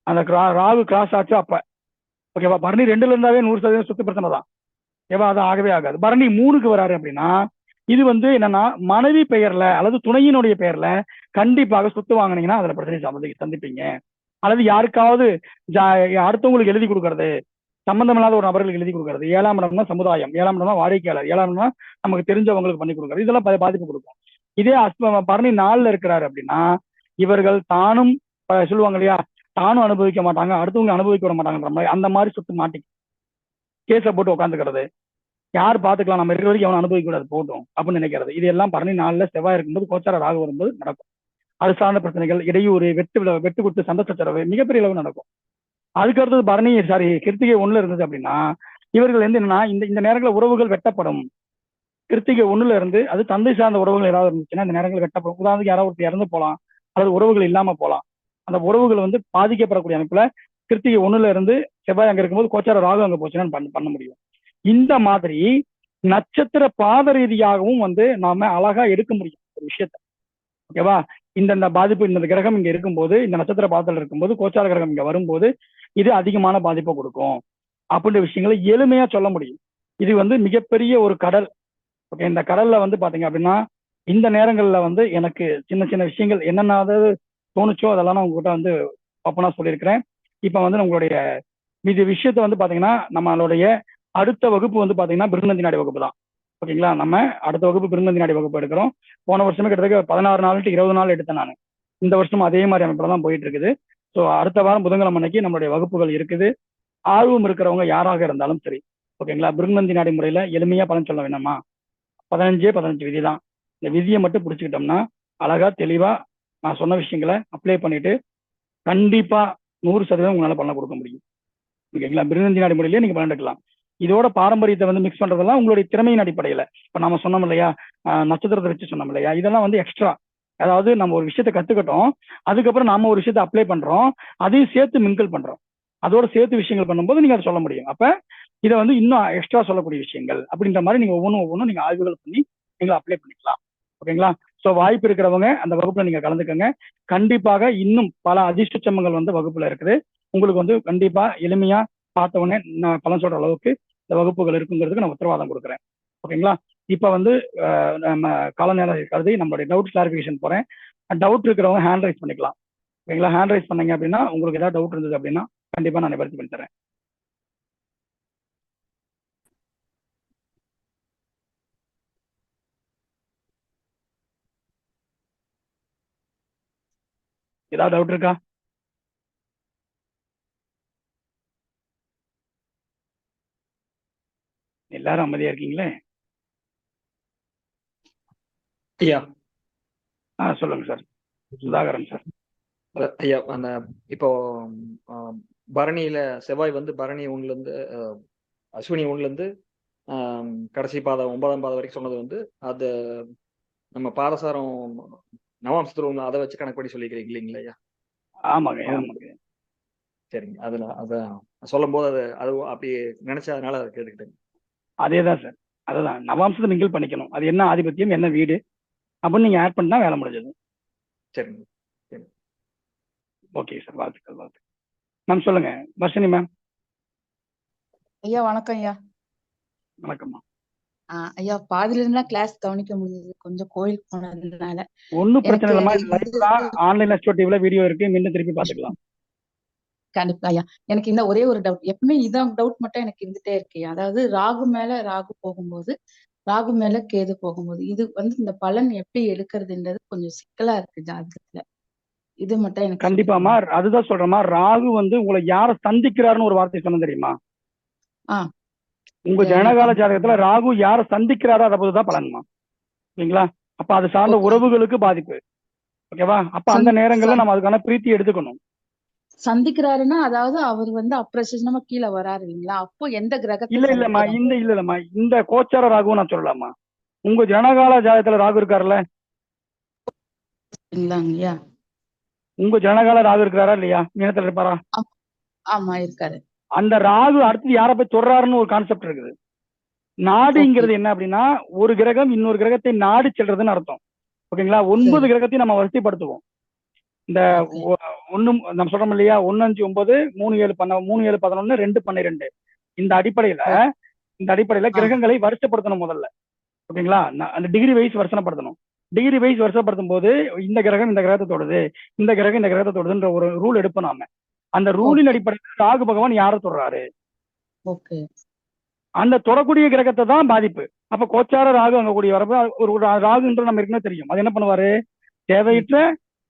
அந்த ராகு கிராஸ் ஆச்சு அப்ப, ஓகேவா, பரணி 2ல இருந்தாவே 100% சொத்து பிரச்சனை தான். ஓகேவா, அது ஆகவே ஆகாது. பரணி 3க்கு வராரு அப்படின்னா இது வந்து என்னன்னா, மனைவி பெயர்ல அல்லது துணையினுடைய பெயர்ல கண்டிப்பாக சொத்து வாங்கினீங்கன்னா அதுல பிரச்சனை சந்திப்பீங்க. அல்லது யாருக்காவது அடுத்தவங்களுக்கு எழுதி கொடுக்கறது, சம்பந்தம் இல்லாத ஒரு நபர்களுக்கு எழுதி கொடுக்கறது. 7ஆம் இடம்னா சமுதாயம், 7ஆம் இடம்னா வாடிக்கையாளர், 7ஆம் இடம்னா நமக்கு தெரிஞ்சவங்களுக்கு பண்ணி கொடுக்கறது, இதெல்லாம் பாதிப்பு கொடுக்கும். இதே பரணி 4ல இருக்கிறாரு அப்படின்னா இவர்கள் தானும் சொல்லுவாங்க இல்லையா, தானும் அனுபவிக்க மாட்டாங்க, அடுத்தவங்க அனுபவிக்க விட மாட்டாங்கன்ற மாதிரி, அந்த மாதிரி சொத்து மாட்டி கேஸை போட்டு உட்காந்துக்கிறது, யார் பாத்துக்கலாம், நம்ம இருக்கிற வரைக்கும் அவன் அனுபவிக்க கூடாது போட்டோம் அப்படின்னு நினைக்கிறது. இது எல்லாம் பரணி 4ல செவ்வாய் இருக்கும்போது கோச்சார ராகு வரும்போது நடக்கும். அது சார்ந்த பிரச்சனைகள், இடையூறு, வெட்டு குத்து, சண்டை சச்சரவு மிகப்பெரிய அளவு நடக்கும். அதுக்கு அடுத்தது கிருத்திகை 1ல இருந்தது அப்படின்னா இவர்கள் வந்து என்னன்னா, இந்த நேரங்களில் உறவுகள் வெட்டப்படும். கிருத்திகை 1ல இருந்து அது தந்தை சார்ந்த உறவுகள் ஏதாவது இருந்துச்சுன்னா இந்த நேரங்கள் வெட்டப்படும். உதாரணத்துக்கு யாராவது ஒருத்தர் இறந்து போகலாம், அல்லது உறவுகள் இல்லாம போகலாம். அந்த உறவுகள் வந்து பாதிக்கப்படக்கூடிய அமைப்புல கிருத்திகை 1ல இருந்து செவ்வாய் அங்க இருக்கும்போது கோச்சார ராகு அங்க போச்சுன்னா பண்ண முடியும். இந்த மாதிரி நட்சத்திர பாத ரீதியாகவும் வந்து நாம அழகா எடுக்க முடியும் ஒரு விஷயத்த. ஓகேவா, இந்த பாதிப்பு, இந்த கிரகம் இங்க இருக்கும்போது, இந்த நட்சத்திர பாதத்தில் இருக்கும்போது, கோச்சார கிரகம் இங்க வரும்போது இது அதிகமான பாதிப்பை கொடுக்கும் அப்படின்ற விஷயங்களை எளிமையா சொல்ல முடியும். இது வந்து மிகப்பெரிய ஒரு கடல். ஓகே, இந்த கடல்ல வந்து பாத்தீங்க அப்படின்னா இந்த நேரங்கள்ல வந்து எனக்கு சின்ன சின்ன விஷயங்கள் என்னென்னாவது தோணுச்சோ அதெல்லாம் நான் உங்ககிட்ட வந்து ஓப்பனா சொல்லியிருக்கிறேன். இப்ப வந்து உங்களுடைய மீதி விஷயத்த வந்து பாத்தீங்கன்னா நம்மளுடைய அடுத்த வகுப்பு வந்து பாத்தீங்கன்னா பிருங்கந்தி நாடி வகுப்பு தான். ஓகேங்களா, நம்ம அடுத்த வகுப்பு பிருங்கந்தி நாடி வகுப்பு எடுக்கிறோம். போன வருஷமே கிட்டத்தட்ட 16 நாள் to 20 நாள் எடுத்தேன் நான். இந்த வருஷமும் அதே மாதிரி அமைப்புல தான் போயிட்டு இருக்குது. ஸோ அடுத்த வாரம் புதன்கிழமை அன்னைக்கு நம்மளுடைய வகுப்புகள் இருக்குது. ஆர்வம் இருக்கிறவங்க யாராக இருந்தாலும் சரி, ஓகேங்களா, பிருங்கந்தி நாடி முறையில எளிமையா பலன் சொல்ல வேணாமா, 15 விதி தான். இந்த விதியை மட்டும் பிடிச்சிக்கிட்டோம்னா அழகா தெளிவா நான் சொன்ன விஷயங்களை அப்ளை பண்ணிட்டு கண்டிப்பா 100% உங்களால பலன் கொடுக்க முடியும். ஓகேங்களா, பிருங்கந்தி நாடி முறையிலேயே நீங்க பலன் எடுக்கலாம். இதோட பாரம்பரியத்தை வந்து மிக்ஸ் பண்றதெல்லாம் உங்களுடைய திறமையின் அடிப்படையில. இப்ப நாம சொன்னோம் இல்லையா, நட்சத்திரத்தை வச்சு சொன்னோம் இல்லையா, இதெல்லாம் வந்து எக்ஸ்ட்ரா. அதாவது நம்ம ஒரு விஷயத்த கத்துக்கிட்டோம், அதுக்கப்புறம் நாம ஒரு விஷயத்த அப்ளை பண்றோம், அதையும் சேர்த்து மிங்கிள் பண்றோம். அதோட சேர்த்து விஷயங்கள் பண்ணும்போது நீங்க அதை சொல்ல முடியும். அப்ப இதை வந்து இன்னும் எக்ஸ்ட்ரா சொல்லக்கூடிய விஷயங்கள் அப்படின்ற மாதிரி நீங்க ஒவ்வொன்றும் நீங்க ஆய்வுகள் பண்ணி நீங்க அப்ளை பண்ணிக்கலாம். ஓகேங்களா? ஸோ வாய்ப்பு இருக்கிறவங்க அந்த வகுப்புல நீங்க கலந்துக்கங்க. கண்டிப்பாக இன்னும் பல அதிர்ஷ்ட சம்பங்கள் வந்து வகுப்புல இருக்குது. உங்களுக்கு வந்து கண்டிப்பா எளிமையா பார்த்த உடனே நான் பலன் சொல்ற அளவுக்கு இந்த வகுப்புகள் இருக்குங்கிறதுக்கு நான் உத்தரவாதம் கொடுக்குறேன். ஓகேங்களா? இப்ப வந்து நம்ம கால நேரம் கருதி நம்மளுடைய டவுட் கிளாரிஃபிகேஷன் போறேன். டவுட் இருக்கிறவங்க ஹேண்ட் ரைஸ் பண்ணிக்கலாம். ஓகேங்களா? ஹேண்ட் ரைஸ் பண்ணீங்க அப்படின்னா உங்களுக்கு ஏதாவது டவுட் இருந்தது அப்படின்னா கண்டிப்பா நான் நிவர்த்தி பண்ணி தரேன். ஏதாவது டவுட் இருக்கா? எல்லாரும் அமைதியா இருக்கீங்களே. ஐயா சொல்லுங்க சார். சுதாகரன் சார். ஐயா அந்த இப்போ பரணியில செவ்வாய் வந்து பரணி ஒண்ணுல இருந்து அஸ்வினி ஒண்ணுல இருந்து கடைசி பாதம் 9ஆம் பாதம் வரைக்கும் சொன்னது வந்து அது நம்ம பாதசாரம் நவாம்சத்துல அதை வச்சு கணக்கு பண்ணி சொல்லிக்கிறீங்க இல்லைங்களா ஐயா? ஆமாங்க. சரிங்க. அதுல அதான் சொல்லும் போது அது அப்படி நினைச்சா அதனால அதை கேட்டுக்கிட்டேங்க. அதேதான் சார். அதுதான் நவாம்சத்தை மிங்கிள் பண்ணிக்கணும். அது என்ன ஆதிபத்தியம், என்ன வீடு அப்படின்னு நீங்க ஆட் பண்ணா வேலை முடிஞ்சது. சரிங்க. Okay sir. வாழ்த்துக்கள். மேம் சொல்லுங்க. வர்ஷினி மேம். ஐயா வணக்கம் ஐயா. வணக்கம்மா. ஐயா பாதியில இருந்தா கிளாஸ் கவனிக்க முடியுது, கொஞ்சம் கோயிலுக்கு போனதுனால. ஒன்னும் பிரச்சனை இல்லைம்மா. ஆன்லைன் டிவில வீடியோ இருக்கு, மீண்டும் திருப்பி பாத்துக்கலாம். கண்டிப்பா ஐயா. எனக்கு இந்த ஒரே ஒரு டவுட், எப்பவுமே இதான் டவுட் மட்டும் எனக்கு இருந்துட்டே இருக்கு. அதாவது ராகு மேல ராகு போகும்போது, ராகு மேல கேது போகும்போது, இது வந்து இந்த பலன் எப்படி எடுக்கிறதுன்றது கொஞ்சம் சிக்கலா இருக்கு ஜாதகத்துல. இது மட்டும் எனக்கு கண்டிப்பாமா. அதுதான் சொல்றேமா, ராகு வந்து உங்களை யார சந்திக்கிறாருன்னு ஒரு வார்த்தை சொன்ன தெரியுமா? உங்க ஜனகால ஜாதகத்துல ராகு யார சந்திக்கிறாரோ அதை பொறுத்துதான் பலன்மா. ஓகேங்களா? அப்ப அது சார்ந்த உறவுகளுக்கு பாதிப்பு. ஓகேவா? அப்ப அந்த நேரங்கள்ல நம்ம அதுக்கான பிரீத்தி எடுத்துக்கணும். சந்திக்கிறாருன்னா அதாவது அவர் வந்து அப்பிரசன்னமா கீழே வராரு இல்லைங்களா? அப்போ எந்த கிரகத்தை இல்லம்மா, இந்த கோச்சார ராகு நான் சொல்லலாமா? உங்க ஜனகால ஜாதகத்துல ராகு இருக்காருல்ல? இல்லையா? உங்க ஜனகால ராகு இருக்கிறாரா இல்லையா? மீனத்துல இருப்பாரா? ஆமா இருக்காரு. அந்த ராகு அடுத்து யார போய் தொடர்றாருன்னு ஒரு கான்செப்ட் இருக்குது. நாடிங்கிறது என்ன அப்படின்னா, ஒரு கிரகம் இன்னொரு கிரகத்தை நாடி செல்றதுன்னு அர்த்தம். ஓகேங்களா? 9 கிரகத்தையும் நம்ம வரிசைப்படுத்துவோம். இந்த நம்ம சொல்றோம் இல்லையா, 1 5 9 3 7 3 7 11 2 12. இந்த அடிப்படையில கிரகங்களை வரிசைப்படுத்தணும் முதல்ல. ஓகேங்களா? அந்த டிகிரி வைஸ் வருஷப்படுத்தணும். டிகிரி வைஸ் வருஷப்படுத்தும் போது இந்த கிரகம் இந்த கிரகத்தை தொடுது, இந்த கிரகம் இந்த கிரகத்தை தொடுதுன்ற ஒரு ரூல் எடுப்போம் நாம. அந்த ரூலின் அடிப்படையில் ராகு பகவான் யார தொடுறாரு, அந்த தொடக்கூடிய கிரகத்தை தான் பாதிப்பு. அப்ப கோச்சார ராகு அங்க கூடிய வரப்ப ஒரு ராகுன்ற நம்ம இருக்குன்னு தெரியும். அது என்ன பண்ணுவாரு, தேவையற்ற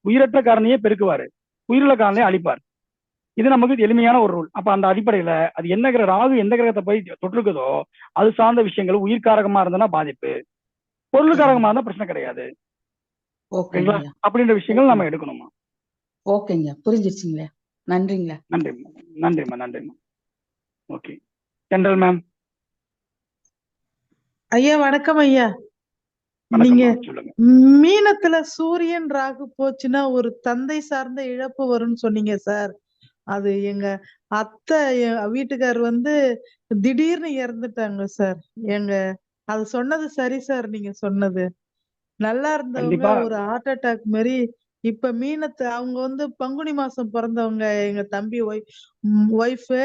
உயிரற்ற காரணியை பெருக்குவாரு, உயிருள்ள காரணியை அழிப்பார். இது நமக்கு எளிமையான ஒரு ரூல். அப்ப அந்த அடிப்படையில அது என்ன ராகு எந்த கிரகத்தை போய் தொற்றுக்குதோ அது சார்ந்த விஷயங்கள் உயிர்காரகமா இருந்ததுன்னா பாதிப்பு, பொருளுக்காரகமா இருந்தா பிரச்சனை கிடையாது. ஓகேங்களா? அப்படின்ற விஷயங்கள் நம்ம எடுக்கணுமா. ஓகேங்க, புரிஞ்சிருச்சுங்களா? நன்றிங்களா. நன்றிம்மா. ஓகே. General ma'am. ஐயா வணக்கம் ஐயா. நீங்க மீனத்துல சூரியன் ராகு போச்சுன்னா ஒரு தந்தை சார்ந்த இழப்பு வரும்னு சொன்னீங்க சார். அது எங்க அத்தை வீட்டுக்கார் வந்து திடீர்னு இறந்துட்டாங்க சார். அது சொன்னது சரி சார், நீங்க சொன்னது நல்லா இருந்தவங்க ஒரு ஹார்ட் அட்டாக் மாதிரி. இப்ப மீனத்தை அவங்க வந்து பங்குனி மாசம் பிறந்தவங்க, எங்க தம்பி ஒய்ஃபு.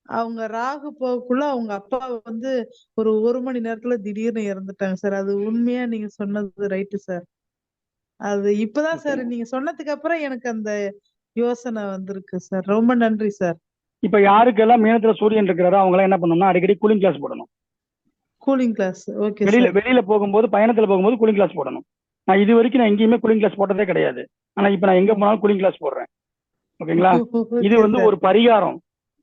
அவங்க ராகு போக்குள்ள அவங்க அப்பா வந்து ஒரு மணி நேரத்துல திடீர்னு இறந்துட்டாங்க சார். அது உண்மையா நீங்க சொன்னது ரைட்டு சார். அது இப்பதான் சார் நீங்க சொன்னதுக்கு அப்புறம் எனக்கு அந்த யோசனை வந்திருக்கு சார். ரொம்ப நன்றி சார். இப்ப யாருக்கெல்லாம் மீனத்துல சூரியன் இருக்கிறாரோ அவங்க எல்லாம் என்ன பண்ணணும்னா அடிக்கடி கூலிங் கிளாஸ் போடணும். Cooling glass. ஓகே. வெளியில போகும்போது, பயணத்துல போகும்போது கூலிங் கிளாஸ் போடணும். நான் இது வரைக்கும் நான் எங்கேயுமே கூலிங் கிளாஸ் போட்டதே கிடையாது. ஆனா இப்ப நான் எங்க போனாலும் கூலிங் கிளாஸ் போடுறேன். ஓகேங்களா? இது வந்து ஒரு பரிகாரம்.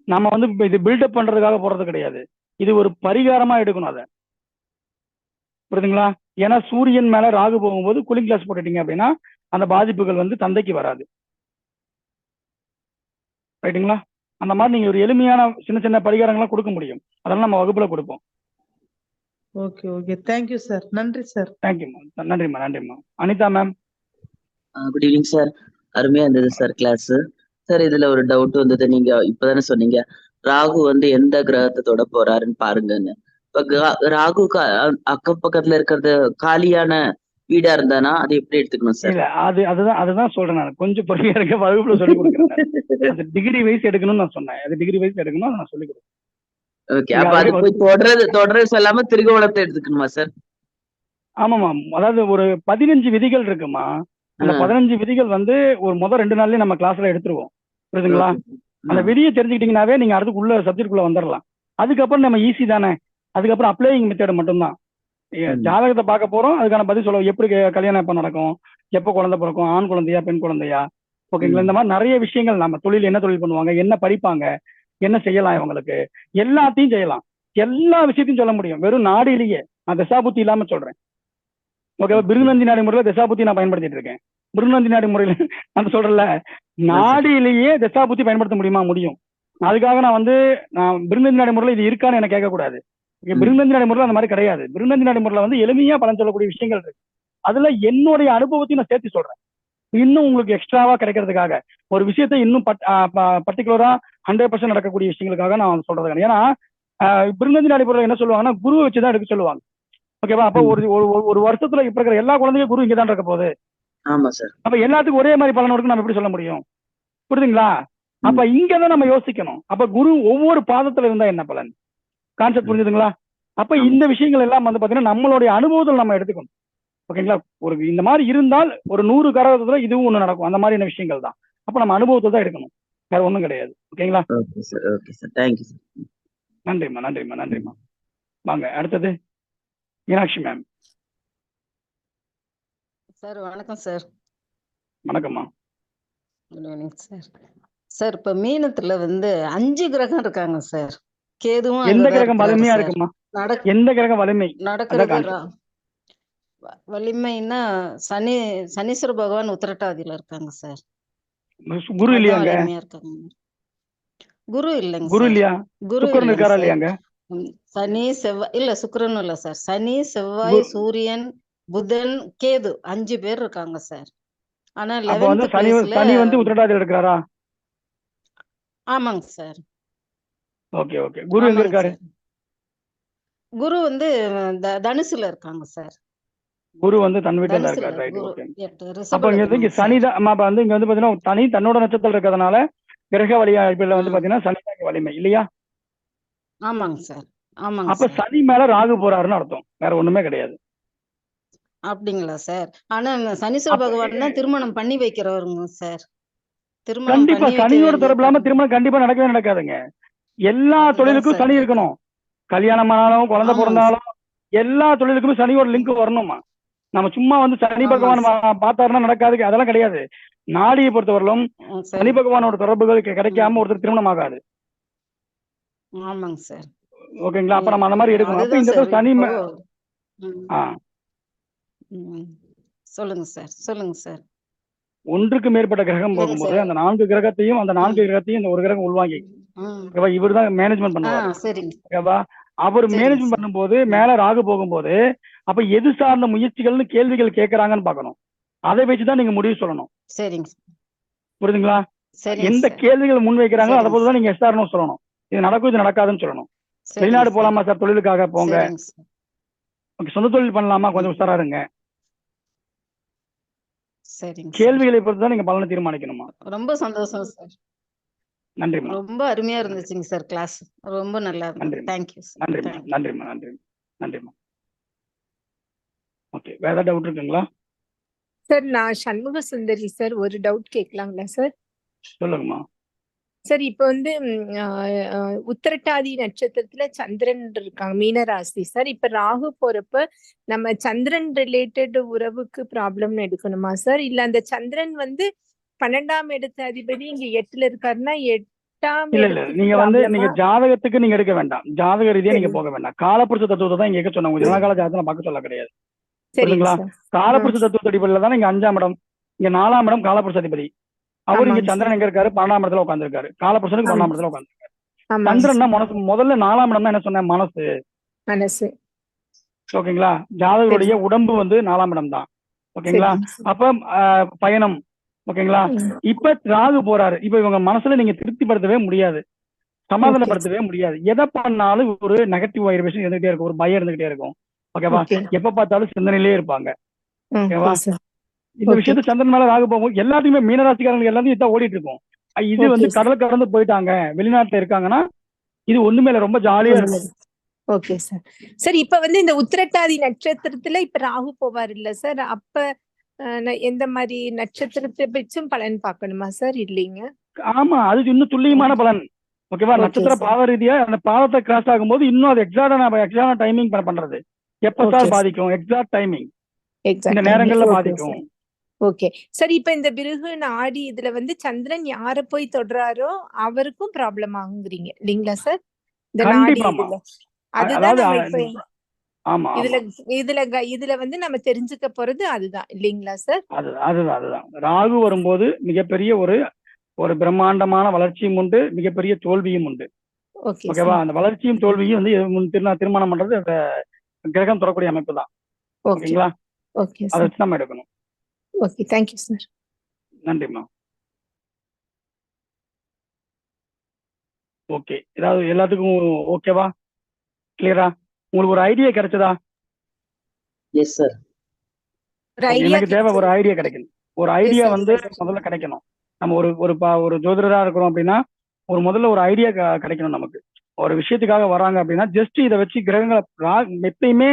நம்ம வந்து இது பில்டப் பண்றதுக்காக போடுறது கிடையாது. இது ஒரு பரிகாரமா எடுக்கணும் அதை. புரியுதுங்களா? ஏன்னா சூரியன் மேல ராகு போகும்போது கூலிங் கிளாஸ் போட்டுட்டீங்க அப்படின்னா அந்த பாதிப்புகள் வந்து தந்தைக்கு வராது. ரைட்டுங்களா? அந்த மாதிரி நீங்க ஒரு எளிமையான சின்ன சின்ன பரிகாரங்கள்லாம் கொடுக்க முடியும். அதெல்லாம் நம்ம வகுப்புல கொடுப்போம். ஓகே. Thank you sir. நன்றி சார். Thank you ma'am. நன்றிம்மா. Anitha ma'am. Good evening sir. அருமையா இருந்தது சார் கிளாஸ். சார் இதுல ஒரு டவுட் வந்தது. நீங்க இப்பதானே சொன்னீங்க ராகு வந்து எந்த கிரகத்தை தொட போறாருன்னு பாருங்கன்னு. இப்ப ராகுக்கு அக்கம் பக்கத்துல இருக்கிறது காலியான வீடா இருந்தானா அது எப்படி எடுத்துக்கணும் சார்? இல்ல அதுதான் சொல்றேன். நான் கொஞ்சம் பொறுமையா இருக்க, வகுப்புல சொல்லி கொடுக்குறேன். அது டிகிரி வைஸ் எடுக்கணும்னு நான் சொன்னேன். அது டிகிரி வைஸ் எடுக்கணும், நான் சொல்லி கொடுக்குறேன். ஓகே, அப்ப அது போய் தொடர்றது சொல்லாம திரிகோணத்தை எடுத்துக்கணுமா சார்? ஆமாமா, அதாவது ஒரு 15 விதிகள் இருக்குமா. அந்த 15 விதிகள் வந்து ஒரு முதல் 2 நாள்லயே நம்ம கிளாஸ்ல எடுத்துருவோம். புரியுதுங்களா? அந்த விதியை தெரிஞ்சுக்கிட்டீங்கன்னாவே நீங்க அடுத்துக்குள்ள சப்ஜெக்டுக்குள்ள வந்துடலாம். அதுக்கப்புறம் நம்ம ஈஸி தானே. அதுக்கப்புறம் அப்ளையிங் மெத்தட் மட்டும்தான். ஜாதகத்தை பார்க்க போறோம், அதுக்கான பதில் சொல்லுவோம். எப்படி கல்யாணம் எப்ப நடக்கும், எப்போ குழந்தை பிறக்கும், ஆண் குழந்தையா பெண் குழந்தையா, ஓகேங்களா? இந்த மாதிரி நிறைய விஷயங்கள், நம்ம தொழில் என்ன தொழில் பண்ணுவாங்க, என்ன படிப்பாங்க, என்ன செய்யலாம், இவங்களுக்கு எல்லாத்தையும் செய்யலாம். எல்லா விஷயத்தையும் சொல்ல முடியும் வெறும் நாடிலேயே. நான் தசாபுத்தி இல்லாம சொல்றேன். ஓகேவா? பிருகுநந்தி நாடி முறையில தசாபுத்தி நான் பயன்படுத்திட்டு இருக்கேன். பிருகுநந்தி நாடி முறையில நான் சொல்றேன்ல, நாடிலேயே தசாபுத்தி பயன்படுத்த முடியுமா? முடியும். அதுக்காக நான் பிருகுநந்தி நாடி முறையில இது இருக்கான்னு எனக்கு கேட்கக்கூடாது. பிருகுநந்தி நாடி முறையில அந்த மாதிரி கிடையாது. பிருகுநந்தி நாடி முறையில எளிமையா பலன் சொல்லக்கூடிய விஷயங்கள் இருக்கு. அதுல என்னுடைய அனுபவத்தையும் நான் சேர்த்து சொல்றேன். இன்னும் உங்களுக்கு எக்ஸ்ட்ராவா கிடைக்கிறதுக்காக, ஒரு விஷயத்தை இன்னும் பர்டிகுலரா 100% நடக்கக்கூடிய விஷயங்களுக்காக நான் சொல்றது. ஏன்னா பிருகுநந்தி நாடி முறையில என்ன சொல்லுவாங்கன்னா, குருவை வச்சுதான் எடுக்க சொல்லுவாங்க. ஓகேவா? அப்ப ஒரு வருஷத்துல இப்ப இருக்கிற எல்லா குழந்தையும் குரு இங்கதான் இருக்க போகுது. ஆமா சார். அப்ப எல்லாத்துக்கும் ஒரே மாதிரி பலன் இருக்கு, நம்ம எப்படி சொல்ல முடியும்? புரியுதுங்களா? அப்ப இங்கதான் நம்ம யோசிக்கணும். அப்ப குரு ஒவ்வொரு பாதத்துல இருந்தா என்ன பலன், கான்செப்ட் புரிஞ்சுதுங்களா? அப்ப இந்த விஷயங்கள் எல்லாம் பாத்தீங்கன்னா நம்மளுடைய அனுபவத்தில் நம்ம எடுத்துக்கணும். ஓகேங்களா? ஒரு இந்த மாதிரி இருந்தால் ஒரு 100 காரகத்துல இதுவும் ஒண்ணு நடக்கும். அந்த மாதிரியான விஷயங்கள் தான். அப்ப நம்ம அனுபவத்தை தான் எடுக்கணும், வேற ஒண்ணும் கிடையாது. ஓகேங்களா? Okay sir. Okay sir. Thank you sir. நன்றிம்மா. வாங்க அடுத்தது மீனாட்சி மேம். சார் வணக்கம் சார். வணக்கம்மா. Good evening sir. சார் இப்ப மீனத்துல 5 கிரகம் இருக்காங்க சார். கேதுவும் எந்த கிரகம் வலிமையா இருக்குமா? எந்த கிரகம் வலிமை நடக்கிறது வலிமைன்னா சனீஸ்வர பகவான் உத்திரட்டாதியில இருக்காங்க சார். குரு இல்லையாங்க? வலிமையா இருக்காங்க. குரு இல்லைங்க. குரு இல்லையா? குரு சுக்கிரன் இருக்காரா இல்லையாங்க? சனி செவ்வாய் இல்ல, சுக்கிரன் இல்ல சார். சனி செவ்வாய் சூரியன் புதன் கேது 5 பேர் இருக்காங்க சார். ஆனா 11th பிளேஸ்ல சனி உத்திரட்டாதியில இருக்கிறாரா? ஆமாங்க சார். ஓகே. குரு எங்க இருக்காரு? குரு தனுசுல இருக்காங்க சார். குரு தன் வீட்டுல தான் இருக்காரு. Right, okay. அப்ப இங்க சனி தான். அப்ப இங்க பாத்தீங்கன்னா தனி தன்னோட நட்சத்திரம் இருக்கிறதுனால கிரக வழியா பாத்தீங்கன்னா சனி தான் வலிமை இல்லையா? ஆமாங்க சார். ஆமாங்க. அப்ப சனி மேல ராகு போறாருன்னு அர்த்தம், வேற ஒண்ணுமே கிடையாது. அப்படிங்களா சார்? ஆனா சனீஸ்வர பகவான் தான் திருமணம் பண்ணி வைக்கிறவருங்க சார். கண்டிப்பா சனியோட தொடர்பு இல்லாம திருமணம் கண்டிப்பா நடக்கவே நடக்காதுங்க. எல்லா தொழிலுக்கும் சனி இருக்கணும். கல்யாணம் ஆனாலும் குழந்தை பிறந்தாலும் எல்லா தொழிலுக்குமே சனியோட லிங்க் வரணுமா. நம்ம சும்மா சனி பகவான் பார்த்தாருன்னா நடக்காது, அதெல்லாம் கிடையாது. நாடியை பொறுத்தவரையிலும் சனி பகவானோட தொடர்புகள் கிடைக்காம ஒருத்தர் திருமணம் ஆகாது. ஆமாங்க சார். ஓகேங்களா? அப்ப நம்ம அந்த மாதிரி எடுக்கணும். அப்ப இந்த சனி சொல்லுங்க சார். ஒன்றுக்கு மேற்பட்ட கிரகம் போகும்போது அந்த 4 கிரகத்தையும் இந்த ஒரு கிரகம் உள்வாங்கி இவர் தான் மேனேஜ்மெண்ட் பண்ணுவார். அவர் மேனேஜ்மெண்ட் பண்ணும்போது மேல ராகு போகும்போது அப்ப எது சார்ந்த முயற்சிகள்னு கேள்விகள் கேட்கறாங்கன்னு பாக்கணும். அதை வச்சுதான் நீங்க முடிவு சொல்லணும். சரிங்க. புரியுதுங்களா? எந்த கேள்விகள் முன் வைக்கிறாங்களோ அதை போதுதான் நீங்க எஸ்ஆர்னோ சொல்லணும். இது நடக்கும், இது நடக்காதுன்னு சொல்லணும். வெளிநாடு போலாமா சார் தொழிலுக்காக? போங்க. சொந்த தொழில் பண்ணலாமா? கொஞ்சம் உஷாரா இருங்க. கேள்விகளை பொறுத்து தான் நீங்க பலனை தீர்மானிக்கணுமா. ரொம்ப சந்தோஷம் சார். நன்றிமா. ரொம்ப அருமையா இருந்துச்சுங்க சார் கிளாஸ். ரொம்ப நல்லா இருந்துச்சு. Thank you sir. நன்றிமா. ஓகே, வேற ஏதாவது டவுட் இருக்குங்களா சார்? நான் சண்முக சுந்தரி சார். ஒரு டவுட் கேட்கலாங்களா சார்? சொல்லுங்கம்மா. சார் இப்ப உத்திரட்டாதி நட்சத்திரத்துல சந்திரன் இருக்காங்க, மீனராசி சார். இப்ப ராகு போறப்ப நம்ம சந்திரன் ரிலேட்டட் உறவுக்கு ப்ராப்ளம் எடுக்கணுமா சார்? இல்ல அந்த சந்திரன் 12ஆம் இடத்து அதிபதி இங்க 8ல இருக்காருன்னா 8ஆம் இல்ல நீங்க ஜாதகத்துக்கு நீங்க எடுக்க வேண்டாம். ஜாதக ரீதியா நீங்க போக வேண்டாம். காலப்புருஷ தத்துவத்தை தான் இங்க சொன்னாங்க. ஜனகால ஜாதகம் பார்க்க சொல்ல கிடையாது. சரிங்களா? காலப்புருஷ தத்துவ அடிப்படையில தான் இங்க 5ஆம் இடம், இங்க 4ஆம் இடம் காலப்புருஷ அதிபதி. அவர் இங்க சந்திரன் எங்க இருக்காரு? 12ஆம் இடத்துல உட்காந்துருக்காரு. காலப்புருஷனுக்கு 12ஆம் இடத்துல உட்காந்துருக்காரு. சந்திரன்னா மனசு. முதல்ல 4ஆம் இடம் தான் என்ன சொன்னேன்? மனசு. ஓகேங்களா? ஜாதகருடைய உடம்பு 4ஆம் இடம் தான். ஓகேங்களா? அப்ப பயணம், ஓகேங்களா? இப்ப ராகு போறாரு. இப்ப இவங்க மனசுல நீங்க திருப்திப்படுத்தவே முடியாது, சமாதானப்படுத்தவே முடியாது. எதை பண்ணாலும் ஒரு நெகட்டிவ் வைப்ரேஷன் இருந்துகிட்டே இருக்கும், ஒரு பயம் இருந்துகிட்டே இருக்கும். ஓகேவா? எப்ப பார்த்தாலும் சிந்தனையிலே இருப்பாங்க. ஓகேவா? இந்த விஷயத்த சந்திரன் மேல ராகு போகும் எல்லாத்தையுமே மீனராசிக்காரங்களுக்கு எல்லாத்தையும் இதான் ஓடிட்டு இருக்கும். இது வந்து கடல் கடந்து போயிட்டாங்க, வெளிநாட்டுல இருக்காங்கன்னா இது ஒண்ணுமே இல்ல, ரொம்ப ஜாலியா இருக்கும். Okay sir. சார் இப்ப வந்து இந்த உத்திரட்டாதி நட்சத்திரத்துல இப்ப ராகு போவார் இல்ல சார், அப்ப எந்த மாதிரி நட்சத்திரத்தை வச்சும் பலன் பார்க்கணுமா சார்? இல்லைங்க. ஆமா, அது இன்னும் துல்லியமான பலன். ஓகேவா? நட்சத்திர பாத ரீதியா அந்த பாதத்தை கிராஸ் ஆகும்போது இன்னும் அது எக்ஸாக்டா டைமிங் பண்றது. எப்ப சார் பாதிக்கும்? எக்ஸாக்ட் டைமிங் இந்த நேரங்கள்ல பாதிக்கும். Okay sir. இப்ப இந்த பிருகு நாடி இதுல வந்து சந்திரன் யார போய் தொடுறாரோ அவருக்கும் ப்ராப்ளம் ஆகுங்கிறீங்க இல்லீங்களா சார்? இந்த நாடி இதுல அதுதான் நம்ம இப்ப இதுல வந்து நம்ம தெரிஞ்சுக்க போறது அதுதான் இல்லீங்களா சார்? அதுதான் ராகு வரும்போது மிகப்பெரிய ஒரு பிரம்மாண்டமான வளர்ச்சியும் உண்டு, மிகப்பெரிய தோல்வியும் உண்டு. ஓகேவா? அந்த வளர்ச்சியும் தோல்வியும் வந்து திருமணம் பண்றது அந்த கிரகம் தொடக்கூடிய அமைப்பு தான். ஓகேங்களா? அதை வச்சு நம்ம எடுக்கணும். Okay, thank you sir. நன்றிம்மா. ஓகே, ஏதாவது எல்லாத்துக்கும் ஓகேவா? கிளியரா? உங்களுக்கு ஒரு ஐடியா கிடைச்சதா? Yes sir. எனக்கு தேவை ஒரு ஐடியா கிடைக்கணும். ஒரு ஐடியா வந்து முதல்ல கிடைக்கணும். நம்ம ஒரு ஜோதிடரா இருக்கிறோம் அப்படின்னா முதல்ல ஒரு ஐடியா கிடைக்கணும் நமக்கு. ஒரு விஷயத்துக்காக வராங்க அப்படின்னா ஜஸ்ட் இதை வச்சு கிரகங்களை எப்பயுமே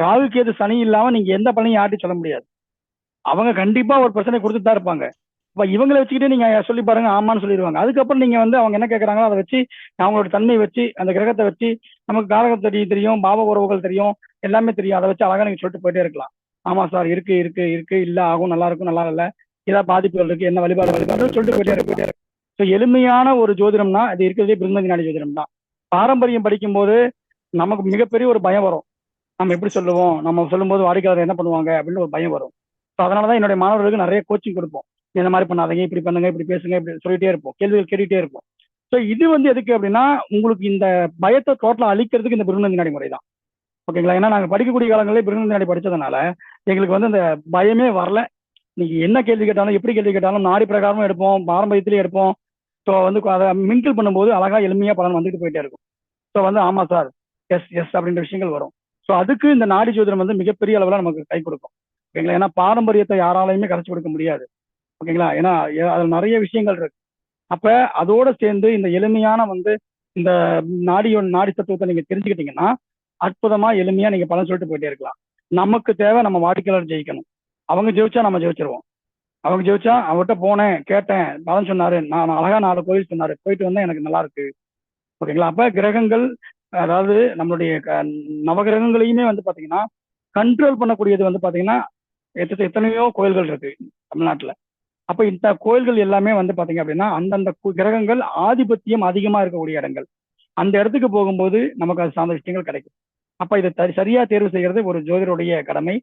ராகு கேது சனி இல்லாம நீங்க எந்த பலனையும் யார்ட்டும் சொல்ல முடியாது. அவங்க கண்டிப்பா ஒரு பிரச்சனை கொடுத்துட்டு தான் இருப்பாங்க. இப்ப இவங்களை வச்சுக்கிட்டே நீங்க சொல்லி பாருங்க, ஆமான்னு சொல்லிடுவாங்க. அதுக்கப்புறம் நீங்க வந்து அவங்க என்ன கேட்கறாங்களோ அதை வச்சு அவங்களோட தன்மை வச்சு அந்த கிரகத்தை வச்சு நமக்கு காரகத்தை தெரியும், பாவ உறவுகள் தெரியும், எல்லாமே தெரியும். அதை வச்சு அழகா நீங்க சொல்லிட்டு போயிட்டே இருக்கலாம். ஆமா சார், இருக்கு இல்ல, ஆகும், நல்லா இருக்கும், நல்லா இல்ல, ஏதாவது பாதிப்புகள் இருக்கு, என்ன வழிபாடு சொல்லிட்டு போயிட்டே இருக்கு. ஸோ எளிமையான ஒரு ஜோதிடம்னா அது இருக்கிறதே பிருங்கதி நாடி ஜோதிடம் தான். பாரம்பரியம் படிக்கும் போது நமக்கு மிகப்பெரிய ஒரு பயம் வரும். நம்ம எப்படி சொல்லுவோம், நம்ம சொல்லும் போது வாடிக்கையாளர் என்ன பண்ணுவாங்க அப்படின்னு ஒரு பயம் வரும். ஸோ அதனாலதான் என்னுடைய மாணவர்களுக்கு நிறைய கோச்சிங் கொடுப்போம். இந்த மாதிரி பண்ணாதீங்க, இப்படி பண்ணுங்க, இப்படி பேசுங்க, இப்படி சொல்லிட்டே இருப்போம், கேள்விகள் கேட்டுட்டே இருப்போம். ஸோ இது வந்து எதுக்கு அப்படின்னா உங்களுக்கு இந்த பயத்தை டோட்டலா அழிக்கிறதுக்கு இந்த பிருங்கதி நாடி முறை தான். ஓகேங்களா? ஏன்னா நாங்கள் படிக்கக்கூடிய காலங்களிலே பிருங்கதி நாடி படிச்சதுனால எங்களுக்கு வந்து அந்த பயமே வரல. நீங்க என்ன கேள்வி கேட்டாலும் எப்படி கேள்வி கேட்டாலும் நாடி பிரகாரமும் எடுப்போம், பாரம்பரியத்திலேயே எடுப்போம். ஸோ வந்து அதை மிங்கிள் பண்ணும்போது அழகா எளிமையா பலன் வந்துட்டு போயிட்டே இருக்கும். ஸோ வந்து ஆமா சார், எஸ் அப்படின்ற விஷயங்கள் வரும். ஸோ அதுக்கு இந்த நாடி ஜோதிடம் வந்து மிகப்பெரிய அளவில் நமக்கு கை கொடுக்கும். ஓகேங்களா? ஏன்னா பாரம்பரியத்தை யாராலையுமே கரைச்சி கொடுக்க முடியாது. ஓகேங்களா? ஏன்னா அதில் நிறைய விஷயங்கள் இருக்கு. அப்ப அதோட சேர்ந்து இந்த எளிமையான வந்து இந்த நாடி தத்துவத்தை நீங்க தெரிஞ்சுக்கிட்டீங்கன்னா அற்புதமா எளிமையா நீங்க பலன் சொல்லிட்டு போயிட்டே இருக்கலாம். நமக்கு தேவை நம்ம வாடிக்கையாளர் ஜெயிக்கணும். அவங்க ஜெயிச்சா நம்ம ஜெயிச்சிருவோம். அவங்க ஜெயிச்சா அவர்கிட்ட போனேன், கேட்டேன், பலன் சொன்னாரு, நான் அழகா 4 கோயில் சொன்னாரு, போயிட்டு வந்தா எனக்கு நல்லா இருக்கு. ஓகேங்களா? அப்ப கிரகங்கள், அதாவது நம்மளுடைய நவகிரகங்களையுமே வந்து பாத்தீங்கன்னா கண்ட்ரோல் பண்ணக்கூடியது வந்து பாத்தீங்கன்னா எத்தனையோ கோயில்கள் இருக்கு தமிழ்நாட்டுல. அப்ப இந்த கோயில்கள் எல்லாமே வந்து பாத்தீங்க அப்படின்னா அந்தந்த கிரகங்கள் ஆதிபத்தியம் அதிகமா இருக்கக்கூடிய இடங்கள். அந்த இடத்துக்கு போகும்போது நமக்கு அது சார்ந்த விஷயங்கள் கிடைக்கும். அப்ப இதை சரியா தேர்வு செய்யறது ஒரு ஜோதிடருடைய கடமை.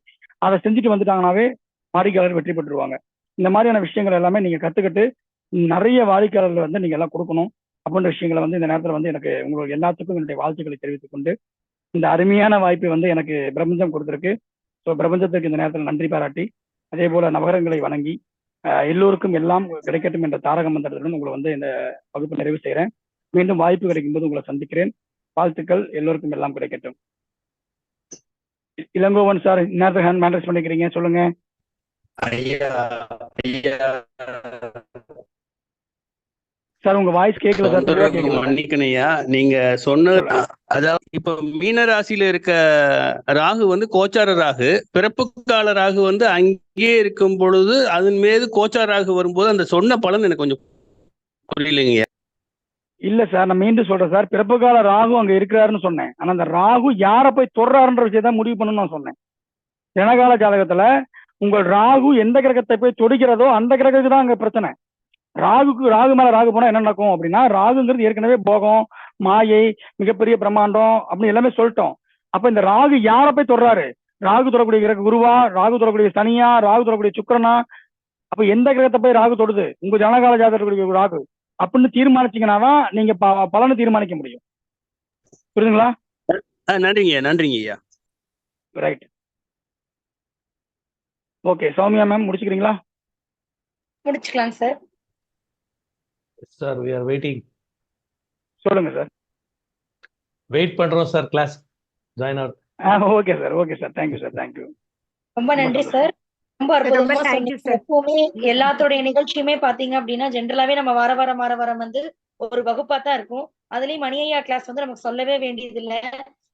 அதை செஞ்சுட்டு வந்துட்டாங்கன்னாவே வாடிக்கையாளர் வெற்றி பெற்றுருவாங்க. இந்த மாதிரியான விஷயங்கள் எல்லாமே நீங்க கத்துக்கிட்டு நிறைய வாடிக்கையாளர்கள் வந்து நீங்க எல்லாம் கொடுக்கணும் அப்படின்ற விஷயங்களை வந்து இந்த நேரத்துல வந்து எனக்கு உங்களுக்கு எல்லாத்துக்கும் என்னுடைய வாழ்த்துக்களை தெரிவித்துக் கொண்டு இந்த அருமையான வாய்ப்பை வந்து எனக்கு பிரபஞ்சம் கொடுத்திருக்கு. ஸோ பிரபஞ்சத்துக்கு இந்த நேரத்தில் நன்றி பாராட்டி அதே போல நவகரங்களை வணங்கி எல்லோருக்கும் எல்லாம் கிடைக்கட்டும் என்ற தாரக மந்திரத்துடன் உங்களை வந்து இந்த வகுப்பு நிறைவு செய்கிறேன். மீண்டும் வாய்ப்பு கிடைக்கும் போது உங்களை சந்திக்கிறேன். வாழ்த்துக்கள், எல்லோருக்கும் எல்லாம் கிடைக்கட்டும். இளங்கோவன் சார், நேரத்தை ஹேண்ட் மேனேஜ் பண்ணிக்கிறீங்க, சொல்லுங்க. சார் உங்க வாய்ஸ் கேட்கல சார். மன்னிக்கணையா, நீங்க சொன்னது அதாவது இப்ப மீன ராசியில இருக்க ராகு வந்து கோச்சார ராகு, பிறப்பு கால ராகு வந்து அங்கேயே இருக்கும் பொழுது அதன் மீது கோச்சார ராகு வரும்போது அந்த சொன்ன பலன் எனக்கு கொஞ்சம் புரியலைங்க. இல்ல சார், நான் மீண்டும் சொல்றேன் சார், பிறப்பு கால ராகு அங்க இருக்கிறாருன்னு சொன்னேன். ஆனா அந்த ராகு யார போய் தொடுறாருன்ற விஷயத்தான் முடிவு பண்ணணும்னு நான் சொன்னேன். ஜனகால ஜாதகத்துல உங்கள் ராகு எந்த கிரகத்தை போய் தொடுகிறதோ அந்த கிரகத்துக்கு தான் அங்க பிரச்சனை. ராகு மேல ராகு போனா என்ன நடக்கும் அப்படின்னா, ராகுங்கிறது ஏற்கனவே போகம், மாயை, மிகப்பெரிய பிரம்மாண்டம் அப்படின்னு எல்லாமே சொல்லிட்டோம். அப்ப இந்த ராகு யார போய் தொடுறாரு? ராகு தொடக்கூடிய கிரக குருவா, ராகு தொடக்கூடிய சனியா, ராகு தொடக்கூடிய சுக்கிரனா? அப்ப எந்த கிரகத்தை போய் ராகு தொடுது? உங்க ஜனகால ஜாதகத்துடைய ராகு அப்படின்னு தீர்மானிச்சீங்கன்னாதான் நீங்க பலனை தீர்மானிக்க முடியும். புரியுதுங்களா? நன்றிங்க ஐயா. ரைட். ஓகே, சௌமியா மேம் முடிச்சுக்கிறீங்களா? முடிச்சுக்கலாம் sir. Sir we are waiting. சொல்லுங்க சார். வெயிட் பண்றோம் சார், கிளாஸ் ஜாயின் ஆகுது. Okay sir, okay sir, thank you sir, thank you. ரொம்ப நன்றி சார். ரொம்ப அற்புதமா சொன்னீங்க. எப்பவுமே எல்லாத்தோடைய நிகழ்ச்சியுமே பாத்தீங்க அப்படின்னா ஜென்ரலாவே நம்ம வாரம் வந்து ஒரு வகுப்பா தான் இருக்கும். அதுலயும் மணி ஐயா கிளாஸ் வந்து நமக்கு சொல்லவே வேண்டியது இல்ல.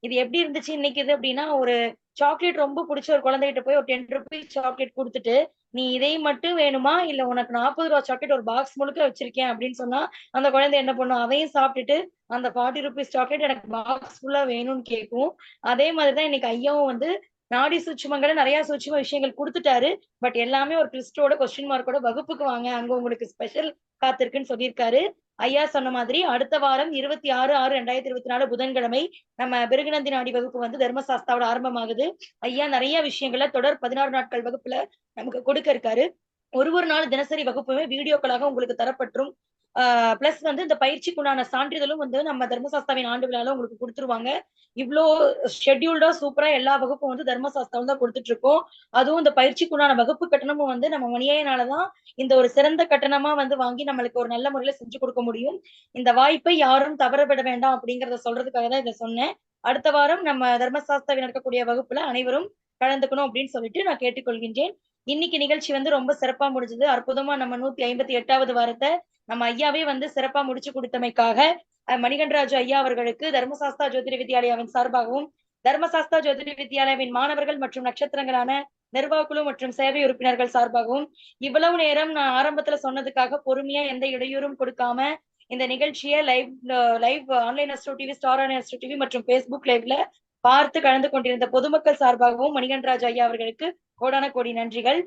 இது எப்படி இருந்துச்சு இன்னைக்கு இது அப்படின்னா, ஒரு சாக்லேட் ரொம்ப பிடிச்ச ஒரு குழந்தைகிட்ட போய் ஒரு 10 ருபீஸ் சாக்லேட் கொடுத்துட்டு, நீ இதை மட்டும் வேணுமா இல்ல உனக்கு 40 ரூபா சாக்லேட் ஒரு பாக்ஸ் முழுக்க வச்சிருக்கேன் அப்படின்னு சொன்னா அந்த குழந்தை என்ன பண்ணும், அதையும் சாப்பிட்டுட்டு அந்த 40 ருபீஸ் சாக்லேட் எனக்கு பாக்ஸ் ஃபுல்லா வேணும்னு கேட்கும். அதே மாதிரிதான் இன்னைக்கு ஐயாவும் வந்து நாடி சூட்சுமங்களை நிறைய சூட்சும விஷயங்கள் கொடுத்துட்டாரு. பட் எல்லாமே ஒரு ட்விஸ்டோட கொஸ்டின் மார்க்கோட வகுப்புக்கு வாங்க, அங்க உங்களுக்கு ஸ்பெஷல் காத்திருக்குன்னு சொல்லியிருக்காரு. ஐயா சொன்ன மாதிரி அடுத்த வாரம் 26/6/2024 புதன்கிழமை நம்ம பிருகுநந்தி நாடி வகுப்பு வந்து தர்மசாஸ்தாவோட ஆரம்பமாகுது. ஐயா நிறைய விஷயங்கள தொடர் 16 நாட்கள் வகுப்புல நமக்கு கொடுக்க இருக்காரு. ஒரு நாள் தினசரி வகுப்புமே வீடியோக்களாக உங்களுக்கு தரப்பற்றும். பிளஸ் வந்து இந்த பயிற்சிக்குண்டான சான்றிதழும் வந்து நம்ம தர்மசாஸ்தாவின் ஆண்டு விழால உங்களுக்கு கொடுத்துருவாங்க. இவ்வளோ ஷெட்யூல்டா சூப்பரா எல்லா வகுப்பும் வந்து தர்மசாஸ்தாவும் தான் கொடுத்துட்டு இருக்கோம். அதுவும் இந்த பயிற்சிக்குண்டான வகுப்பு கட்டணமும் வந்து நம்ம மணியனாலதான் இந்த ஒரு சிறந்த கட்டணமா வந்து வாங்கி நம்மளுக்கு ஒரு நல்ல முறையில செஞ்சு கொடுக்க முடியும். இந்த வாய்ப்பை யாரும் தவறவிட வேண்டாம் அப்படிங்கறத சொல்றதுக்காக தான் இதை சொன்னேன். அடுத்த வாரம் நம்ம தர்மசாஸ்தாவில் நடக்கக்கூடிய வகுப்புல அனைவரும் கலந்துக்கணும் அப்படின்னு சொல்லிட்டு நான் கேட்டுக்கொள்கின்றேன். இன்னைக்கு நிகழ்ச்சி வந்து ரொம்ப சிறப்பா முடிஞ்சது. அற்புதமா நம்ம 158வது வாரத்தை நம்ம ஐயாவே வந்து சிறப்பா முடிச்சு கொடுத்தமைக்காக மணிகண்டராஜு ஐயா அவர்களுக்கு தர்மசாஸ்தா ஜோதிட வித்யாலயாவின் சார்பாகவும், தர்மசாஸ்தா ஜோதிட வித்யாலயாவின் மாணவர்கள் மற்றும் நட்சத்திரங்களான நிர்வாகக்குழு மற்றும் சேவை உறுப்பினர்கள் சார்பாகவும், இவ்வளவு நேரம் நான் ஆரம்பத்துல சொன்னதுக்காக பொறுமையா எந்த இடையூறும் கொடுக்காம இந்த நிகழ்ச்சியை live online astro TV, star online astro TV மற்றும் பேஸ்புக் லைவ்ல பார்த்து கலந்து கொண்டிருந்த பொதுமக்கள் சார்பாகவும் மணிகண்டராஜ் ஐயா அவர்களுக்கு கோடான கோடி நன்றிகள்.